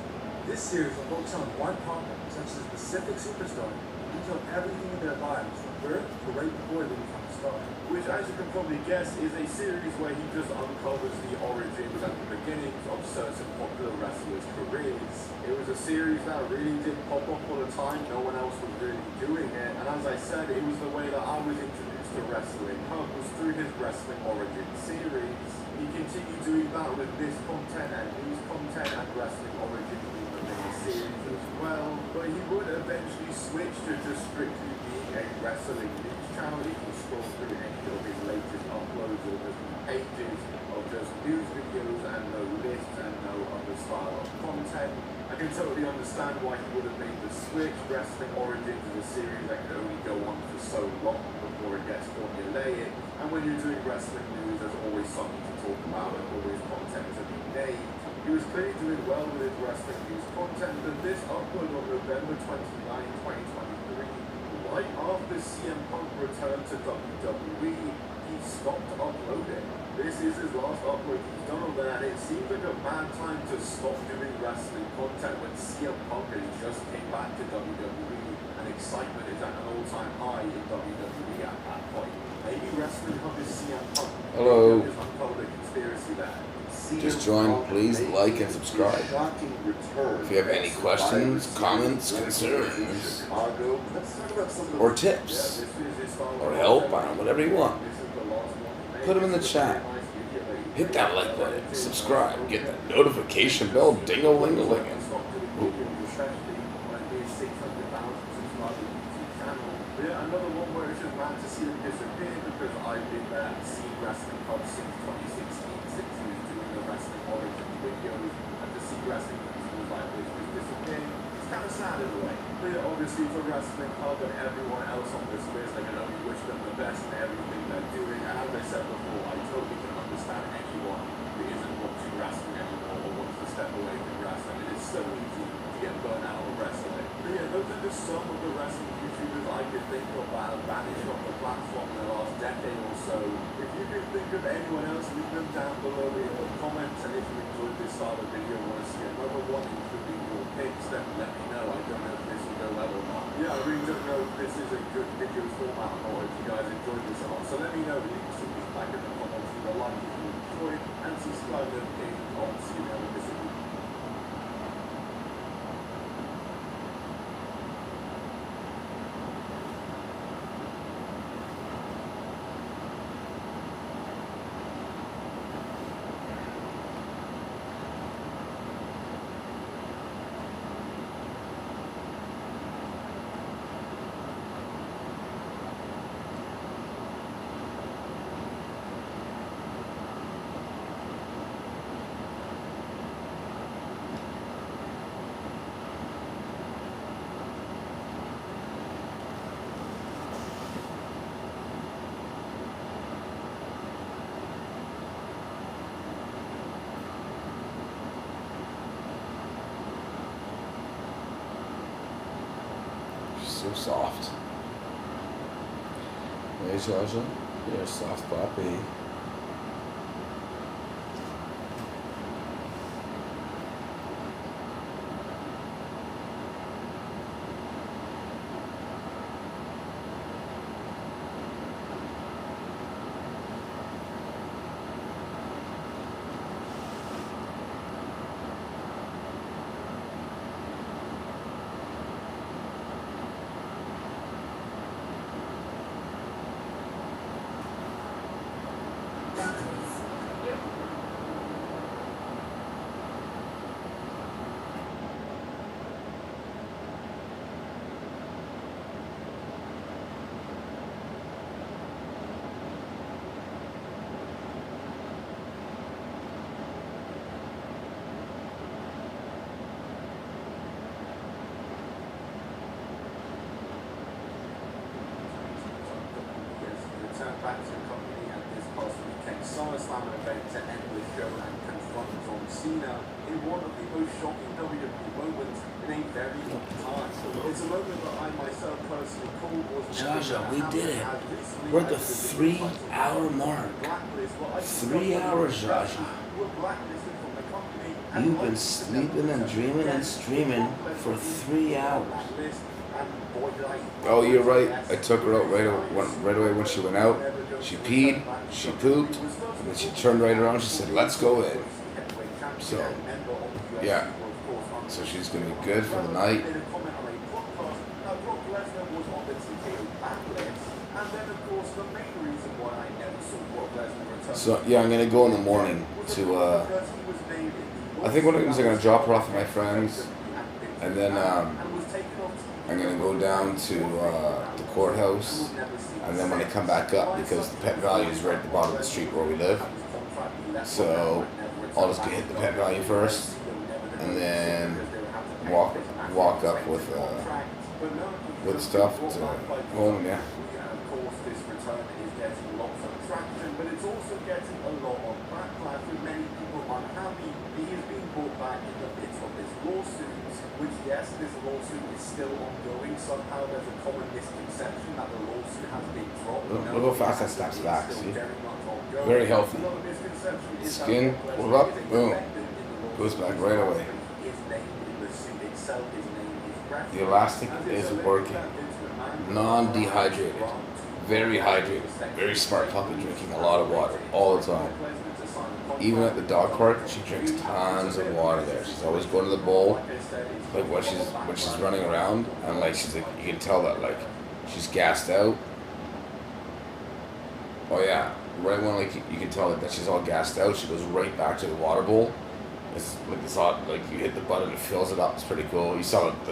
This series will focus on one topic, such as a specific superstar, and detail everything in their lives from birth to right before they become a star. Which, as you can probably guess, is a series where he just uncovers the origins and the beginnings of certain popular wrestlers' careers. It was a series that really did pop up all the time, no one else was really doing it, and as I said, it was the way that I was introduced to Wrestling Hub, was through his Wrestling Origins series. He continued doing that with this content and news content and Wrestling Origins within the series as well, but he would eventually switch to just strictly being a wrestling news channel. You can scroll through any of his latest uploads or just pages of just news videos and no lists and no other style of content. I can totally understand why he would have made the switch. Wrestling Origins is a series that can only go on for so long before it gets formulaic, and when you're doing wrestling news, there's always something to talk about and always content to be made. He was clearly doing well with his wrestling news content, but this upload on November 29, 2023, right after CM Punk returned to WWE, he stopped uploading. This is his last upload he's done on there, and it seems like a bad time to stop doing wrestling content when CM Punk has just came back to WWE and excitement is at an all-time high in WWE at that point. Maybe Wrestling Hub is CM Punk. Hello. Maybe there's uncovered a conspiracy there. Just join, please like and subscribe. If you have any questions, comments, concerns, or tips, or help, I don't know, whatever you want, put them in the chat. Hit that like button, subscribe, get that notification bell, ding-a-ling-a-lingin'. Yeah, another one where it's just mad to see him disappear because I've been there and seen Wrestling Hub since 2016, since he was doing the Wrestling Origins videos, and to see Wrestling videos like this just disappearing, it's kind of sad in a way. But yeah, obviously for Wrestling Hub and everyone else on this list, I can only wish them the best in everything they're doing, and as I said before, I totally can understand anyone who isn't watching wrestling anymore or wants to step away from wrestling. It is so easy to get burnt out of wrestling. But yeah, those are just some of the wrestling YouTubers I could think of that have vanished off the platform in the last decade or so. If you can think of anyone else, leave them down below in the comments, and if you enjoyed this style of video and want to see another one, including your picks, then let me know. I don't know if this will go well or not. Yeah, I really don't know if this is a good video format or if you guys enjoyed this or not. So let me know. Leave some feedback in the comments, leave a like if you enjoyed, and subscribe notifications on so you never miss a video. So soft. Hey, Zsa Zsa, you're a soft puppy. Back to the company at this past weekend's SummerSlam event to end the show and confront John Cena in one of the most shocking WWE moments in a very long time. It's a moment that I myself personally called was Zsa Zsa, we did it. We're at the 3-hour mark. 3 hours, Zsa Zsa. You've been sleeping and dreaming and streaming for 3 hours. Oh, you're right. I took her out right away when she went out. She peed, she pooped, and then she turned right around. She said, "Let's go in." So, yeah. So she's gonna be good for the night. So yeah, I'm gonna go in the morning to. I think one of the things I'm gonna drop her off at my friends, and then I'm gonna go down to the courthouse, and then when I come back up, because the Pet Value is right at the bottom of the street where we live, so I'll just hit the Pet Value first, and then walk up with stuff to home. Yeah. But it's also getting a lot of backlash with many people unhappy. He is being brought back in the midst of this lawsuit, which yes, this lawsuit is still ongoing. Somehow there's a common misconception that the lawsuit has been dropped. Look how fast that steps back, see? Very healthy. Skin, pull up, boom. Goes back right away. The elastic is working. Non-dehydrated. Very hydrated, very smart puppy, drinking a lot of water all the time. Even at the dog park, she drinks tons of water there. She's always going to the bowl, like when she's running around, and like she's like, you can tell that like she's gassed out. Oh yeah, right when like you can tell that she's all gassed out, she goes right back to the water bowl. It's odd, like you hit the button, it fills it up. It's pretty cool. You saw the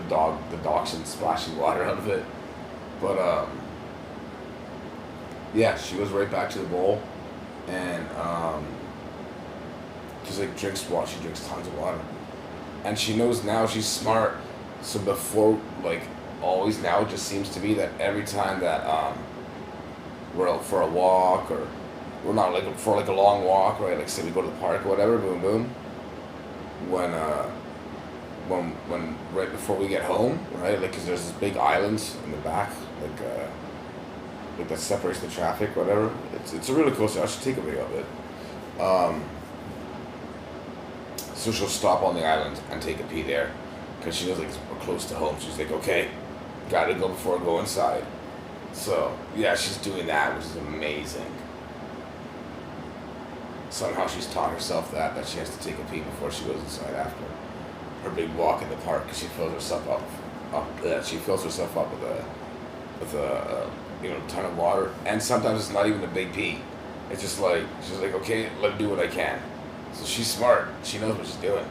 dachshund splashing water out of it, but yeah, she goes right back to the bowl, and just like drinks water. She drinks tons of water, and she knows now. She's smart. So before, like always now, it just seems to be that every time that we're out for a walk, or we're not like for like a long walk, right? Like say we go to the park or whatever, boom boom. When right before we get home, right? Like, cause there's this big island in the back, like that separates the traffic, whatever. It's a really cool thing. I should take a video of it. So she'll stop on the island and take a pee there, because she knows like we're close to home. She's like, okay, gotta go before I go inside. So yeah, she's doing that, which is amazing. Somehow she's taught herself that she has to take a pee before she goes inside after her big walk in the park, because she fills herself up. She fills herself up with a ton of water, and sometimes it's not even a big pee. It's just like she's like, okay, let me do what I can. So she's smart. She knows what she's doing.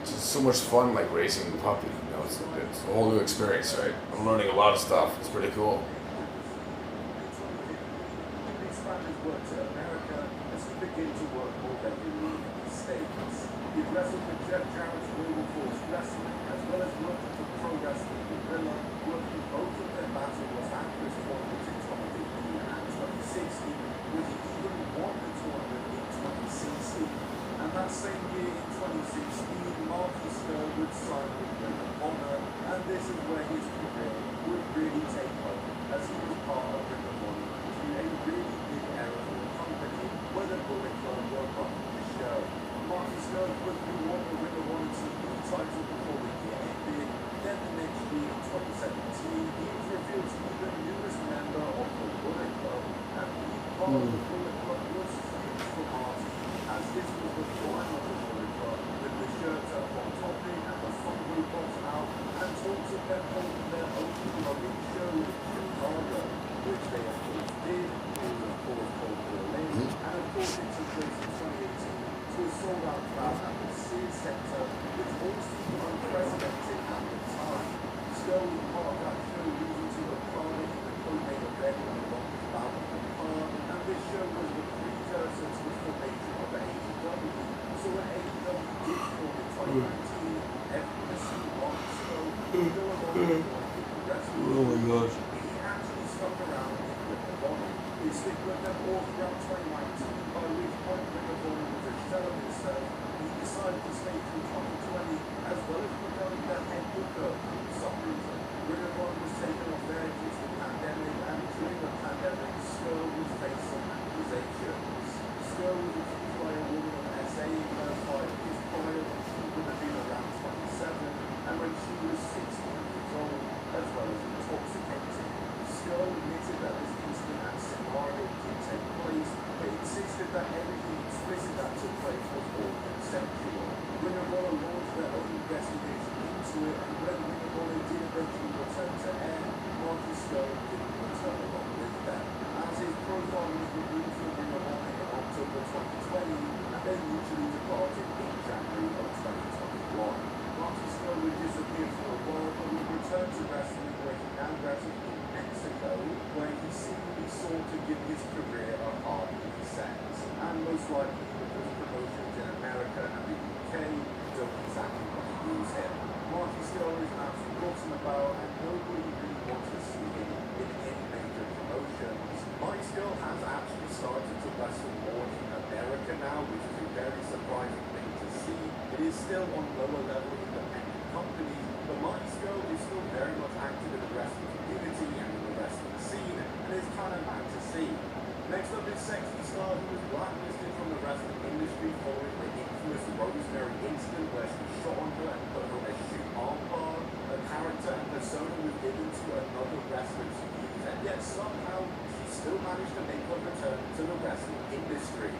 It's just so much fun, like racing the puppy. You know, it's a whole new experience, right? I'm learning a lot of stuff. It's pretty cool. Begin to work more regularly in the States. He wrestled with Jeff Jarrett's Global Force Wrestling, as well as worked for Pro Wrestling Gorilla, working both of their Battle Los Angeles tournaments in 2015 and 2016, where he even won the tournament in 2016. And that same year in 2016, Marky Stern would sign with Ring of Honor, and this is where his career would really take off, as he was part of Ring of Honor through a really big era for the company, where the Bullet Club were running the show. Marky Stern quickly won the Ring of Honor TV title before the year ended. Then the next year in 2017, he was revealed to be the newest member of the Bullet Club, and being part of the Bullet Club was huge for Marty, as this was the final of the Bullet Club, with the shirts up on topic and the front robots out, and talks of them holding their own clubbing show in Chicago, which they of course did. It was of course called Berlin, and of course it took place in 2018 to a sold-out crowd at the Sears Center, which all seemed unprecedented at the time. Stern was part of that show, losing to Okada in the co-main event when the longest bout of the card, and this show was stick with them all throughout 2019, by which point Ring of Honor was a shell of itself, and he decided to stay through 2020, as well as becoming the head booker for some reason. Ring of Honor was taken off there due to the pandemic, and during the pandemic, Skull was facing accusations. Skull was accused by a woman of SA in her 5 years prior when she would have been around 27, and when she was 16 years old, as well as intoxicated. Skull admitted that this incident and scenario did take place, but insisted that everything explicit that took place was all consensual. Ring of Honor launched their own investigation into it, and when Ring of Honor did eventually return to air, Marty Skull didn't return along with them, as his profile was removed from Ring of Honor in October 2020, and then mutually departed in January of 2021. Marty Skull would disappear for a while, but would return to wrestling, where he now wrestled in Mexico, where he seemingly sought to give his career a hard reset. And most likely because promotions in America and the UK don't exactly want to use him. Marty Skull is now forgotten about, and nobody really wants to see him in any major promotions. Marty Skull has actually started to wrestle more in America now, which is a very surprising thing to see. It is still on lower level independent companies, but Marty Skull is still very much active in the wrestling community and in the wrestling scene, and it's kind of nice to see. Next up is Sexy Star, who was blacklisted from the wrestling industry following the infamous Rosemary incident where she shot on her and put her on a shoot armbar. Her character and persona was given to another wrestler to use, and yet somehow she still managed to make her return to the wrestling industry.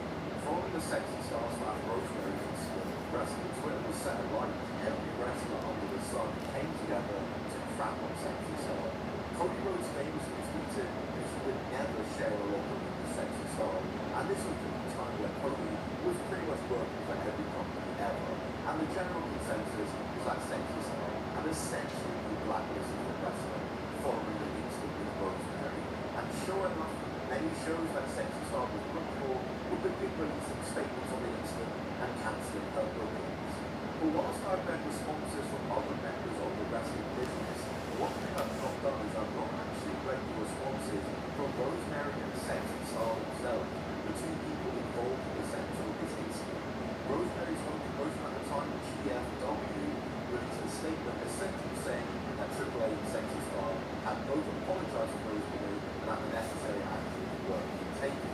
Following the Sexy Star / Rosemary incident, wrestling Twitter was set alight. Every wrestler under the sun came together to crap on Sexy Star. Cody Rhodes famously tweeted that he would never share a locker with the Sexy Star, and this was during the time where Cody was pretty much working for every company ever, and the general consensus was that Sexy Star had essentially been blacklisted from wrestling following the incident with Rosemary. And sure enough, many shows that Sexy Star was booked for would begin releasing statements on the incident and cancelling her bookings. But whilst I've read responses from other members of the wrestling business, one thing I've not done is I've not actually read the responses from Rosemary and Sexy Star themselves, the two people involved in the center of this incident. Rosemary's own promotion at the time, GFW, released a statement essentially saying that Triple H and Sexy Star had both apologized to Rosemary and that the necessary actions were being taken.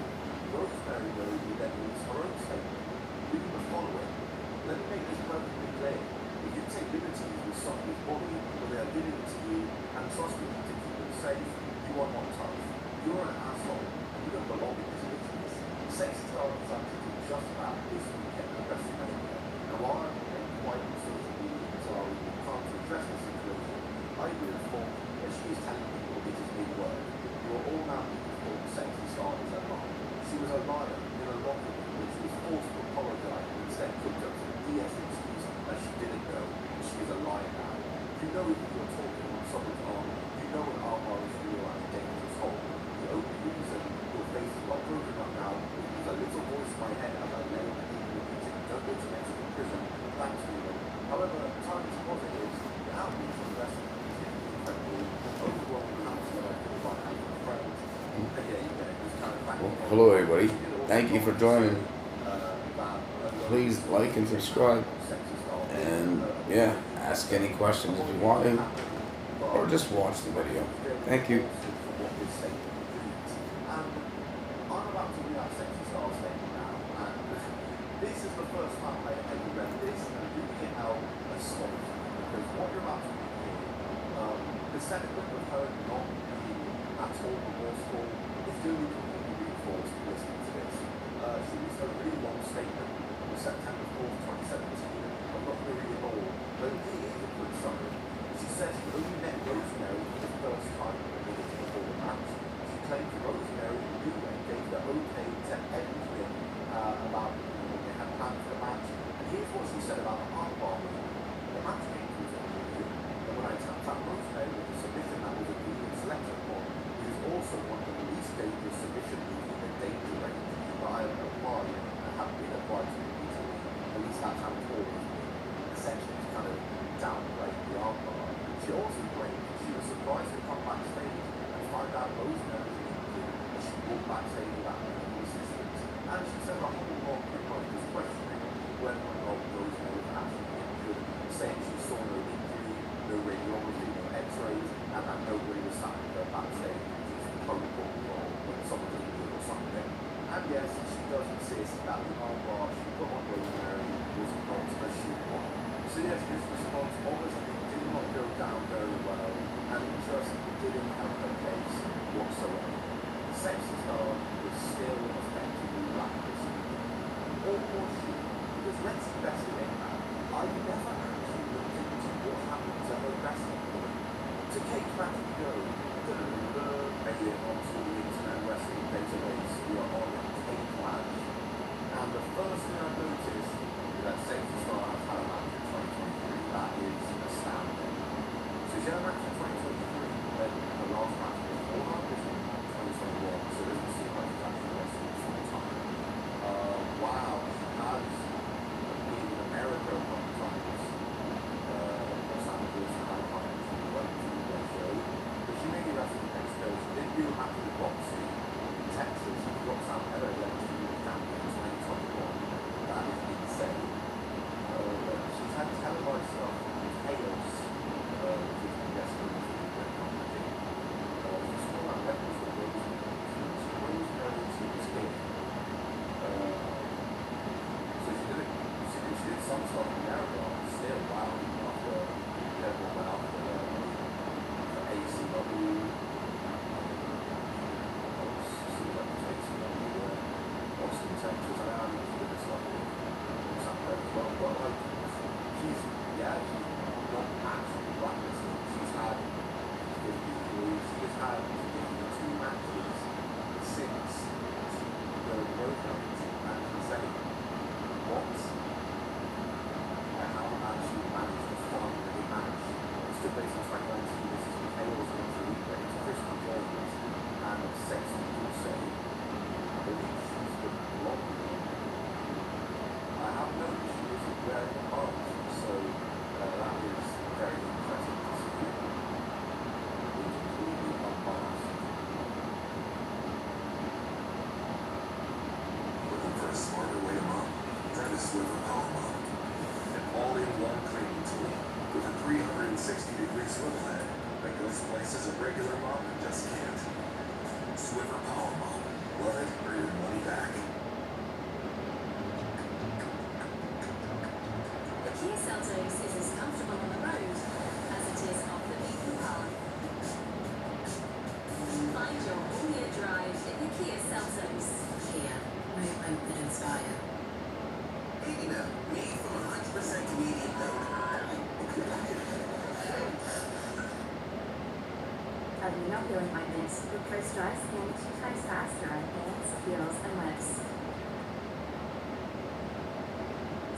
Rosemary, though, would then release her own statement, reading the following: "Let me make this perfectly clear. If you take liberties with somebody's body when they are giving it to you and trust me to keep them safe, you are not tough. You're an asshole and you don't belong in this business." Sexy Star was actually just about this weekend at WrestleMania. Now, while I've been quite on social media until I was calm to address the situation, I was informed that she is telling people it is being work. You are all now being told Sexy Star is a liar. She was a liar in a locker room when she was forced to apologize and instead cooked up some BS excuse that she didn't know, and she is a liar now. You know if you are talking on someone's arm, you know an armbar is real and a dangerous hole. The only reason your face is not broken up now is because a little voice in my head as I lay on the repeating, "Don't go to Mexican prison, thanks to you." However, time is positive, the outreach of the wrestling community is incredible, overall the house that I feel like I have friends. And yeah, you get it, just kind of back. Well, hello everybody. Thank you for joining. Please like and subscribe. And yeah, ask any questions if you want to, or just watch the video. Thank you. I'm about to read out Sexy Star's statement now, and this is the first time I ever read this, and reading it out astonished me, because what you're about to read here, the sentiment of her not being at all remorseful is going to be completely reinforced listening to this. She released a really long statement on September 4th, 2017. I'm not going to read it all, but here is a quick summary. She says she only met Rosemary for the first time minutes before the match. She claims Rosemary knew and gave the okay to everything about what they had planned for the match. And here's what she said about the armbar move. The match came to an agreement, and when I tapped out Rosemary with the submission that was agreed and selected upon, it is also one of the least dangerous submission moves in the danger range that I have applied and have been applied to repeatedly. At least that's how it's always been. Essentially, to kind of downplay the armbar. She also claimed she was surprised to come backstage and find out Rosemary was injured as she walked backstage yes, she does insist that the armbar she put on Rosemary was not a shoot one. So yes, this response obviously did not go down very well, and it just didn't help her case whatsoever. Sexy Star was still effectively blacklisted. Or was she? Because let's investigate that. I never actually looked into what happened to her wrestling career. To Kate Matthew made it onto the Internet Wrestling Database. We are on Kate Match. And the first thing I noticed is that Sexy Star has had a match in 2023. That is astounding. So she had a match in 2023, then her last match before that was in 2021. So it doesn't seem like she's actually wrestled full time. Wow, she has been in America a couple times. Los Angeles and Anaheim, she went to their show. But she mainly wrestled in Mexico. She did do a match with Roxy in Texas. She got Sam Heller elected to be champion in 2021. That is insane. She's had televised stuff with Chaos, which is the guest of the great company. She's still on records for Rosemary. She Rosemary to this game. So she did some stuff in America. Still, wow, after everyone went up for ACW. Seems like it's ACW, Austin, Texas, and I'm doing this stuff with Sam Heller as well. But like, she's not actually blacklisted. She's had 2 matches since the Road Night, and she's saying, what? I haven't actually managed to find a big match. It's still based on 2019. This is with Chaos Victory, it's Christian James, and Sexy Dulce. I believe she's the blonde one. I have noticed she isn't wearing a mask, so that is very interesting to see. It's completely unmasked. Looking for a smarter way to mop? Try the Swiver Power Mop. An all-in-one cleaning tool with a 360-degree swivel head that goes places a regular mop just can't. Swiver Power Mop. Love it or your money back. The Kia Seltos is as comfortable on the road as it is off the beaten path. Find your all-year drive in the Kia Seltos. Kia, movement that inspire. Baby milk, made from 100% Canadian milk. Inoculant ointments replace dry skin 2 times faster on hands, heels, and lips.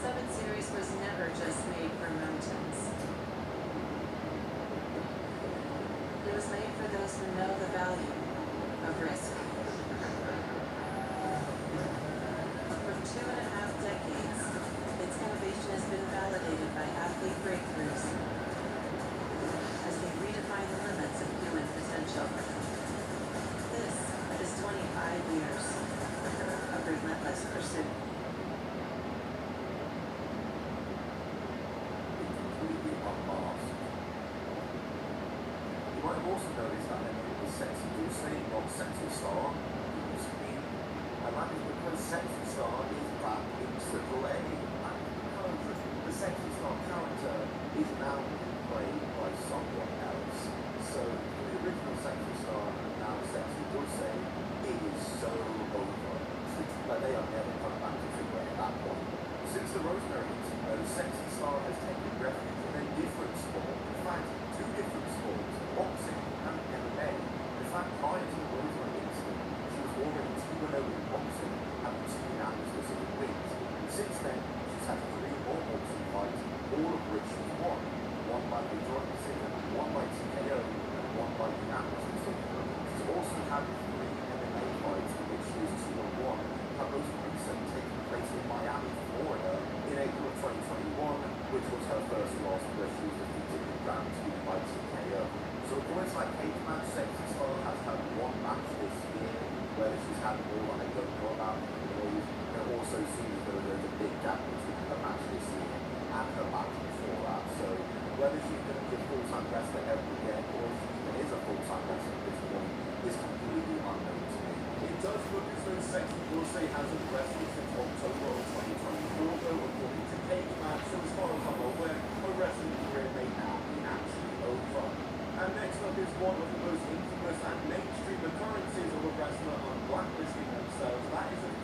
7 Series was never just made for mountains. It was made for those who know the value of risk. For 2.5 decades, its innovation has been validated by athlete breakthroughs as they redefine the limits of human potential. This is 25 years of relentless pursuit. Completely unmasked. You might have also noticed that her name was Sexy Dulce, not Sexy Star. It used to be, and that is because Sexy Star is back in AAA. And because the Sexy Star character is now being played by someone else. So the original Sexy Star and now Sexy Dulce, it is so over. Like they are never coming back to AAA at that point. Since the Rosemary incident, Sexy Star has taken refuge in a different sport. In fact, 2 different sports, boxing and MMA. In fact, prior to the Rosemary incident, she was already 2-0 in boxing, having 2 unanimous decision wins. And since then, she's had 3 more boxing fights, all of which she's won. 1 by majority decision, 1 by TKO, and 1 by unanimous decision. She's also had 3 MMA fights in which she is 2-1. Her most recent taking place in Miami, Florida, in April of 2021, which was her first loss where she was defeated in round 2 by TKO. So points like Kate Match, Sexy Star has had 1 match this year, whether she's had more that I don't know about, it also seems as though there's a big gap between her match this year and her match before that. So whether she's going to be a full-time wrestler ever again, or if she even is a full-time wrestler at this point, is completely unknown to me. It does look as though Sexy Dulce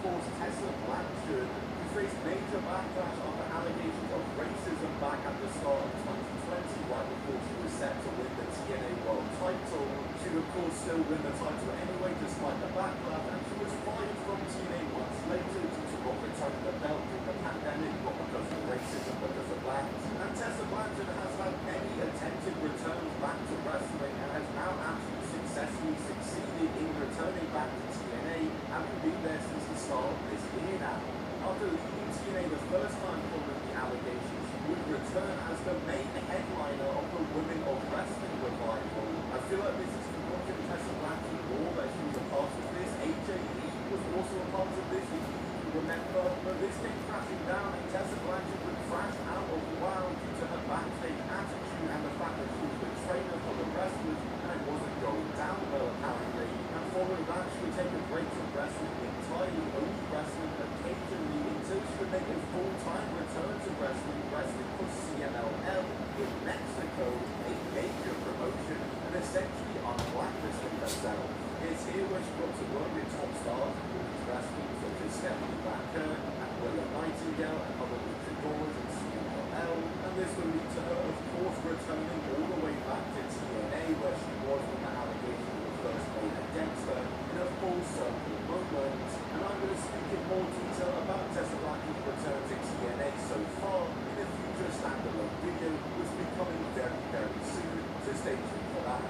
course, Tessa Blanchard, who faced major backlash after allegations of racism back at the start of 2020, right before she was set to win the TNA World title. She would, of course, still win the title anyway, despite the backlash, and she was fired from TNA months later due to not returning the belt during the pandemic, not because of racism, but because of blacks. And Tessa Blanchard has had many attempted returns back to wrestling and has now actually successfully succeeded in returning back to TNA, having been there since the start of this year now. After leaving TNA the first time following the allegations, she would return as the main headliner of the Women of Wrestling revival. I feel like this is forgotten Tessa Blanchard more that she was a part of this. AJ Lee was also a part of this, if you remember, but this came crashing down and Tessa Blanchard would crash out of WoW due to her backstage attitude and the fact that she was the trainer for the wrestlers and it wasn't going down well apparently. And following that, she would take a break from wrestling entirely, only wrestling occasionally until she would make a full-time return to wrestling for CMLL in Mexico, a major promotion, and essentially unblacklisting herself. It's here where she got to work with top stars in women's wrestling such as Stephanie Baker and Willow Nightingale and other luchadores in CMLL, and this would lead to her, of course, returning all the way back to TNA where she was when the allegations were first made against her in a full circle moment. And I'm going to speak in more detail about Tessa Blanchard's return to TNA so far in a future standalone video, which will be coming very, very soon, so stay tuned for that.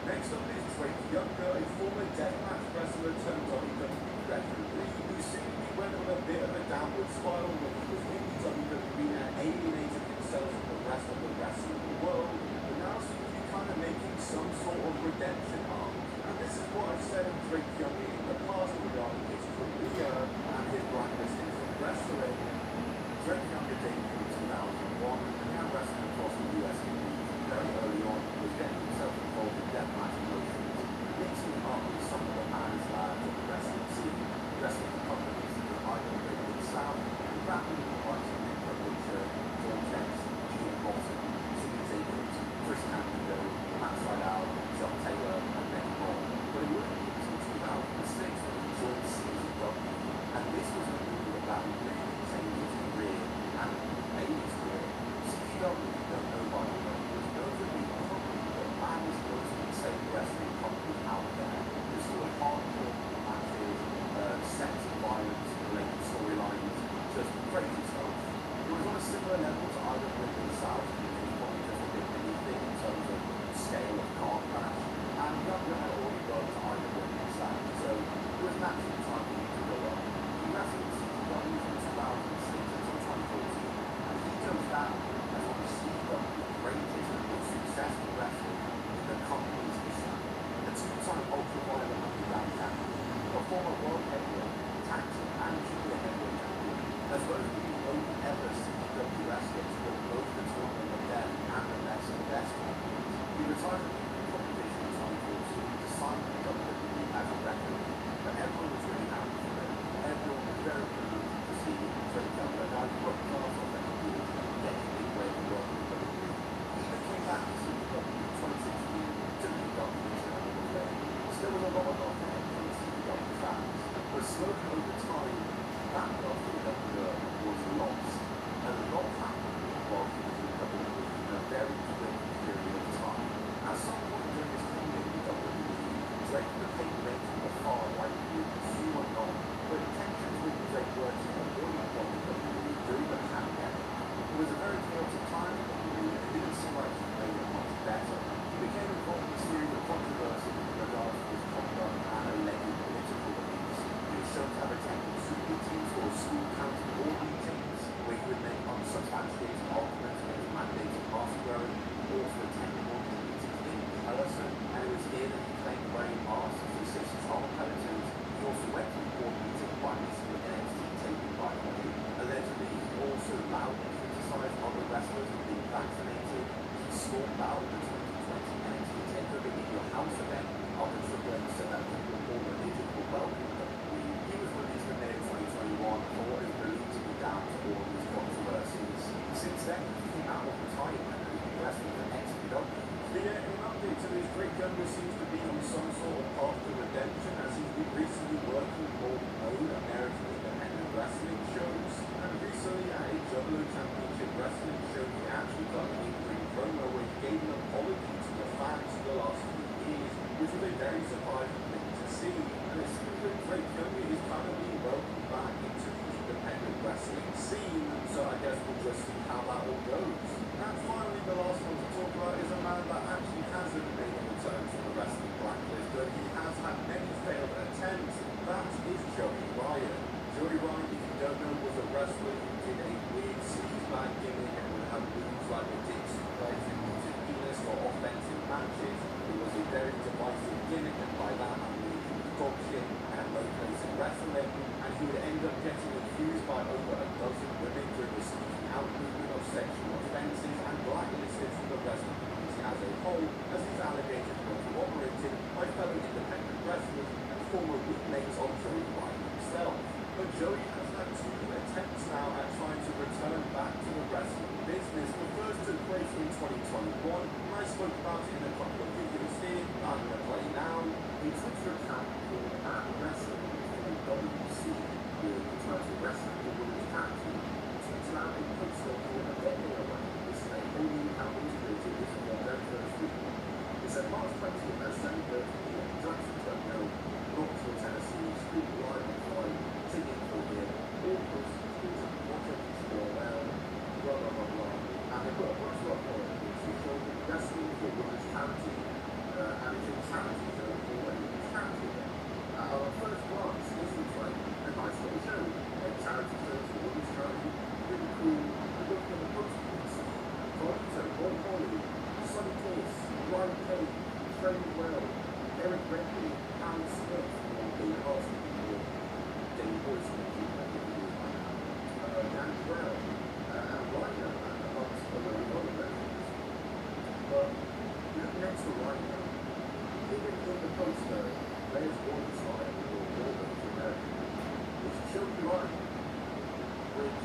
Next up is Drake Younger, a former deathmatch wrestler turned WWE referee, who seemingly went on a bit of a downward spiral when he was in WWE and alienated himself from the rest of the wrestling world, but now seems to be kind of making some sort of redemption arc. And this is what I've said of Drake Younger in the past regarding his career and his blacklisting from wrestling. Drake Younger debuted in 2001 and began wrestling across the US very early on. He was getting himself involved in deathmatch promotions, mixing up with some of the man's lads of the wrestling scene, wrestling companies that were either living in the South, and rapidly inviting Nick Butcher, John Jens, Ian Boston, Jimmy Jacobs, Chris Candido, Matt Sydal, John Taylor, and many more. But it wouldn't be until 2006 when he joined CZW, and this was a move that would really change his career and made his career. CZW, don't know by the way, was known to be probably the baddest, most insane wrestling company out there. This sort of hardcore matches, sex and violence, related storylines, just crazy stuff. It was on a similar level to either Brick in the South, which was probably just a bit anything in terms of scale of car crash, and Younger had already gone to either Brick in the South, so it was naturally time for him to go up. He wrestled CZW from 2006 until 2014, and he chose that as one of CZW's greatest and most successful wrestlers in the company's history. A two-time ultra-violent underground champion, a former world heavyweight, tag team and junior heavyweight champion, as well as being the only ever CZW wrestler to win both the Tournament of Death and the Best of the Best tournament. He retired from the competition in 2014 to sign with WWE as a referee, but everyone was really happy for him. Everyone was very pleased to see Drake Younger, now he worked class on WWE, getting big break and working with WWE. He even came back to CZW in 2016 to pick up the internal way. So there was a lot of love for him from the CZW fans, but slowly over time, that love for Younger was lost. And a lot happened while he was in WWE in a very quick period of time. At some point during his tenure in WWE, Drake became linked to the far right view, few or not, but tensions with Drake were to a boiling point in WWE during the pandemic. It was a very chaotic time in WWE, and it didn't seem like he made it much better. He became involved in a series of controversies in regards to his conduct and alleged political beliefs. He was shown to have attended super teams or school county board meetings, where he would make unsubstantiated arguments against mandated mask wearing, he would end up getting accused by over a dozen women during the speaking out movement of sexual offences and blacklisted from the wrestling community as a whole, as these allegations were corroborated by fellow independent wrestlers and former roommates of Joey Ryan himself. But Joey has had 2 attempts now at trying to return back to the wrestling business. The first took place in 2021, and I spoke about it in a couple of videos here that I'm going to play now. A Twitter account called @wrestling for WC with the title Wrestling for Women's Charity tweeted out a poster for a decade away. This is a holding account was created this is their very first week. It said March 20th at 7:30 p.m. Jackson Terminal, Knoxville, Tennessee, street live on Friday, ticket for here, all proceeds to Washington Square Rail, blah blah blah blah. And they put a poster up on it which showed Wrestling for Women's Charity, and it's a charity show for women's charity. At our first glance, this looks like a nice little show, a charity show for women's charity, really cool. And looking at the poster, you can see Toronto, Paul Holly, Sonny Kiss, Ryan Page, Freddie Well, Eric Redley, Alan Smith, or David Austin, or Dave Boyce, Dan Brown, and Rhino, and amongst other wrestlers. But look next to Rhino, even in the poster, there's one side or all those American. It's Joey Ryan, which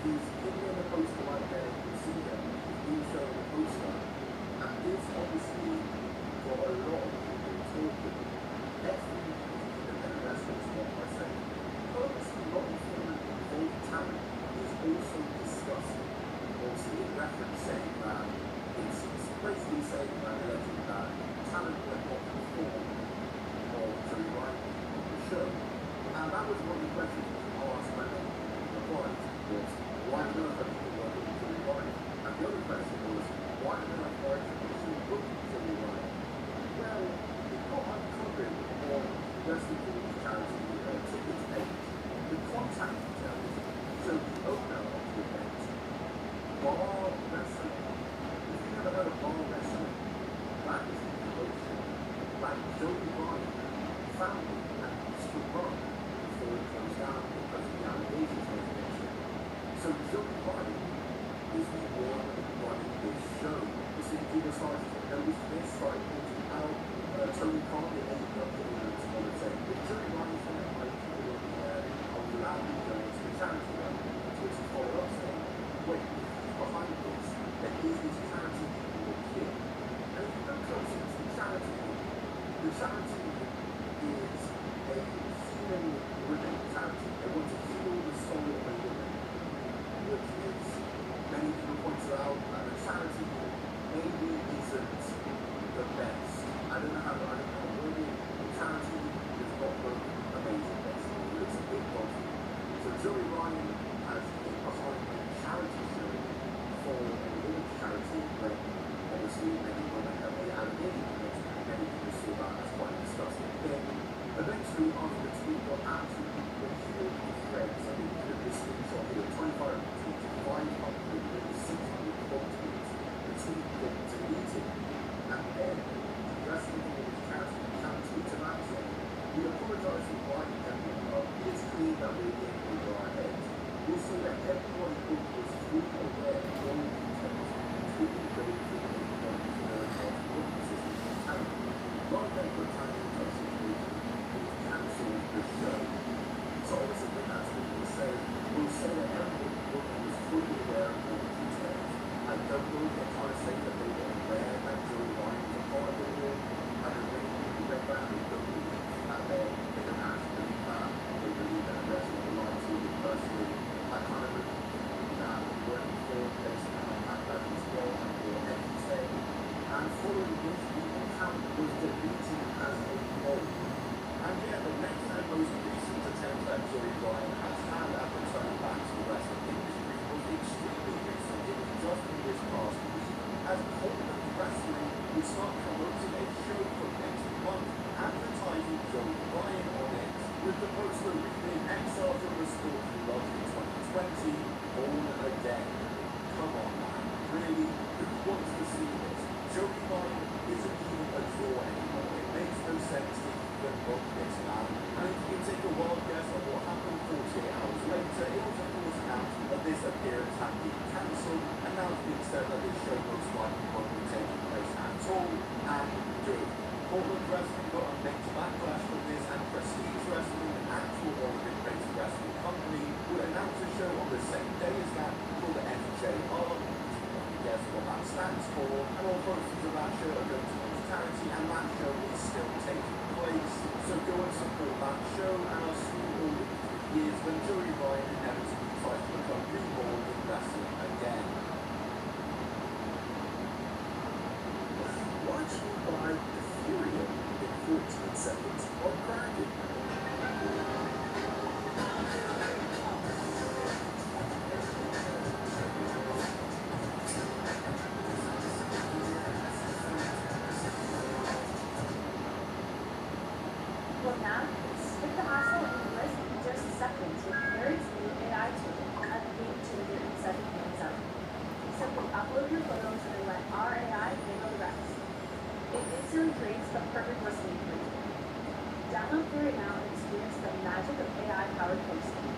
he's hidden in the poster right there. You can see him. He's being shown in the poster. And this obviously got a lot of people talking. Every independent wrestler is what I say. Purposely not informing involved talent is also disgusting. Also in reference saying that it's basically saying that alleging that talent were not performed of Joey Ryan on the show. And that was one of the questions we asked when they applied was why on earth are people working with Joey Ryan? And the other question was why on earth are people booking Joey Ryan? Well, it got uncovered on Wrestling for Women's Charity tickets page. The contact details show the owner of the event, Bar Wrestling. If you've never heard of Bar Wrestling, that is the promotion that Joey Ryan founded and used to run before it closed down because of the allegations made against him. So Joey Ryan is the one running this show. You see, people started to notice this, started pointing out Tony Khan, the ended up getting into what I'm saying. If Joey Ryan's going to invite people over there, I'll gladly donate to the charity run. To which he followed up saying, wait, who's behind this? There is this charity people will kill. And if you look closer to the charity is a human-driven charity. They want to heal the soul of a woman, which is, many people pointed out, that the charity maybe isn't the best. I don't know how to word it. The charity is not the amazing best. It's a bit dodgy. So Joey Ryan has been behind a charity show for a women's charity when obviously many women have made allegations against them. Many people saw that as quite disgusting. Then eventually after the tweet got absolutely ridiculed in threads, I mean, this screenshot here, 25 tweets, 500, maybe 600 quote tweets, the tweet got deleted. And then the Wrestling for Women's Charity account tweeted out saying, we apologise for writing everyone up. It's clear that we're in over our heads. We'll say that everyone who was fully aware of all the details, including those who were in the of booking systems and talent. Rather than put time into a situation, we've cancelled the show. So obviously when that's what we'll say that everyone was fully aware of all the details. I don't know if they're trying to say that they were aware that Joey Ryan was a part of it all. I don't know if people read that, they don't believe that they don't actually believe that. They believe that the rest of the line to me personally. I kind of believe that we weren't informed based on how that was well and what he said. And following this, the account was deleted as a whole. And yet the next and most recent attempt that Joey Ryan has had at returning back to the wrestling industry was extremely recent. It was just in this past week as Coleman Wrestling will start promoting a show for next month, advertising Joey Ryan on it, with the poster reading Exile from the Sport He Loved in 2020, Born Again. Come on, man. Really? Who wants to see this? Joey Ryan isn't even a draw anymore. It makes no sense to even book this, man. And if you can take a wild guess on what Portland Wrestling got a mixed backlash from this, and Prestige Wrestling, an actual World Integrated Wrestling company, would announce a show on the same day as that called the FJR. Guess what that stands for, and all proceeds of that show are going towards charity, and that show is still taking place. So go and support that show, and I'll see you all in 3 years when Joey Ryan inevitably tries to become reborn in wrestling again. Watch me buy Ethereum in 14 seconds on Kraken. Well, now, skip the hassle and risk just seconds with Parent's new AI tool, a game changer in setting things up. Simply upload your photos and let our AI handle the rest. It instantly creates the perfect listening for you. Download Parent now and experience the magic of AI-powered hosting.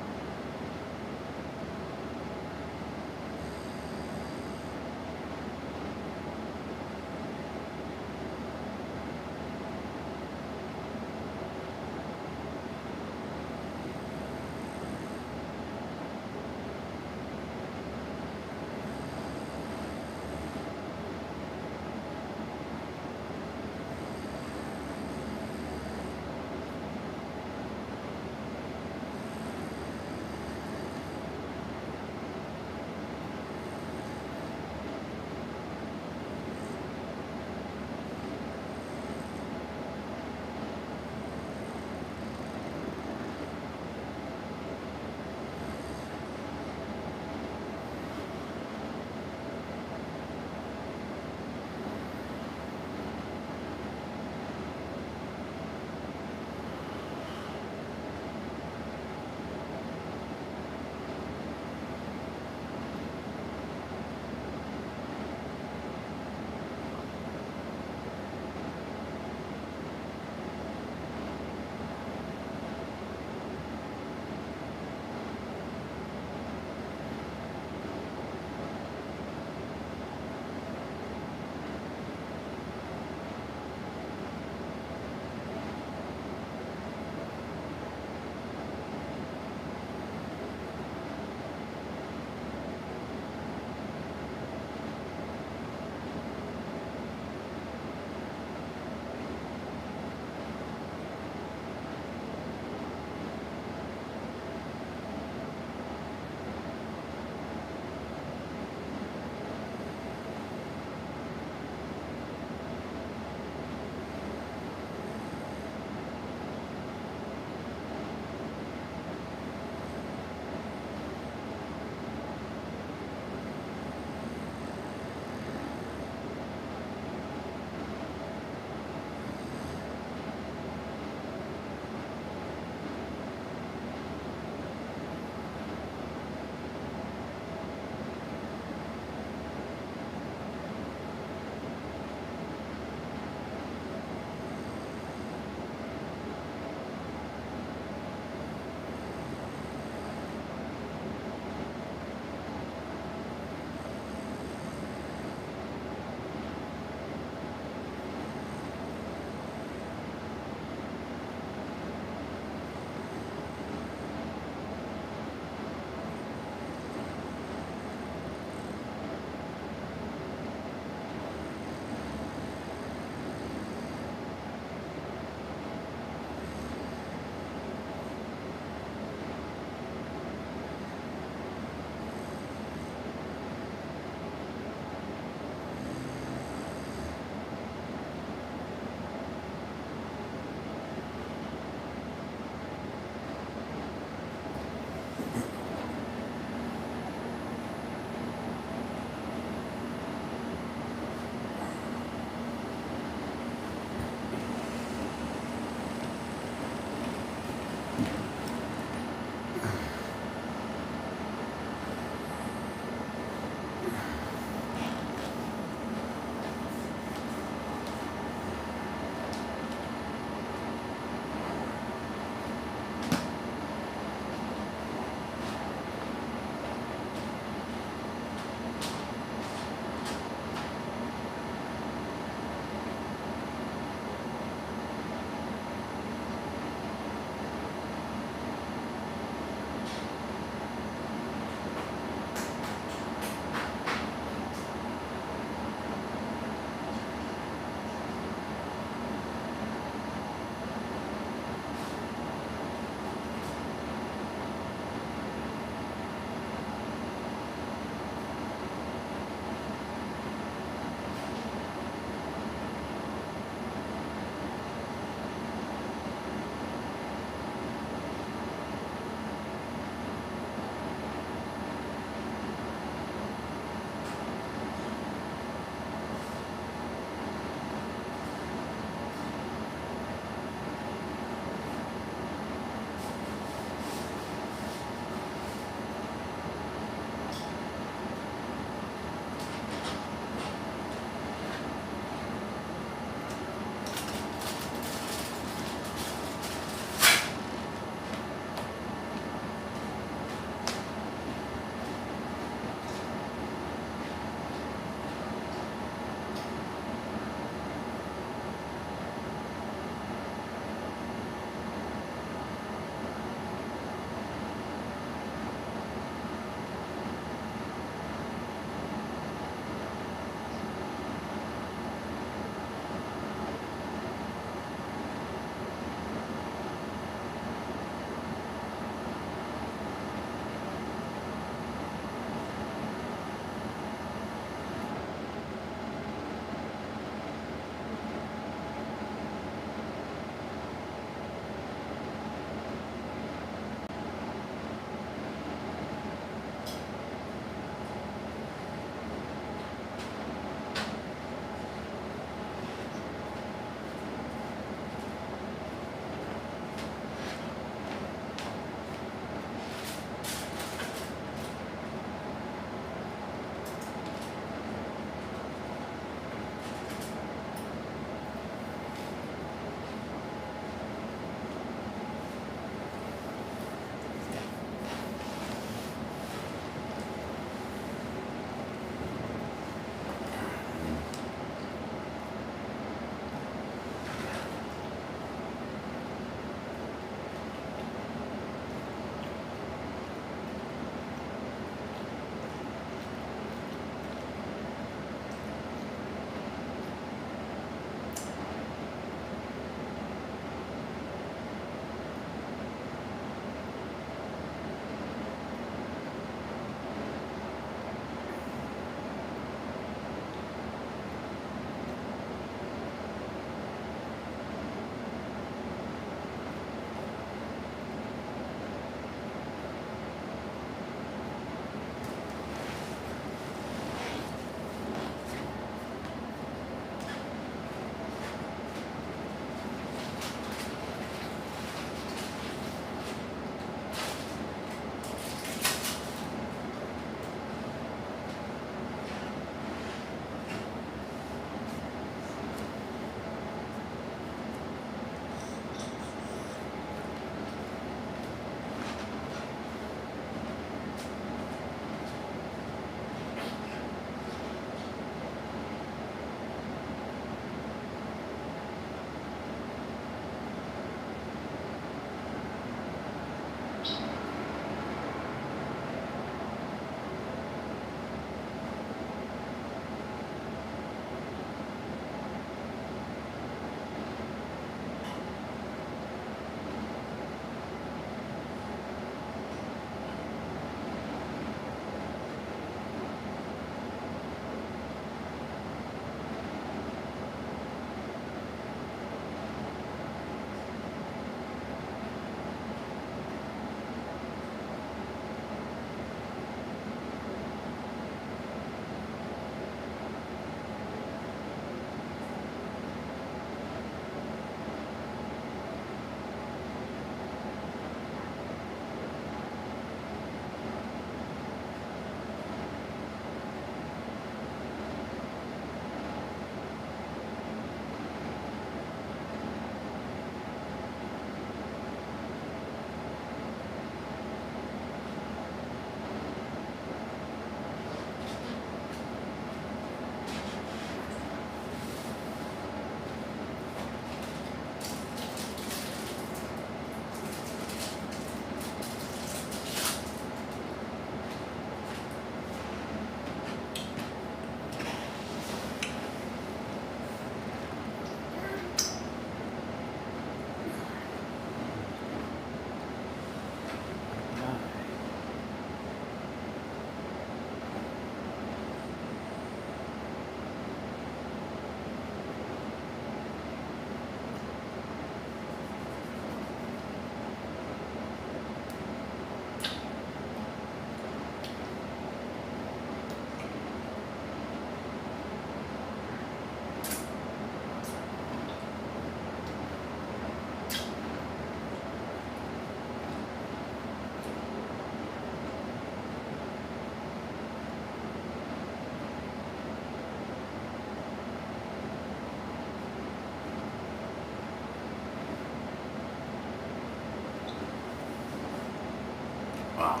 Wow.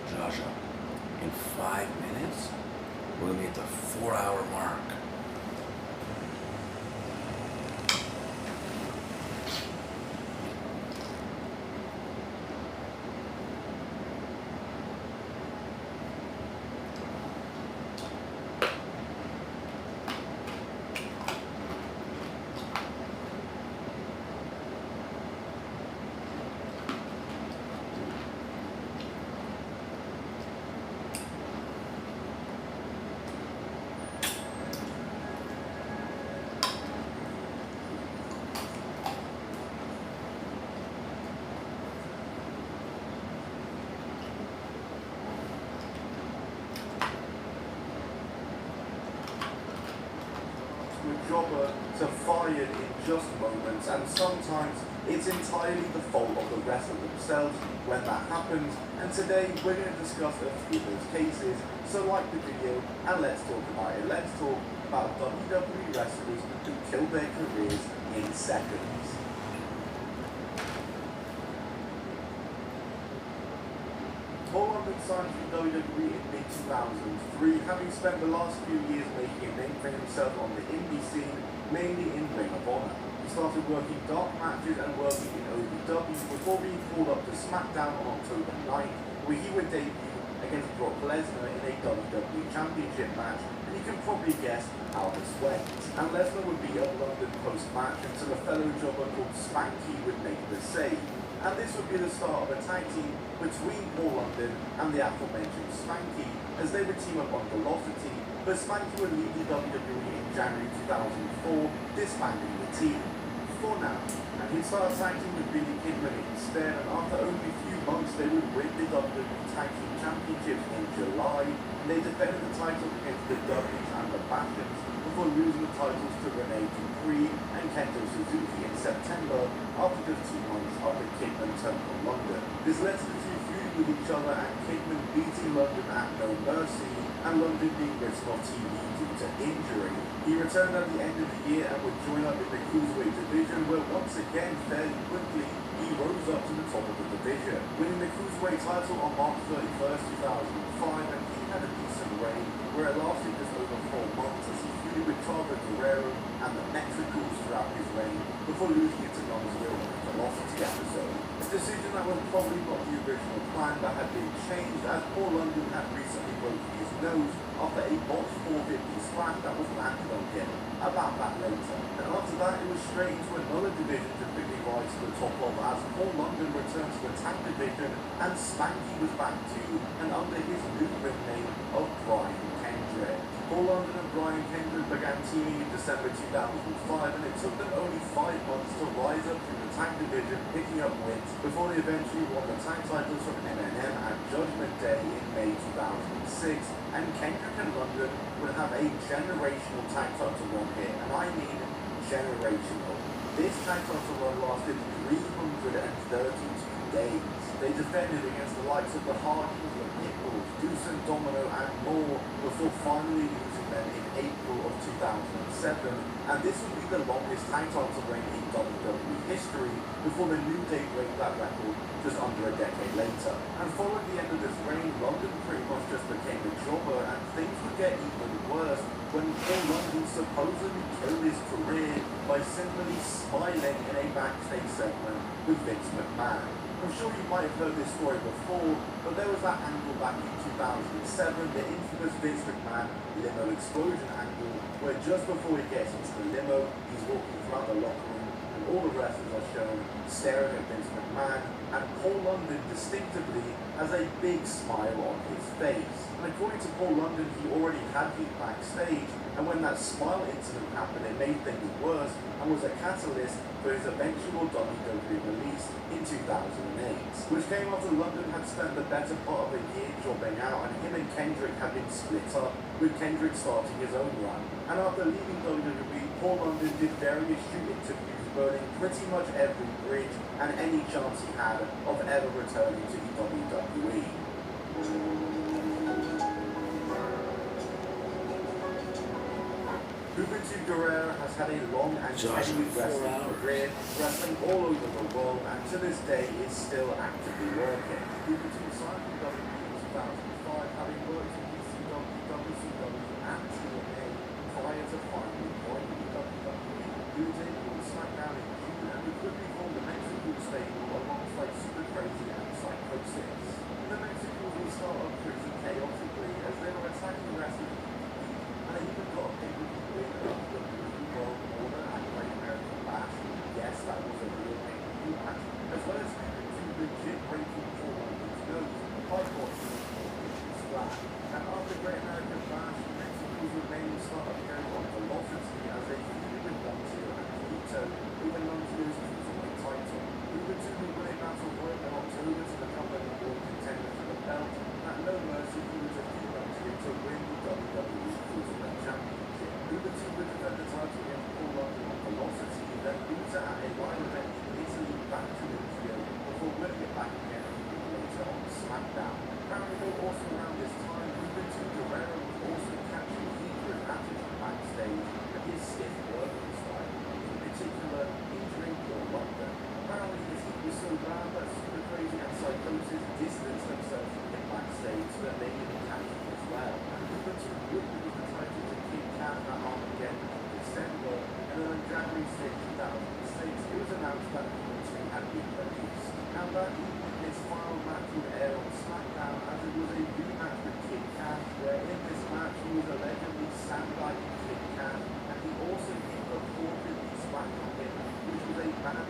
Zsa Zsa. In 5 minutes, we're gonna be at the 4-hour mark. With Jobber to fired in just moments, and sometimes it's entirely the fault of the wrestler themselves when that happens. And today we're going to discuss a few of those cases. So like the video and let's talk about it. Let's talk about WWE wrestlers who killed their careers in seconds. Paul London signed to WWE in mid-2003, having spent the last few years making a name for himself on the indie scene, mainly in Ring of Honor. He started working dark matches and working in OVW before being called up to SmackDown on October 9th, where he would debut against Brock Lesnar in a WWE Championship match, and you can probably guess how this went. And Lesnar would be at London post-match until a fellow jobber called Spanky would make the save. And this would be the start of a tag team between Paul London and the aforementioned Spanky, as they would team up on Velocity, but Spanky would leave the WWE in January 2004, disbanding the team. For now, and he'd start tag team with Billy Kidman instead, and after only a few months they would win the WWE Tag Team Championships in July, and they defended the titles against the Dudleys and the Bastions, before losing the titles to Rene Dupree and Kento Suzuki in September after just 2 months after Kidman turned on London. This led to the two feuding with each other and Kidman beating London at No Mercy and London being written off TV due to injury. He returned at the end of the year and would join up in the Cruiserweight division, where once again, fairly quickly, he rose up to the top of the division, winning the Cruiserweight title on March 31st, 2005, and he had a decent reign, where it lasted just over 4 months as he feuded with Chavo Guerrero and the Mexicals throughout his reign, before losing it to Knoxville in the Velocity episode. A decision that was probably not the original plan, but had been changed as Paul London had recently broken his nose after a botched 450 splash that was landed on him. About that later. And after that, it was straight into another division to quickly rise to the top of, as Paul London returned to the tag division and Spanky was back too, and under his new ring name of Brian Kendrick. Paul London and Brian Kendrick began teaming in December 2005, and it took them only 5 months to rise up through the tag division, picking up wins before they eventually won the tag titles from MNM at Judgment Day in May 2006. And Kendrick and London would have a generational tag title run here, and I mean generational. This tag title run lasted 332 days. They defended against the likes of the Hardys, the Pitbulls, Deuce and Domino, and more, before finally losing them in April of 2007. And this would be the longest tag title reign in WWE history, before the New Day break that record just under a decade later. And following the end of this reign, London pretty much just became a jobber, and things would get even worse when Paul London supposedly killed his career by simply smiling in a backstage segment with Vince McMahon. I'm sure you might have heard this story before, but there was that angle back in 2007, the infamous Vince McMahon limo explosion angle, where just before he gets into the limo, he's walking throughout the locker room, and all the wrestlers are shown staring at Vince McMahon, and Paul London distinctively has a big smile on his face. And according to Paul London, he already had been backstage, and when that smile incident happened, it made things worse and was a catalyst for his eventual WWE release in 2008, which came after London had spent the better part of a year jobbing out, and him and Kendrick had been split up, with Kendrick starting his own run. And after leaving WWE, Paul London did various shoot interviews, burning pretty much every bridge and any chance he had of ever returning to the WWE. Juventud Guerrero has had a long and tenuous wrestling career, wrestling all over the world, and to this day is still actively working. He between signing with WWE in 2005, having worked in ECW, WCW, and TNA prior to finally joining WWE. He was able to SmackDown in June and would quickly form the Mexican stable alongside Super Crazy and Psychosis. The Mexicans will start off pretty chaotically as they were attacking wrestlers and they even got a pay-per-view win of the WWE World Order at Great American Bash. Yes, that was a real pay-per-view match, as well as two legit breaking forward with nose, hardcore, splat. And after Great American Bash, Mexicans would mainly start appearing on Velocity as they feuded with Montio and Vito, even Montio's cruiserweight title. Moving to the winning battle royal in October to become the number one contender for the belt. At No Mercy, he was defeated Montio to win the WWE Cruiserweight Championship. Moving to the defend the title against Paul London on Velocity, then Luther at a live event in Italy back to Montio before winning it back again later on SmackDown. Apparently, though, also around this time, moving to Guerrero was also catching heat for his attitude backstage and his stiff working style, in particular injuring Paul London. Apparently, his heat was so bad that Super Crazy and Psychosis distanced themselves from him backstage so that they didn't catch him as well. And moving to Wood was the title to Kid Kat at Armageddon in December, and then on January 6, 2006, it was announced that the had been released. Now that evening, his final match would air on SmackDown as it was a rematch with Kid Kat, where in this match he was allegedly sandbagging Kid Kat, and he also hit a forfeit smack on him, which was a bad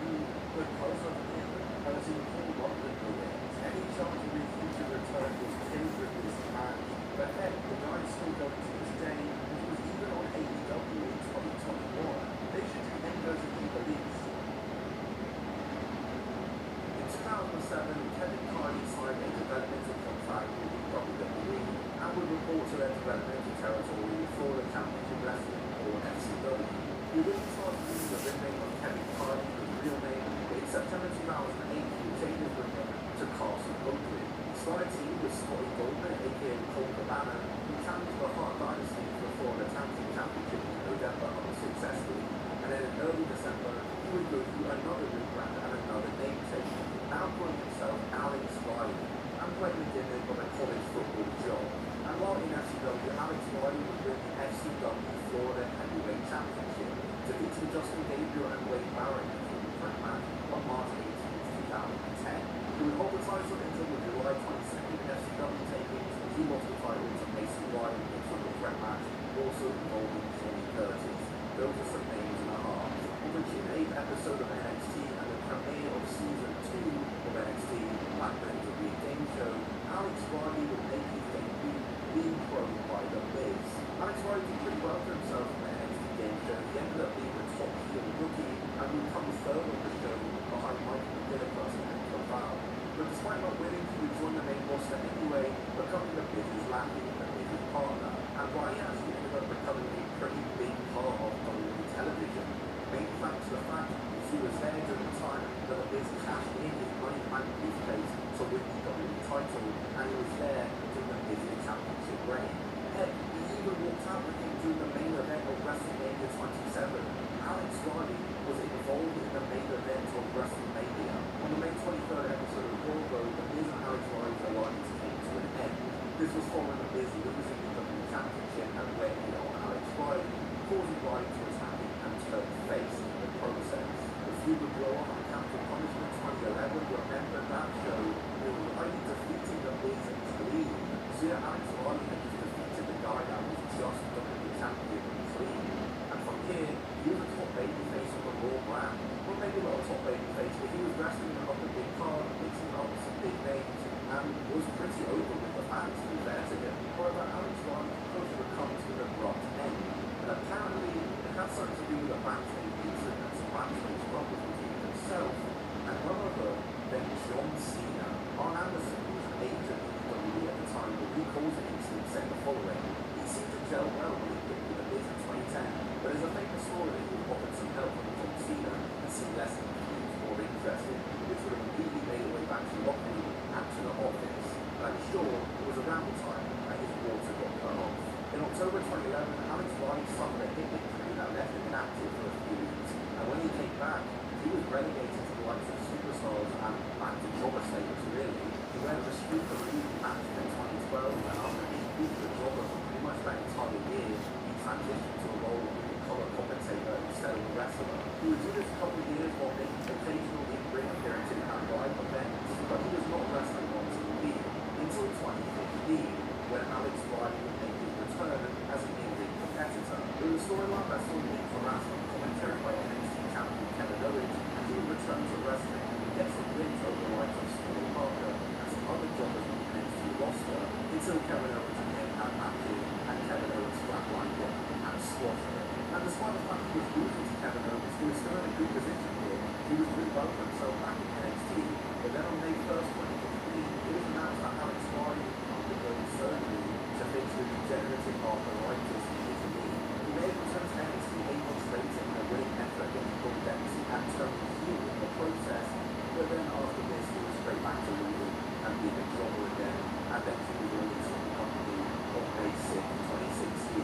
move, because of him hurting Paul London the win. Any chance of his future return was killed with this match, but heck, the guy is still going to this day, and he was even on AEW in 2021. They should do him as a new release. In 2007, Kevin Carney signed a developmental contract with WWE and would report to their developmental territory in Florida Championship Wrestling or FCW. He originally started using the ring name of Kevin Carney, his real name, but in September 2008 he would change his ring name to Carson Oakley. He started teaming with Scotty Goldberg, aka Cole Cabana, who challenged the Hart Dynasty for the Florida Championship in November unsuccessfully, and then in early December he would go through another rebrand and another name change, now calling himself Alex Riley and playing the gimmick of a college football job. And while in FCW, Alex Riley would win the FCW Florida Heavyweight Championship, defeating Justin Gabriel and Wade Barrett in the front match on March 18, 2010. He would hold the title until the July 22nd FCW tapings, and he lost the title to Mason Riley in the triple threat match, also involving Johnny Curtis. Those are some names and a half. On the June 8th episode of NXT and the premiere of Season 2 of NXT, Black WWE Game Show, Alex Riley would make his debut being thrown by The Miz. Alex Riley did pretty well for himself in the NXT Game Show. He ended up being the top heel rookie and would come third on the show behind Michael McGillicuddy and Caval. But despite not winning, he would join the main roster anyway, becoming The Miz's landing and The Miz's partner. And Riley actually ended up becoming a pretty big part of WWE television, mainly thanks to the fact that he was there during the time that The Miz cashed in his Money in the Bank briefcase to win the WWE title, and he was there during the Miz's championship reign. Heck, he even walked out with him during the main event of WrestleMania 27. Alex Riley was involved in the main event of WrestleMania. On the May 23rd episode of Raw, The Miz and Alex Riley's alliance came to an end. This was following The Miz losing the WWE Championship and waiting on Alex Riley, causing Riley to attack him and turn face in the process. The feud would blow up on Captain Punishment 2011. Remember that show? It was Riley defeating The Miz clean. So yeah, Alex Riley had just defeated the guy that was just WWE Champion clean. And from here, he was a top babyface on the Raw brand. Well, maybe not a top babyface, but he was wrestling up a big card, mixing up with some big names, and was pretty over with the fans who were there to him. However, Alex Riley could have come to an abrupt end. And apparently, it had something to do with a backstage incident and some backstage troubles between himself and none other than John Cena. Arn Anderson, who was an agent in WWE at the time, but recalls the incident, saying the following: he seemed to gel well when he picked with The Miz in 2010, but there's a famous story that he was offered some help from John Cena and seemed less confused or interested, which would have immediately made a way back to the locker room and to the office. And I'm sure it was around the time that his water got cut off. In October 2011, Alex Riley suffered a hip injury that left him inactive for a few weeks, and when he came back, he was eventually released from the company on May 6, 2016.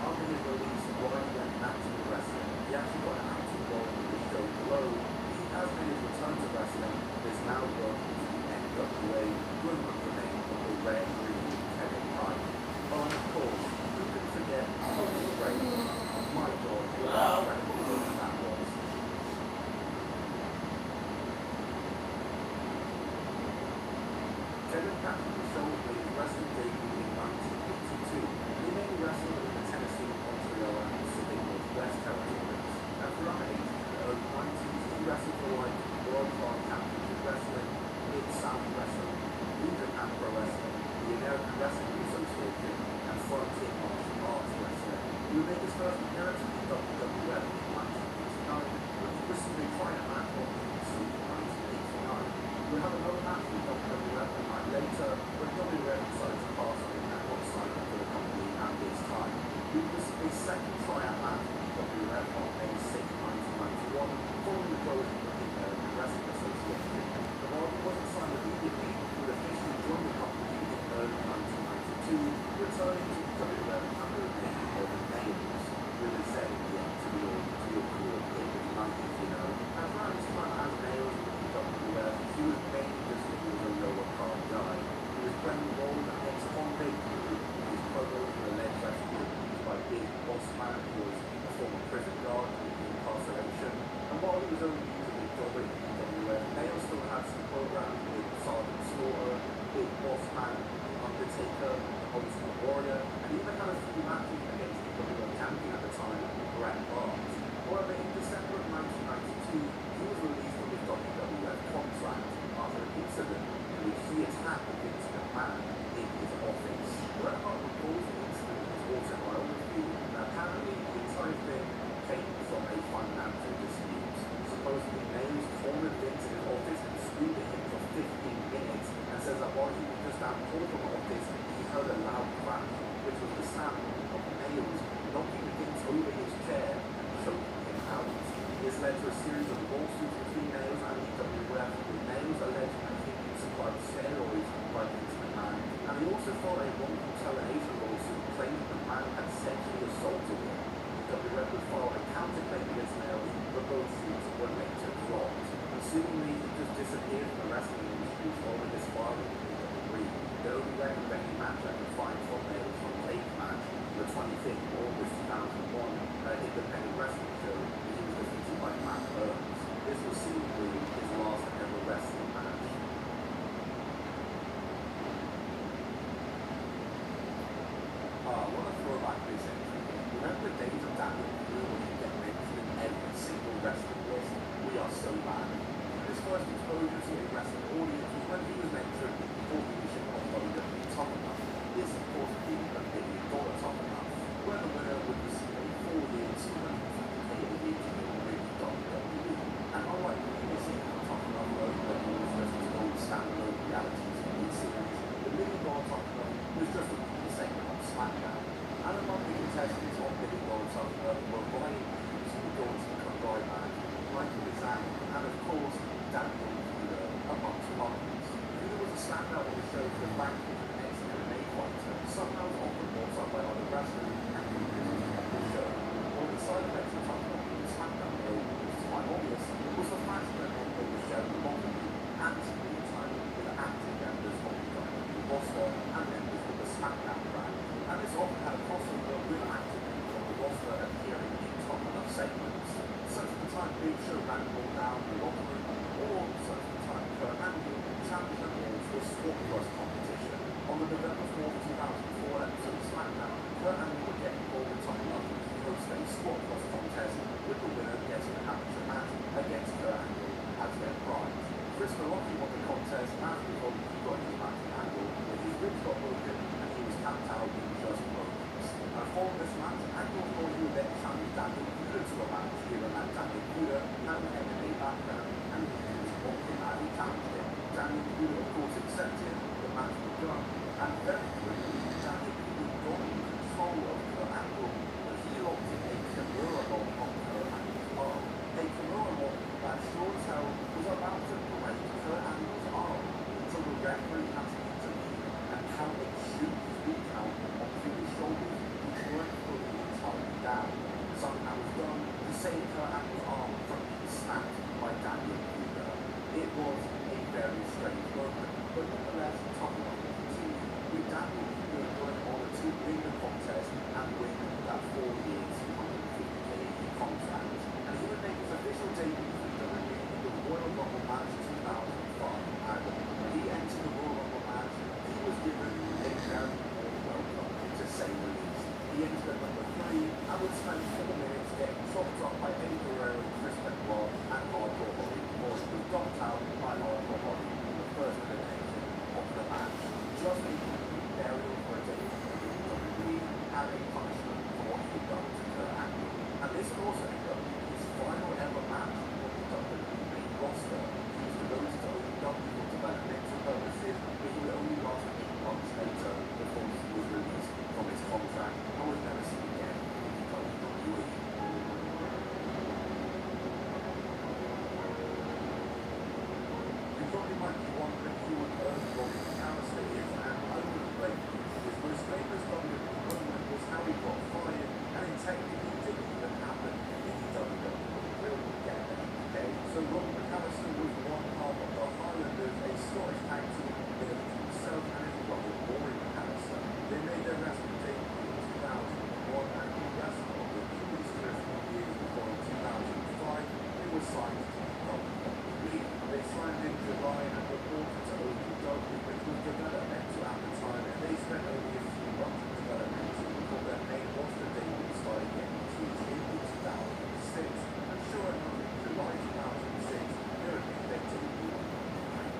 After his release, Ryan went back to wrestling. He actually got an active role in the show below. He has made his return to wrestling, but is now working for the NWA, going under the name of the Red Green Kevin Hart. Oh, and of course, who can forget Holy Grail? My God, what a incredible thing that was. Kevin Patrick showed his wrestling debut in 1982. He mainly wrestled in the Tennessee, Montreal, and Pacific Northwest territories. And throughout the 80s and early 90s, he wrestled for like World Class Championship Wrestling, Mid-South Wrestling, New Japan Pro Wrestling, the American Wrestling Association, and Frontier Martial Arts Wrestling. He would make his first appearance in the WWF in 1989, when he received a trial match on Suit in 1989. We'll have another match with WWF a night later, when WWF decided to pass on him and not sign up for the company at this time. He received a second tryout match with WWF on May 6, 1991, following the closing of the American Wrestling Association. The while he wasn't signed immediately, he would officially join the company in early 1992, returning to WWF under the name of the Nails. Really said in the end to be all cool in the 90s, you know. And throughout his time as Nails in the WWF, he was mainly just that he was a lower card guy. He was playing the role of an ex-convict who his promos were alleged to actually be abused by Big Boss Man, who was a former prison guard in incarceration. And while he was only using a job in the WWF, Nails still had some programs with Sergeant Slaughter, Big Boss Man, The Undertaker, Ultimate Warrior, and even had a few matches against the WWF champion at the time, Bret Hart. However, in December of 1992, he was released from his WWF contract after an incident in which he attacked Vince McMahon in his office. Bret Hart recalls the incident in his autobiography, and apparently the entire thing came from a financial dispute. Supposedly, Nails cornered Vince in his office and screamed at him for 15 minutes, and says that while he was just down the hall from the office, he heard a loud crash, which was the sound of Nails knocking Vince over his chair and choking him out. This led to a series of lawsuits between Nails and the WWF, with Nails alleging that he had been supplied steroids by Vince McMahon, and he also filed a wrongful termination lawsuit claiming McMahon had sexually assaulted him. The WWF would file a counterclaim against Nails, but both suits were later dropped. Assumingly, he just disappeared from the wrestling industry following his filing in WWE. The only record of any match I can find from Nails from Cage Match on the 25th of August 2001 at an independent wrestling show, and he was defeated by Matt Burns. This was seemingly his last ever wrestling match. What a throwback this entry. Remember the days of Daniel Bryan when you get mentioned in every single wrestling list? We are so bad. His first exposure to a wrestling audience was when he was mentioned for leadership of WWE Top Enough. This, of course, being a $1 million Top Enough, where the winner would receive a 4-year, $250K a year deal with WWE. And unlike the previous season of Top Enough, where WWE was just its own standalone reality TV series, the $1 million Top Enough was just a weekly segment on SmackDown. And among the contestants on $1 million Top Enough were Ryan Hughes, who would go on to become Ryback, Michael Zan, and of course, Daniel Kuda, amongst others. Kuda was a standout on the show for the fact he was an ex-MMA fighter, somehow often brought up by other wrestlers and comedians on the show. One of the side effects of Top Enough in the SmackDown role, which is quite obvious, was the fact that men over Sharon Montgomery and screen time with active members of the WWE roster and members of the SmackDown brand. And this often had a crossover with active members of the roster appearing in Top Enough segments, such as the time Big Show ran all down the locker room, or such as the time Kurt Angle challenged them all to a squat thrust competition. On the November 4th, 2004 episode of SmackDown, Kurt Angle would get involved in Top Enough and host a squat thrust contest, with the winner getting an amateur match against Kurt Angle as their prize. Chris Milwaukee won the contest as a result he got his match with Angle, with his ribs got broken and he was tapped out in just moments. Following this match, Angle thought he would then challenge Daniel Kuda to a match, given that Daniel Kuda had an MMA background and he was walking as he challenged him. Daniel Kuda, of course, accepted, the match was done, and very quickly, Daniel Kuda gained control of Kurt Angle, but he locked in a Kimura lock on Kurt Angle's arm. A Kimura lock that sure as hell was about to break Kurt Angle's arm until the referee had to intervene and count best top line continued, with Daniel Hughes going on to win the contest and win that 4 years, 150k contract. And he would make his official debut for WWE in the Royal Rumble match 2005. And when he entered the Royal Rumble match, he was given a very warm welcome, to say the least. He entered at number 3 and would spend 4 minutes getting chopped up by Eddie Guerrero, Chris Benoit, and Hardcore Holly, before he was knocked out by Hardcore Holly in the first elimination of the match. Just a complete burial for a day in WWE and a punishment for what he had done to Kurt Angle. And this would also end up being his final ever match on the WWE main roster. He was to go to OVW for developmental purposes, but he would only last 8 months later before he was released from his contract and was never seen again in the WWE. You probably might be wondering who on earth Robbie McAllister is, and I would blame you. His most famous WWE moment was how he got fired, and it technically didn't even happen in the WWE. We'll get there, okay? So Robbie McAllister was one half of the Highlanders, a Scottish tag team made up of himself and his brother Rory McAllister. They made their wrestling debut in 2001 and he wrestled on the English for a few years before in 2005 they were signed to WWE. They signed in July and reported to OVW, which was developmental at the time, and they spent only a few months in developmental before their main roster debut started getting teased in 2006. And sure enough, in July 2006, they were made their debut on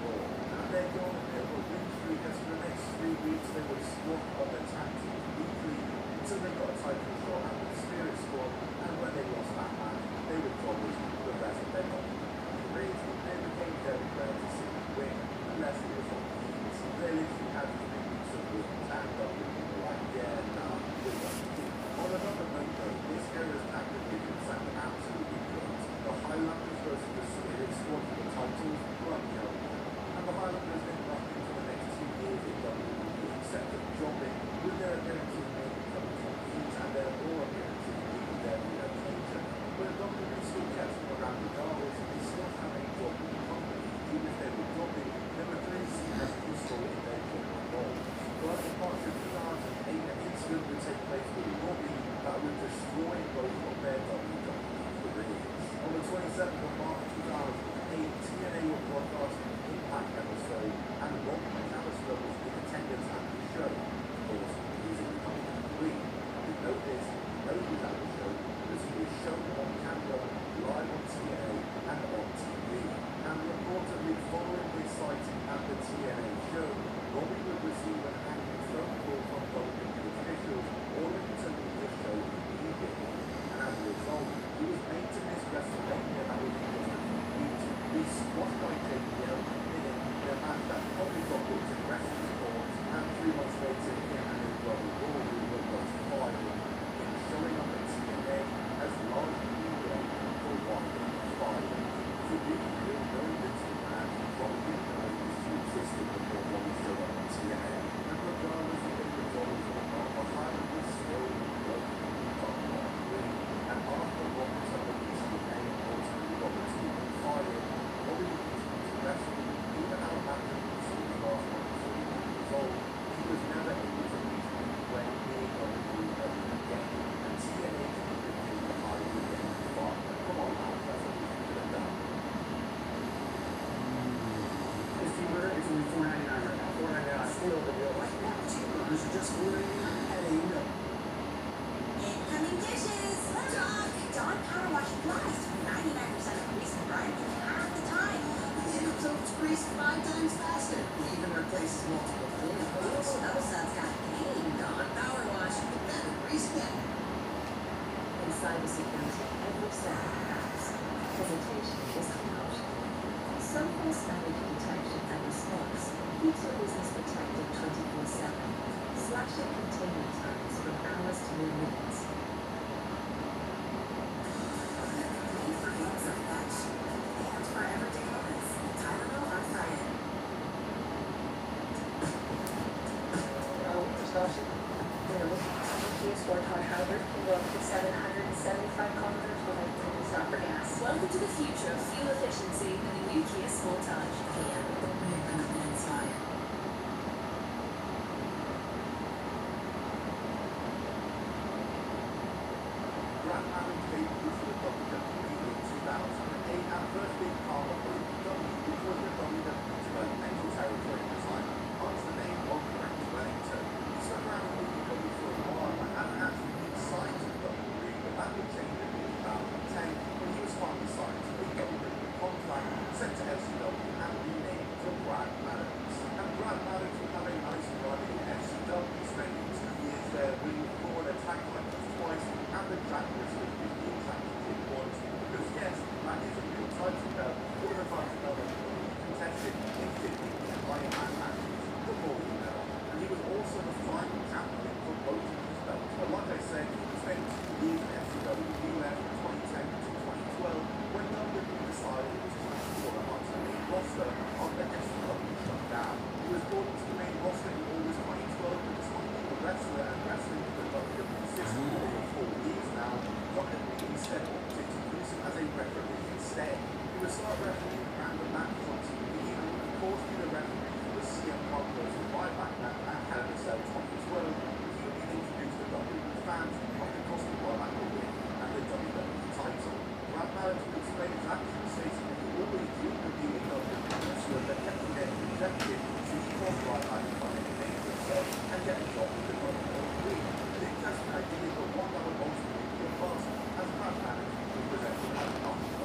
Raw. And they're going a bit of a win streak, as for the next 3 weeks they would squat on their tag team weekly until they got a title shot at the Spirit Squad, and when they lost that match, they would promise the rest of their careers. They became very rare to see them win, unless it was on heels. They literally had 3 weeks of wins, and WWE were like, yeah, nah, we're going to win. On another note though, this era's tag division sounded absolutely great. The Highlanders versus the Spirit Squad for the titles were unbearable. And the Highlanders did nothing for the next 2 years in WWE except for jobbing, with their appearances mainly coming from heat and their Raw appearances being their relocation. But WWE still kept them around regardless, and they still had a job with the company, even if they were jobbing. They were clearly seen as useful in their general role. But in March of 2008, an incident would take place with Robbie that would destroy both of their WWE careers. On the 27th of March 2008, TNA were broadcasting an Impact episode, and Robbie McAllister was in attendance at the show. Of course, he's in the WWE. You know this, you know he was at the show, because he was shown on camera, live on TNA, and on TV. And reportedly, following his sighting at the TNA show, Robbie would receive an angry phone call from WWE officials ordering him to leave the show immediately. And as a result, he was made to miss WrestleMania that was in just a few weeks. He was squashed by JBL in a match that probably got booked in Wrestling Report, and 3 months later, him and his brother Rory were both fired. In showing up at TNA as largely blamed for what fired. So did he really know the team had probably known these two existed before Robbie showed up on TNA? And regardless of the results or not, the Highlanders still working on WWE. And after Robbie took the TNA and ultimately got the team fired, Robbie would continue to wrestle, even out of match of the series last month so he was resolved. He was never able to reach anywhere near WWE again, and TNA became the highest again. But come on now, that's what we could have done. This cheeseburger is only $4.99 right now. $4.99. Still the deal right now. Cheeseburgers are just $4.99 at A&W. Incoming dishes! Talk! Dawn Power Wash flies 99% of grease and brine in half the time. It absorbs grease 5 times faster. It even replaces multiple cleaning products. Ooh, those suds got game. Dawn Power Wash, the better grease get. In cybersecurity, every second counts. Hesitation is an option. Some false damage detection and response keeps your business protected 24/7. Slashing containment times from hours to mere minutes. Made for games of fetch and for everyday moments. Tylenol on Friday. Kia Sportage Hybrid can go up to 775 kilometers with a stop for gas. Welcome to the future of fuel efficiency in the new Kia Sportage. Kia, we're gonna be inspired. roster after SCW shut down. He was brought into the main roster in August 2012, but despite being a wrestler and wrestling for the WWE system for over 4 years now, WWE instead opted to use him as a referee instead. He would start refereeing random matches on TV and would of course be the referee for the CM Punk vs. Ryback match at Hell in a Cell 2012. He would be introduced to WWE fans after costing Ryback a win and the WWE title. Brad Maddox would explain his actions, stating that he always dreamed of being a WWE wrestler but kept on getting rejected, so he forced Ryback to find a name for himself and get a job with the WWE. An interesting idea, but one that would ultimately be a bust, as Brad Maddox was presented as an after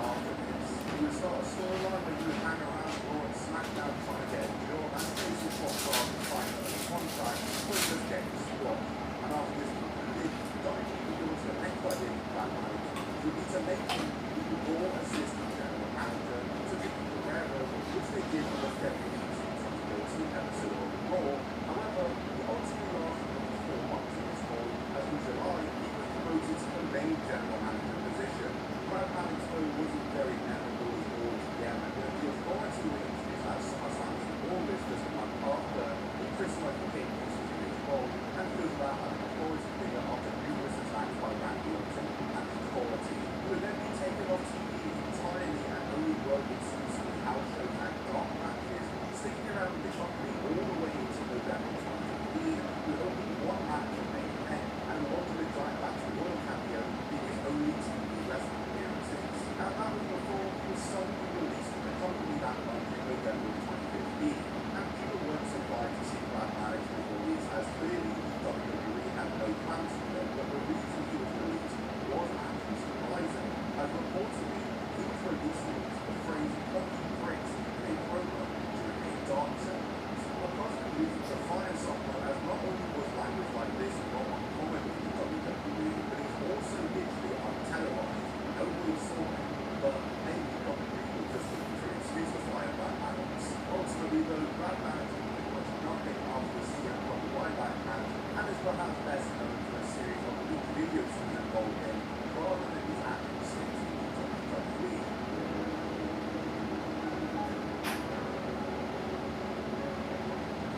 after this. He would start a storyline where he would hang around Raw and SmackDown trying to get a job and face his top star and fight for a contract, or just getting squashed. And after this concluded, WWE launched the next idea for Brad Maddox would be to make him the Raw assistant general manager to Vicky Guerrero, which they did on the February 2013 episode of Raw. However, he ultimately lasted only 4 months in this role, as in July he was promoted to the main general manager position. Brad Maddox though wasn't very memorable as Raw GM, and when the authority were introduced at SummerSlam in August just a month after, he criticized the King in his role and fizzled out as an authority figure after numerous attacks by Randy Orton and his quality. He would then be taken off TV entirely and only work exclusively house shows and dark matches, sticking around with the company all the way into November 2015 with only one match of main event and one of the Giant Battle Royal cameo being his only TV wrestling appearances. And that was before he was suddenly released from the company that month in November 2015. And people weren't surprised to see Brad Maddox was released, as clearly WWE had no plans for him, but the reason he was released was actually surprising, as reportedly he was released with the phrase "hockey bricks" in a program during a dark segment. A possible reason to fire someone, as not only was language like this not uncommon in the WWE, but it was also literally untelevised. Nobody saw it, but maybe WWE was just looking for an excuse to fire Brad Maddox. Ultimately though, Brad Maddox did pretty much nothing after the CM Punk Ryback match, and is perhaps best known for a series of leaked videos he was involved in, rather than his actual stints in WWE.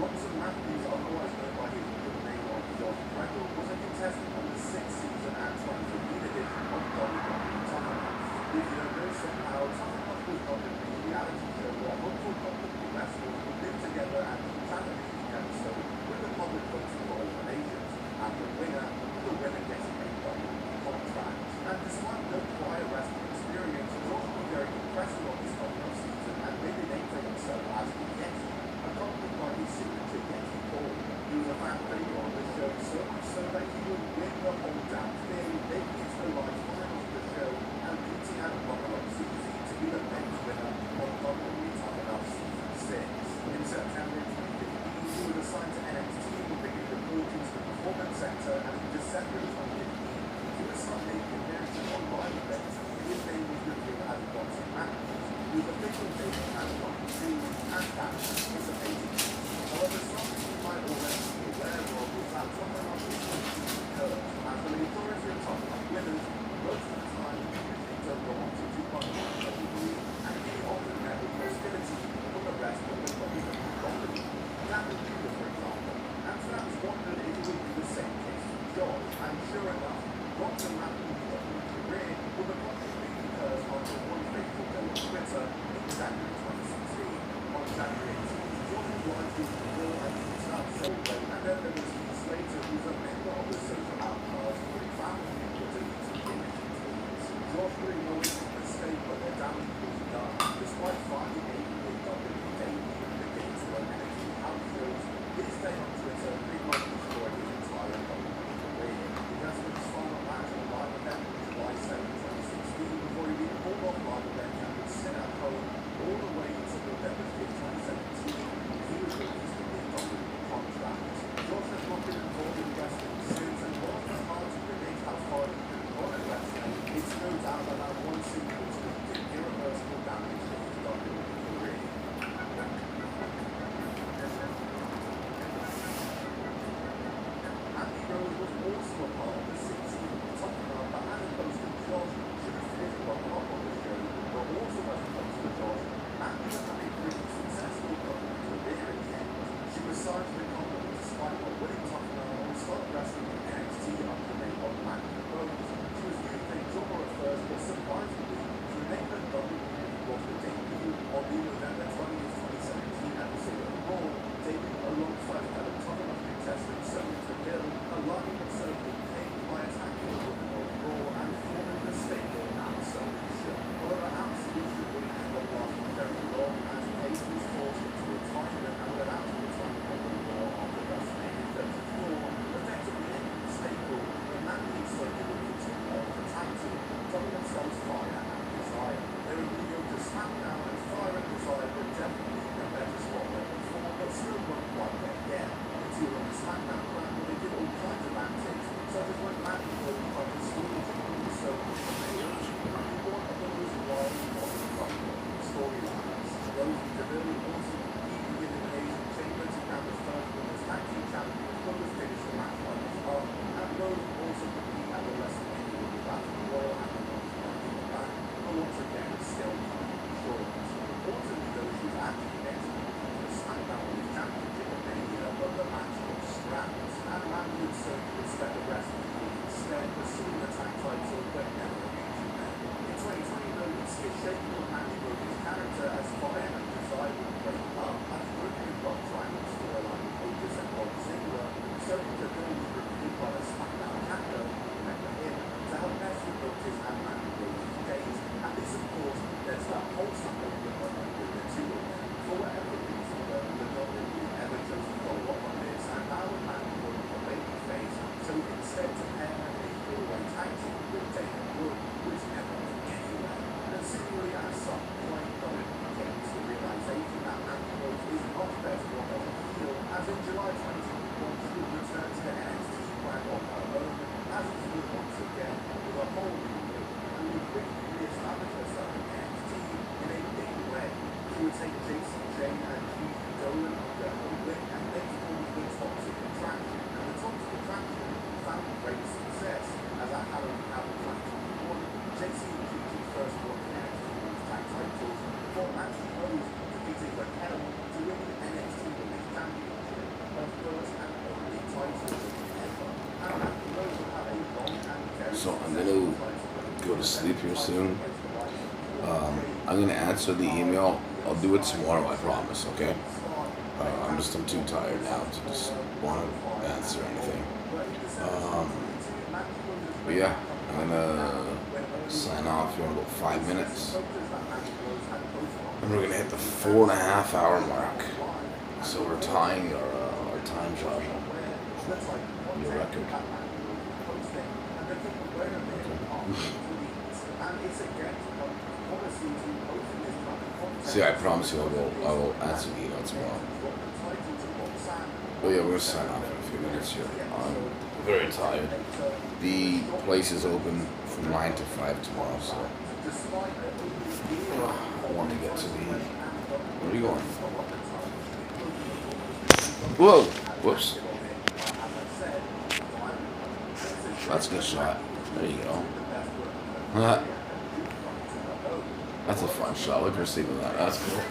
Robson Matthews, otherwise known by his real name of Josh Draggle, was a contestant on the 6th season and 2015 edition of WWE Tough Enough. If you don't know somehow, Tough Enough was WWE's reality show where hopeful WWE wrestlers would live together and challenge each episode with the public voting for eliminations, and the winner getting a WWE contract. And despite no prior wrestling experience, Josh was very impressive on this Tough Enough season and made a name for himself as the Yeti, accompanied by his signature Yeti call. He was a fan favorite on the show, so much so that he would win the whole damn thing, making it to the live final of the show and beating out Buckle Up CZ to be the men's winner of WWE Tough Enough Season 6. In September 2015, he was assigned to NXT and began reporting to the Performance Center, and in December 2015, he was starting making appearances on live events. His name was revealed as Robson Matthews, with official debut as Rocky 2 and that anticipated. However, something you might already be aware of is that Tough Enough is completely cursed, as the majority of Tough Enough winners, most of the time, usually don't go on to 2.1 WWE, and he often met with hostility from the rest of the WWE company. That was Judah, for example, and fans wondered if it would be the same case with Josh, and sure enough, Robson Matthews' career would become completely cursed after one fateful day on Twitter in January 2016. On January 18th, Josh was would take Jason, Jane, and Keith Dolan under a whip and export the toxic attraction. And the toxic attraction found great success as a Halloween attraction won JC and Keith's first one in NXT Women's Tag titles for Ashley Rose defeating Raquel to win the NXT Women's Championship, her first and only title ever. And Ashley Rose will have a long and very So I'm gonna go to sleep here soon. I'm gonna answer the email. I'll do it tomorrow, I promise, okay? I'm too tired now to just want to answer anything. But yeah, I'm gonna sign off here in about 5 minutes. And we're gonna hit the 4.5 hour mark. So we're tying our time, Zsa Zsa. New record. See, I promise you I will answer the email tomorrow. But yeah, we're gonna sign off in a few minutes here. I'm very tired. The place is open from 9 to 5 tomorrow, so I want to get to the... Where are you going? Whoa! Whoops. That's a good shot. There you go. That's a fun shot. Look at her receiving that. That's cool.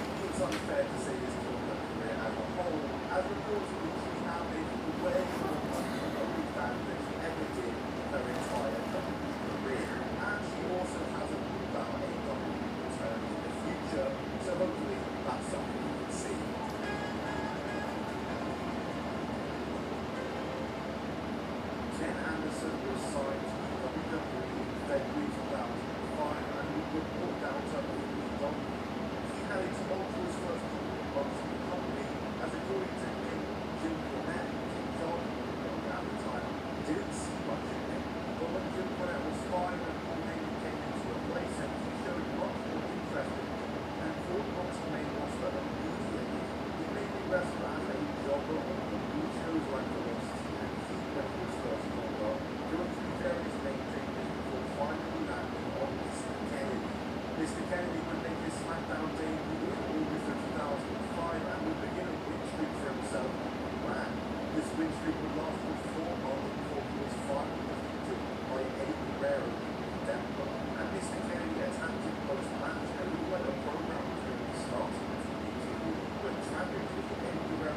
Mr. Kennedy would make his SmackDown debut in August of 2005 and would begin a win streak for himself. Man, this win streak would last for 4 months before he was finally defeated by Eddie Guerrero in Denver. And Mr. Kennedy attacked him post-match and looked like a program was going to be started. But tragically, Eddie Guerrero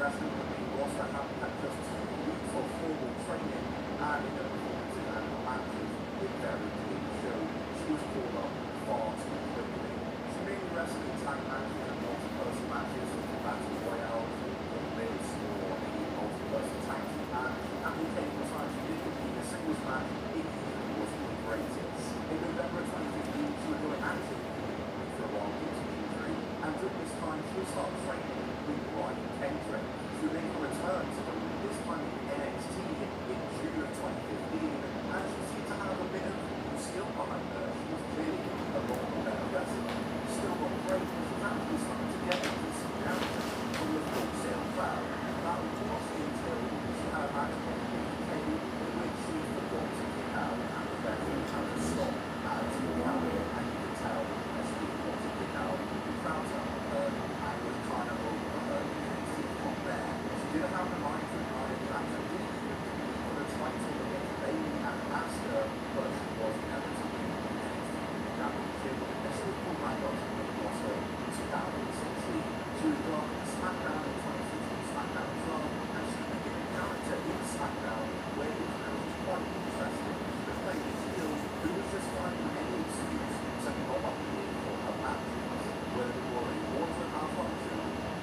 wrestling company was to have had just 2 weeks of formal training and in the performances and the matches it very clearly showed she was called up far too quickly. She mainly wrestled in tag matches and multi-person matches, battle royales, mids, or a multi-person tag team match, and the occasional time she did compete in a singles match, it usually wasn't the greatest. In November 2015, she would go active for a while due to injury, and during this time she would start training with Brian Kendrick. She would make a return to the ring, this time in NXT in June of 2015, and she seemed to have a bit of skill behind her. She was clearly a lot better wrestler. Still not great, but she actually started to get into some reaction from the full sale crowd. That was until she had a match with Kenny in which she forgot to kick out and the referee had to stop at the crowd, and you could tell as she forgot to kick out, the crowd turned on her and was kind of over her NXT from there. She did have the mind to remind that her lead for the title against Bailey and Asuka, but she was never to win the NXT Championship, and she was pulled back up to the main roster in 2016. She was brought to SmackDown in 2016 SmackDown as well, and she became a character in SmackDown where it was quite interesting. She was playing a heel who was just finding any excuse to not appear for her matches, whether it were a water malfunction,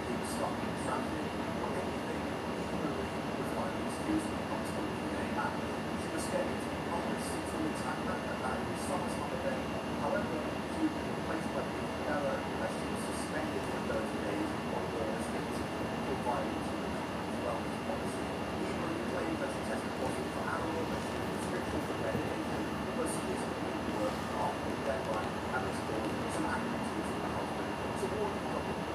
being stuck in traffic, or anything. Equally was finding excuse not to be in a match. She was scheduled to be on the 6-woman tag match at that SummerSlam event. However, she would be replaced by Nikki Bella as she was suspended for 30 days on August 18th for violating the company's wellness policy. Ebro claimed that she tested positive for animal and she was restricted for medication, but she is completely working after the deadline and has caused some activities with her husband toward the WWE,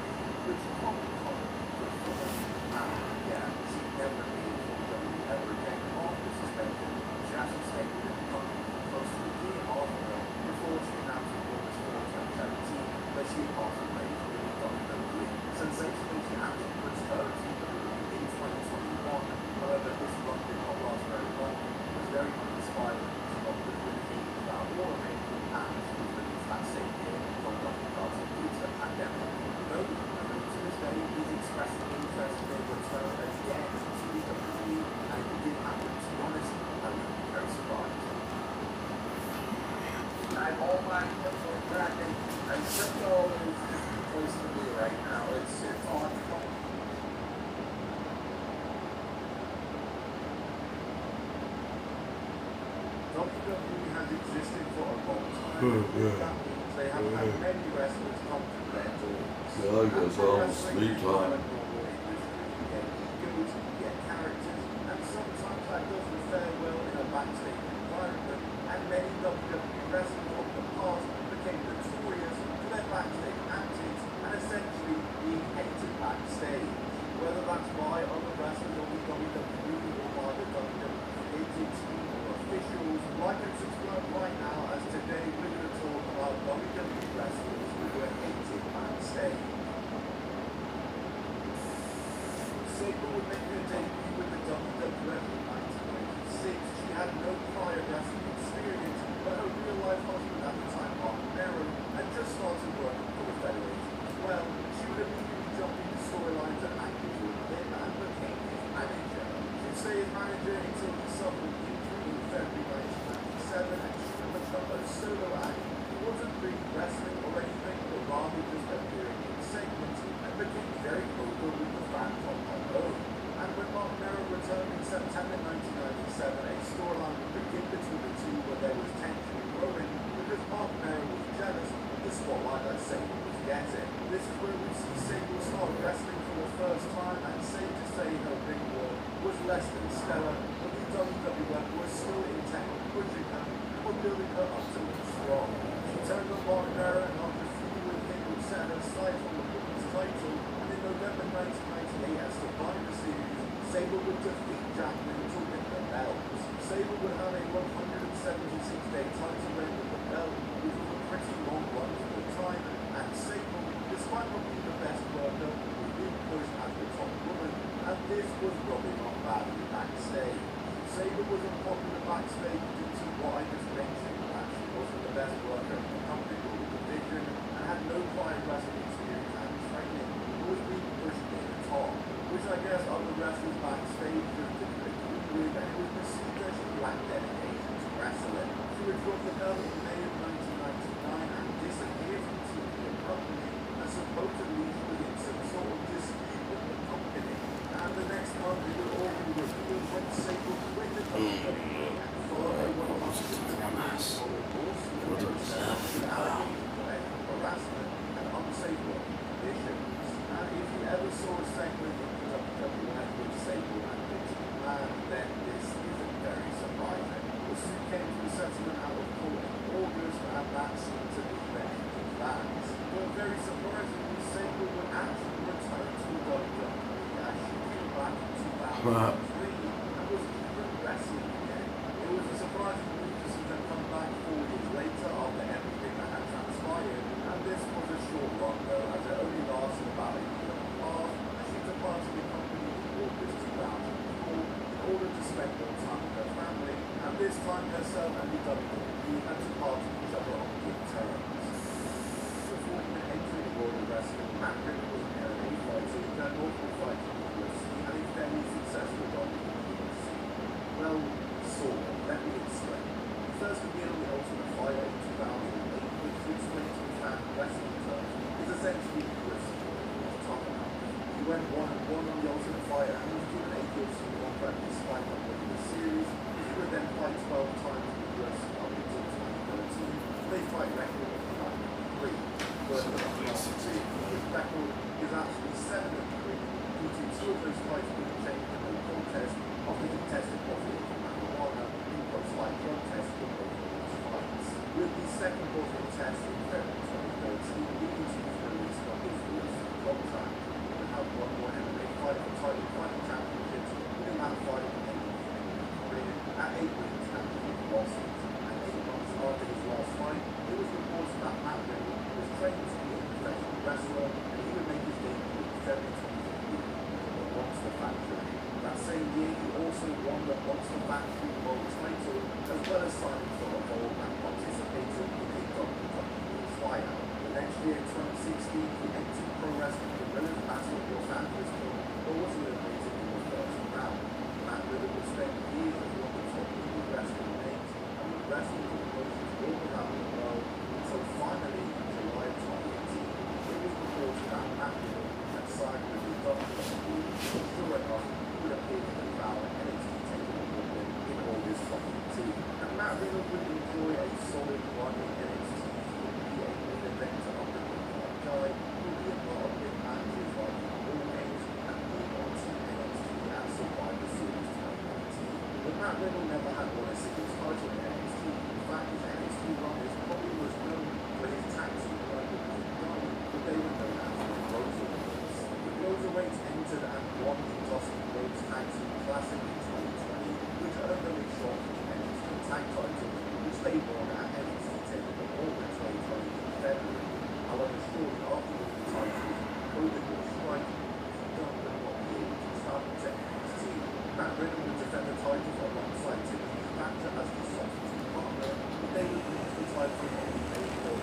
which is probably common for a woman. And yeah, she never appeared for WWE ever again after suspension. She actually stayed within the company for close to a year after before she announced in August 4, 2017 that she had passed away from the WWE. Sensationally, she actually returned to WWE in 2021. However, this run did not last very long. It was very much inspired to not with winning without warning, and she was released that same year from WrestleMania due to the pandemic. Though to this day is expressing interest in a return again to WWE, and if it did happen, to be honest, I would be very surprised. I'm all back for tracking, and crypto is the place to be right now. It's on fire. WWE has existed for a long time. That means they have had many wrestlers come to their doors. Yeah, I guess almost 3 times. Get egos, get characters, and sometimes that doesn't fare well in a backstage environment, and many WWE wrestlers of the past became notorious for their backstage antics and essentially being hated backstage. Whether that's by other wrestlers of the WWE or by the WWE team or officials, like it's explained right now, as today we're going to talk about WWE wrestlers who were hated backstage. Sabre would make her debut with the WWF in 1996. She had no prior wrestling experience, but her real-life husband at the time, Mark Mero, had just started working for the Federation as well. She would immediately jump into storylines and acted with him and became his manager. She'd stay his manager until he suffered an injury in February 1997, and she would become a solo act. He wasn't really wrestling or anything, but rather just appearing in segments, and became very vocal with the fans on her own. And when Mark Mero returned in September 1997, a storyline would begin between the two where there was tension growing because Mark Mero was jealous of the spotlight that Sabre was getting. This is where we see Sabre start wrestling for the first time, and safe to say her ring work was less than stellar, but the WWF was still intent on pushing her and were building her up to look strong. She turned on Mark Mero, and after feuding with him would set her sights on the women's title, and in November 1998 at Survivor Series, Sabre would defeat Jacqueline to win the belt. Sabre would have a 176-day title reign with the belt, which was a pretty long run for the time, and Sabre, despite not being the best worker, was being pushed as the top woman, and this was rubbing off badly backstage. Sabre was unpopular backstage due to what I just mentioned, that she wasn't the best worker in the company or the division, and had no prior wrestling experience and training, but was being pushed near the top, which I guess, other wrestlers backstage just didn't agree with, and it was perceived as she lacked dedication to wrestling. She would drop the belt in May of 1999 and disappeared from TV abruptly, and supposedly she was in some sort of dispute with the company. And the next month, it would all be revealed when Sable quit the WWE and followed everyone on to the harassment and unsafe work conditions. And if you ever saw a segment of WWF with Sable and Vince McMahon, then this isn't very surprising. The suit came to the settlement out of court in August, and that seemed to be the end of that. But very surprisingly, Sable would actually return to the WWE as she came back in 2003 and was even wrestling again. It was a surprising move to see her come back 4 years later after everything that had transpired, and this was a short run though, as it only lasted about a year and a half, and she departed the company in August 2004 in order to spend more time with her family, and this time herself and the WWE had to part with each other on good terms. Before even entering the world of wrestling, Matt Riddle was an MMA fighter who turned Northern fighter in the UFC and a fairly successful run in the UFC. Well, sort of. Let me explain. He first appeared on the Ultimate Fighter in 2008, which explains to fan wrestling terms is essentially the UFC was talking about. He went 1-1 on the Ultimate Fighter and was given a UFC contract despite not winning the series. He would then fight 12 times in the UFC up until 2013. They fight record of 9-3. But his record is actually 7-3 due to 2 of those fights being changed to no contest after he tested positive for marijuana in post-fight drug tests for both of those fights. With the second positive test in February 2013 leading to his release from his UFC contract, he would have one more MMA fight for title fighting championships within that fight ending his career at 8 wins and 3 losses. And 8 months after his last fight, it was reported that Matt Riddle was trained to be a professional wrestler and he would make his debut in February 2015 in the Monster Factory. That same year, he also won the Monster Factory World title, as well as signing for the Evolve and participating in a WWE tryout. The next year, 2016, he entered Pro Wrestling Guerrillas Battle of Los Angeles, but was eliminated in the first round. Matt Riddle would spend years as one of the top indie wrestling names and would wrestle for promotions all around the world until finally, in July 2018, it was reported that Matt Riddle had signed with the WWE. Sure enough, would appear in the crowd at NXT TakeOver Brooklyn in August 2018. And Matt Riddle would enjoy a solid run in NXT. He would be a main eventer of the Mid-Card guy, who would be a part of big matches like War Games and move on to NXT at Survivor Series 2019. But Matt Riddle never had won a singles title in NXT. In fact, his NXT run is probably most known for his tag team run with Pete Dunne, but they were known as the Closerweights. The Closerweights entered and won the Dustin Rhodes Tag Team Classic in 2020, which earned them a shot at the NXT Tag title, which they won at NXT TakeOver Brooklyn 2020 in February. However, shortly afterwards the titles, COVID was striking, Pete Dunne would not be able to travel to NXT. Matt Riddle would defend the titles alongside Timothy Thatcher as the substitute partner, but they would lose the title on May 14,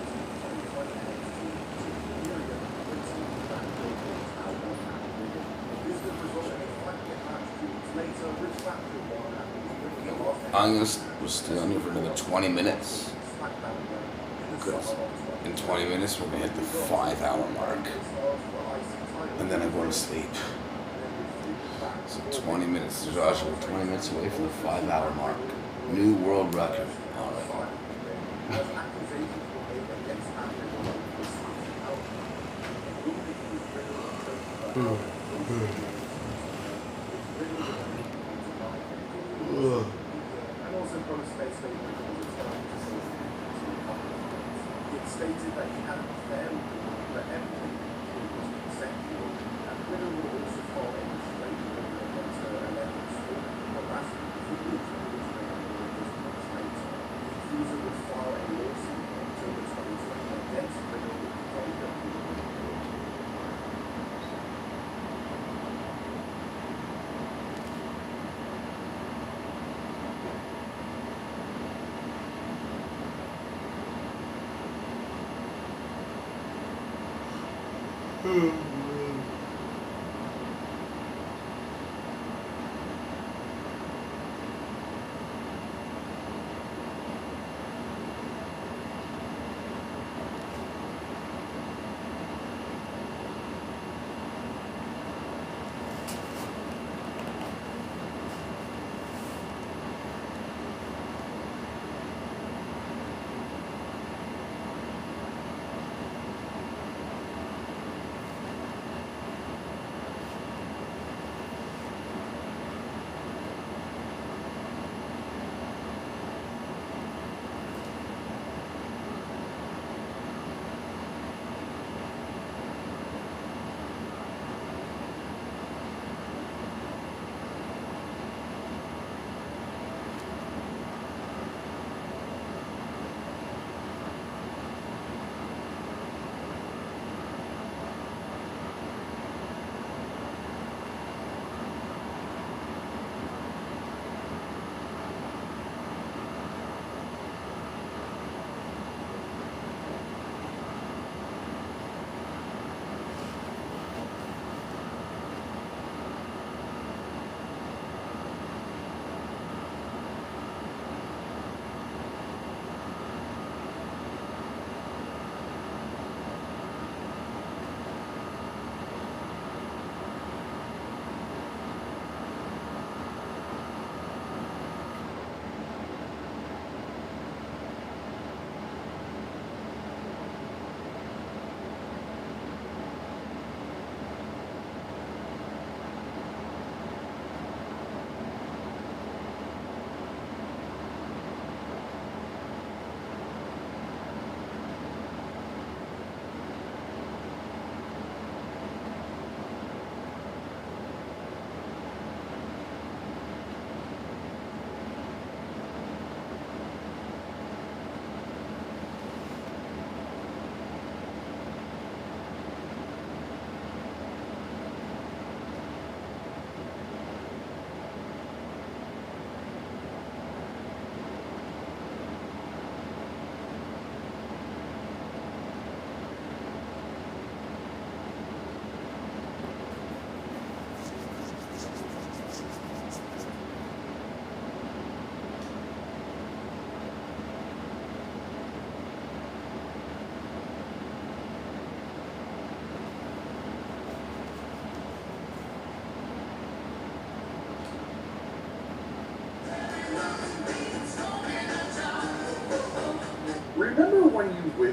2020 NXT Superior, when Timothy Thatcher was out on Matt Riddle. This would result in a 5-minute match 2 weeks later, which Thatcher won and was winning the last I'm gonna stay on here for another 20 minutes. Because in 20 minutes we're gonna hit the 5-hour mark. And then I go to sleep. So 20 minutes, Josh, we're 20 minutes away from the 5-hour mark. New world record. Alright. And also post-space statement was returning to social media to a couple of months. He had stated that he had an affair with the woman, but everything was consensual, and Riddle would also file a restraining order against her alleged stalking and harassment for which originated months later. The accuser would file a lawsuit in October 2020 against Riddle with the WWE.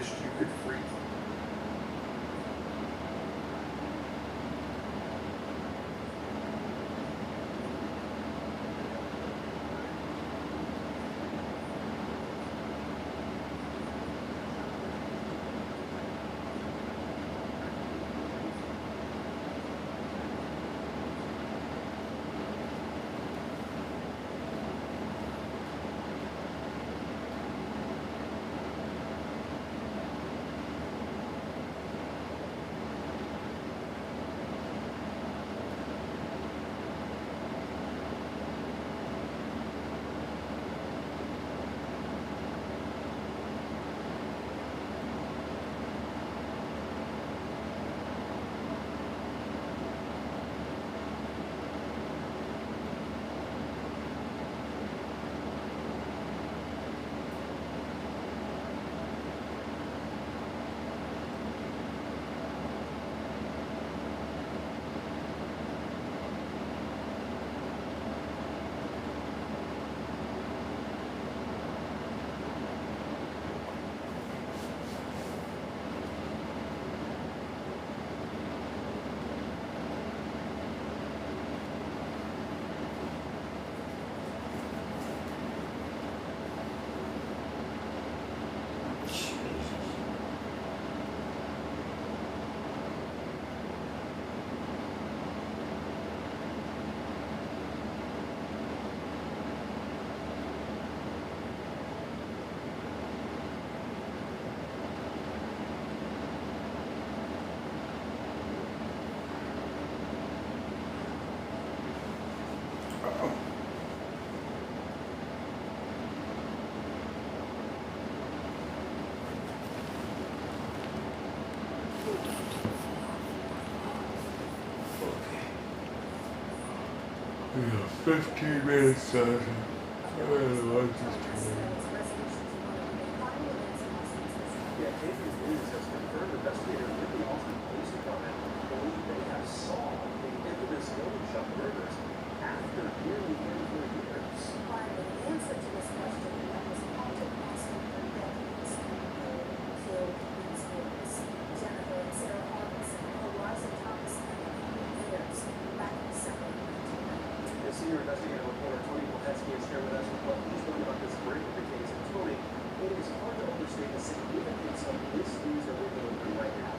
wished you could freeze them. Yeah, 15 minutes, Sasha. I like this train. Yeah, Canadian News has confirmed investigators with the Austin Police Department believe they have solved the infamous Golden Shop murders after nearly 34 years. Finally, the answer to this question that was haunted Austin for decades. Who killed these boys? Jennifer and Sarah Harbison, Eliza Thomas, and years back in December of 1990. The senior investigative reporter Tony Poletsky is here with us with what he's learned about this break of the case. And Tony, it is hard to overstate the significance of this news that we're delivering right now.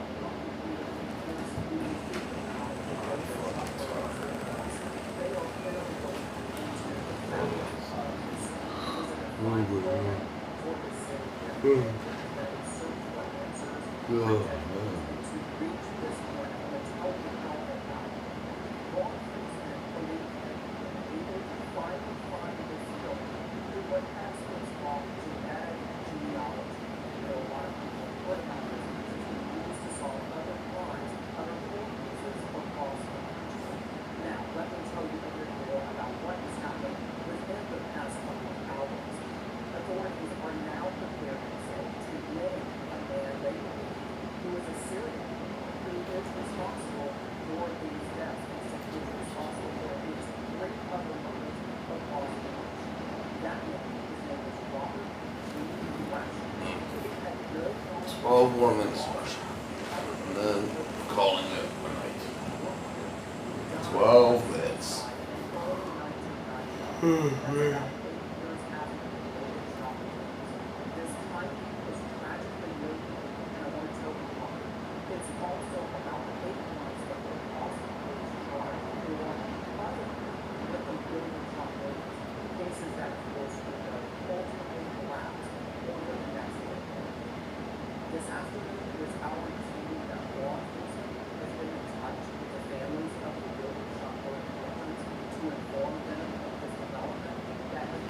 All more minutes, and then calling it a night. 12 minutes. This afternoon, it is our understanding that law enforcement has been in touch with the families of the Golden Shop victims to inform them of this development that has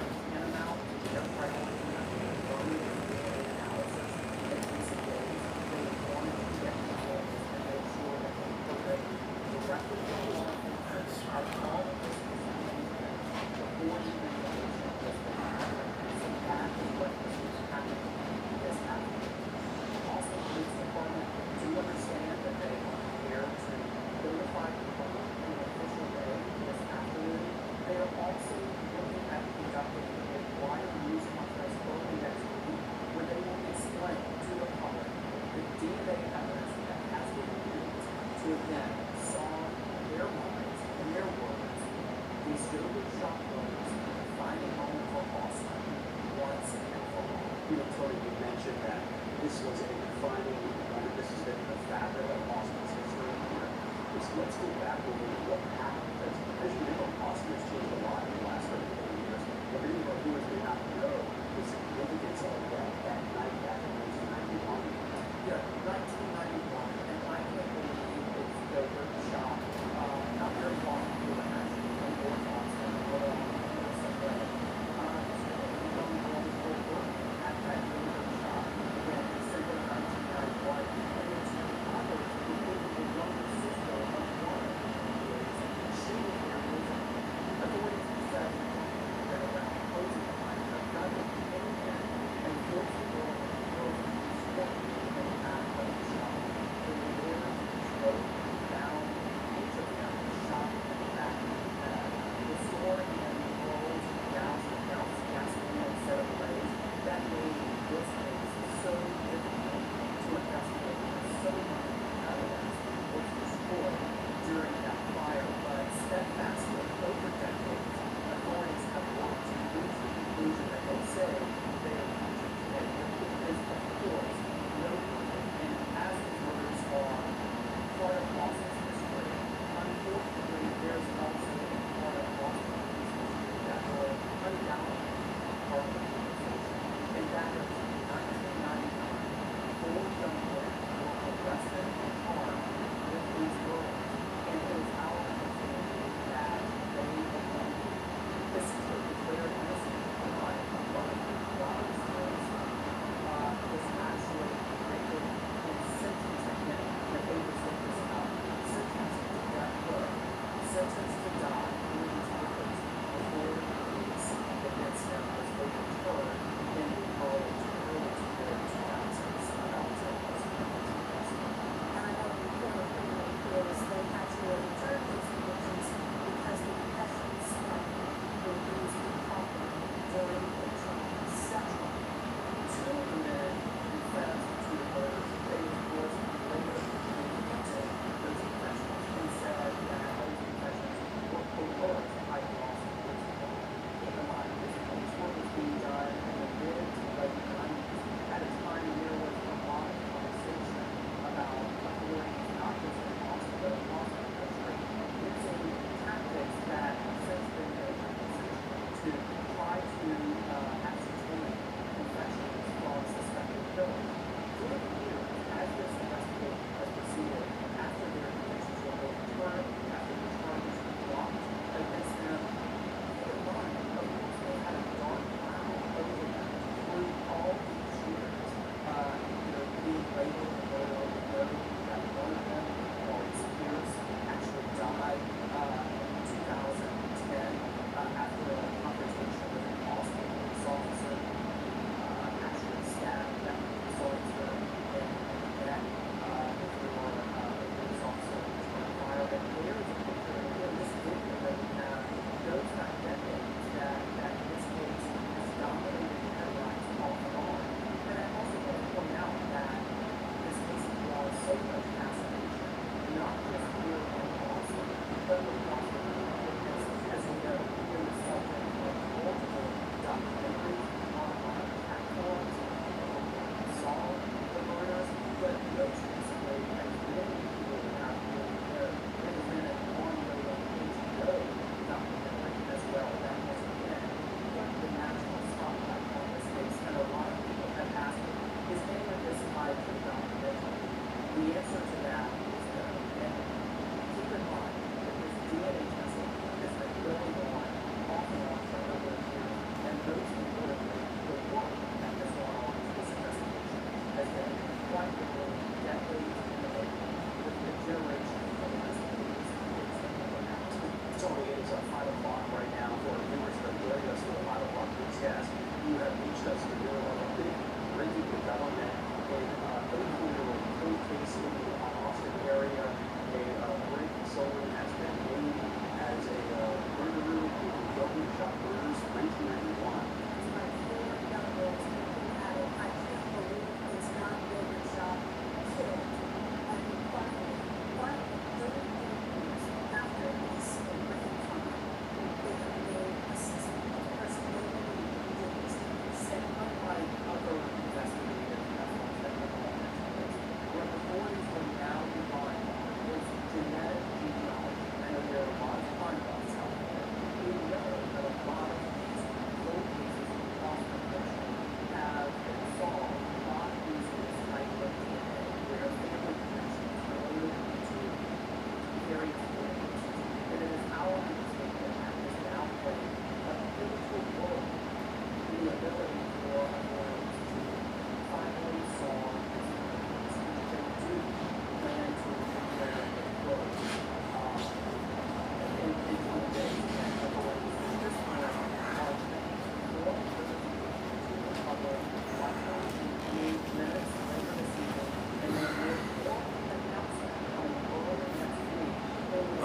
is let's go back over what happened, because as you know, Austin has changed a lot in the last 30 years. But many of our viewers may not know the significance of that night back in 1991. Yeah, 1991, and I can't believe it's the workshop. Not very long before the actual North Austin, but some way. At that workshop, again, December 1991, and it's others who were the younger sister of one shooting areas. Authorities said that around closing time, the gun came in and forced the girls to step in and out of the shop.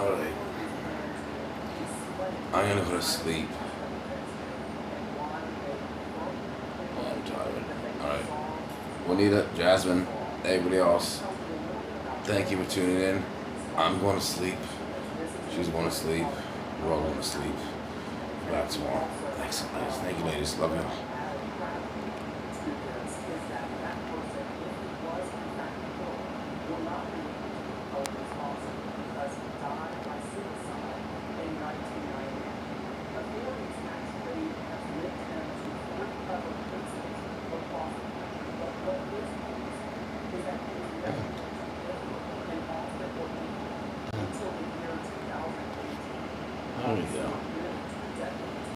Alright. I'm gonna go to sleep. I'm tired. Alright. Juanita, Jasmine, everybody else, thank you for tuning in. I'm going to sleep. She's going to sleep. We're all going to sleep. Back tomorrow. Thanks, guys. Thank you, ladies. Love you. There we go.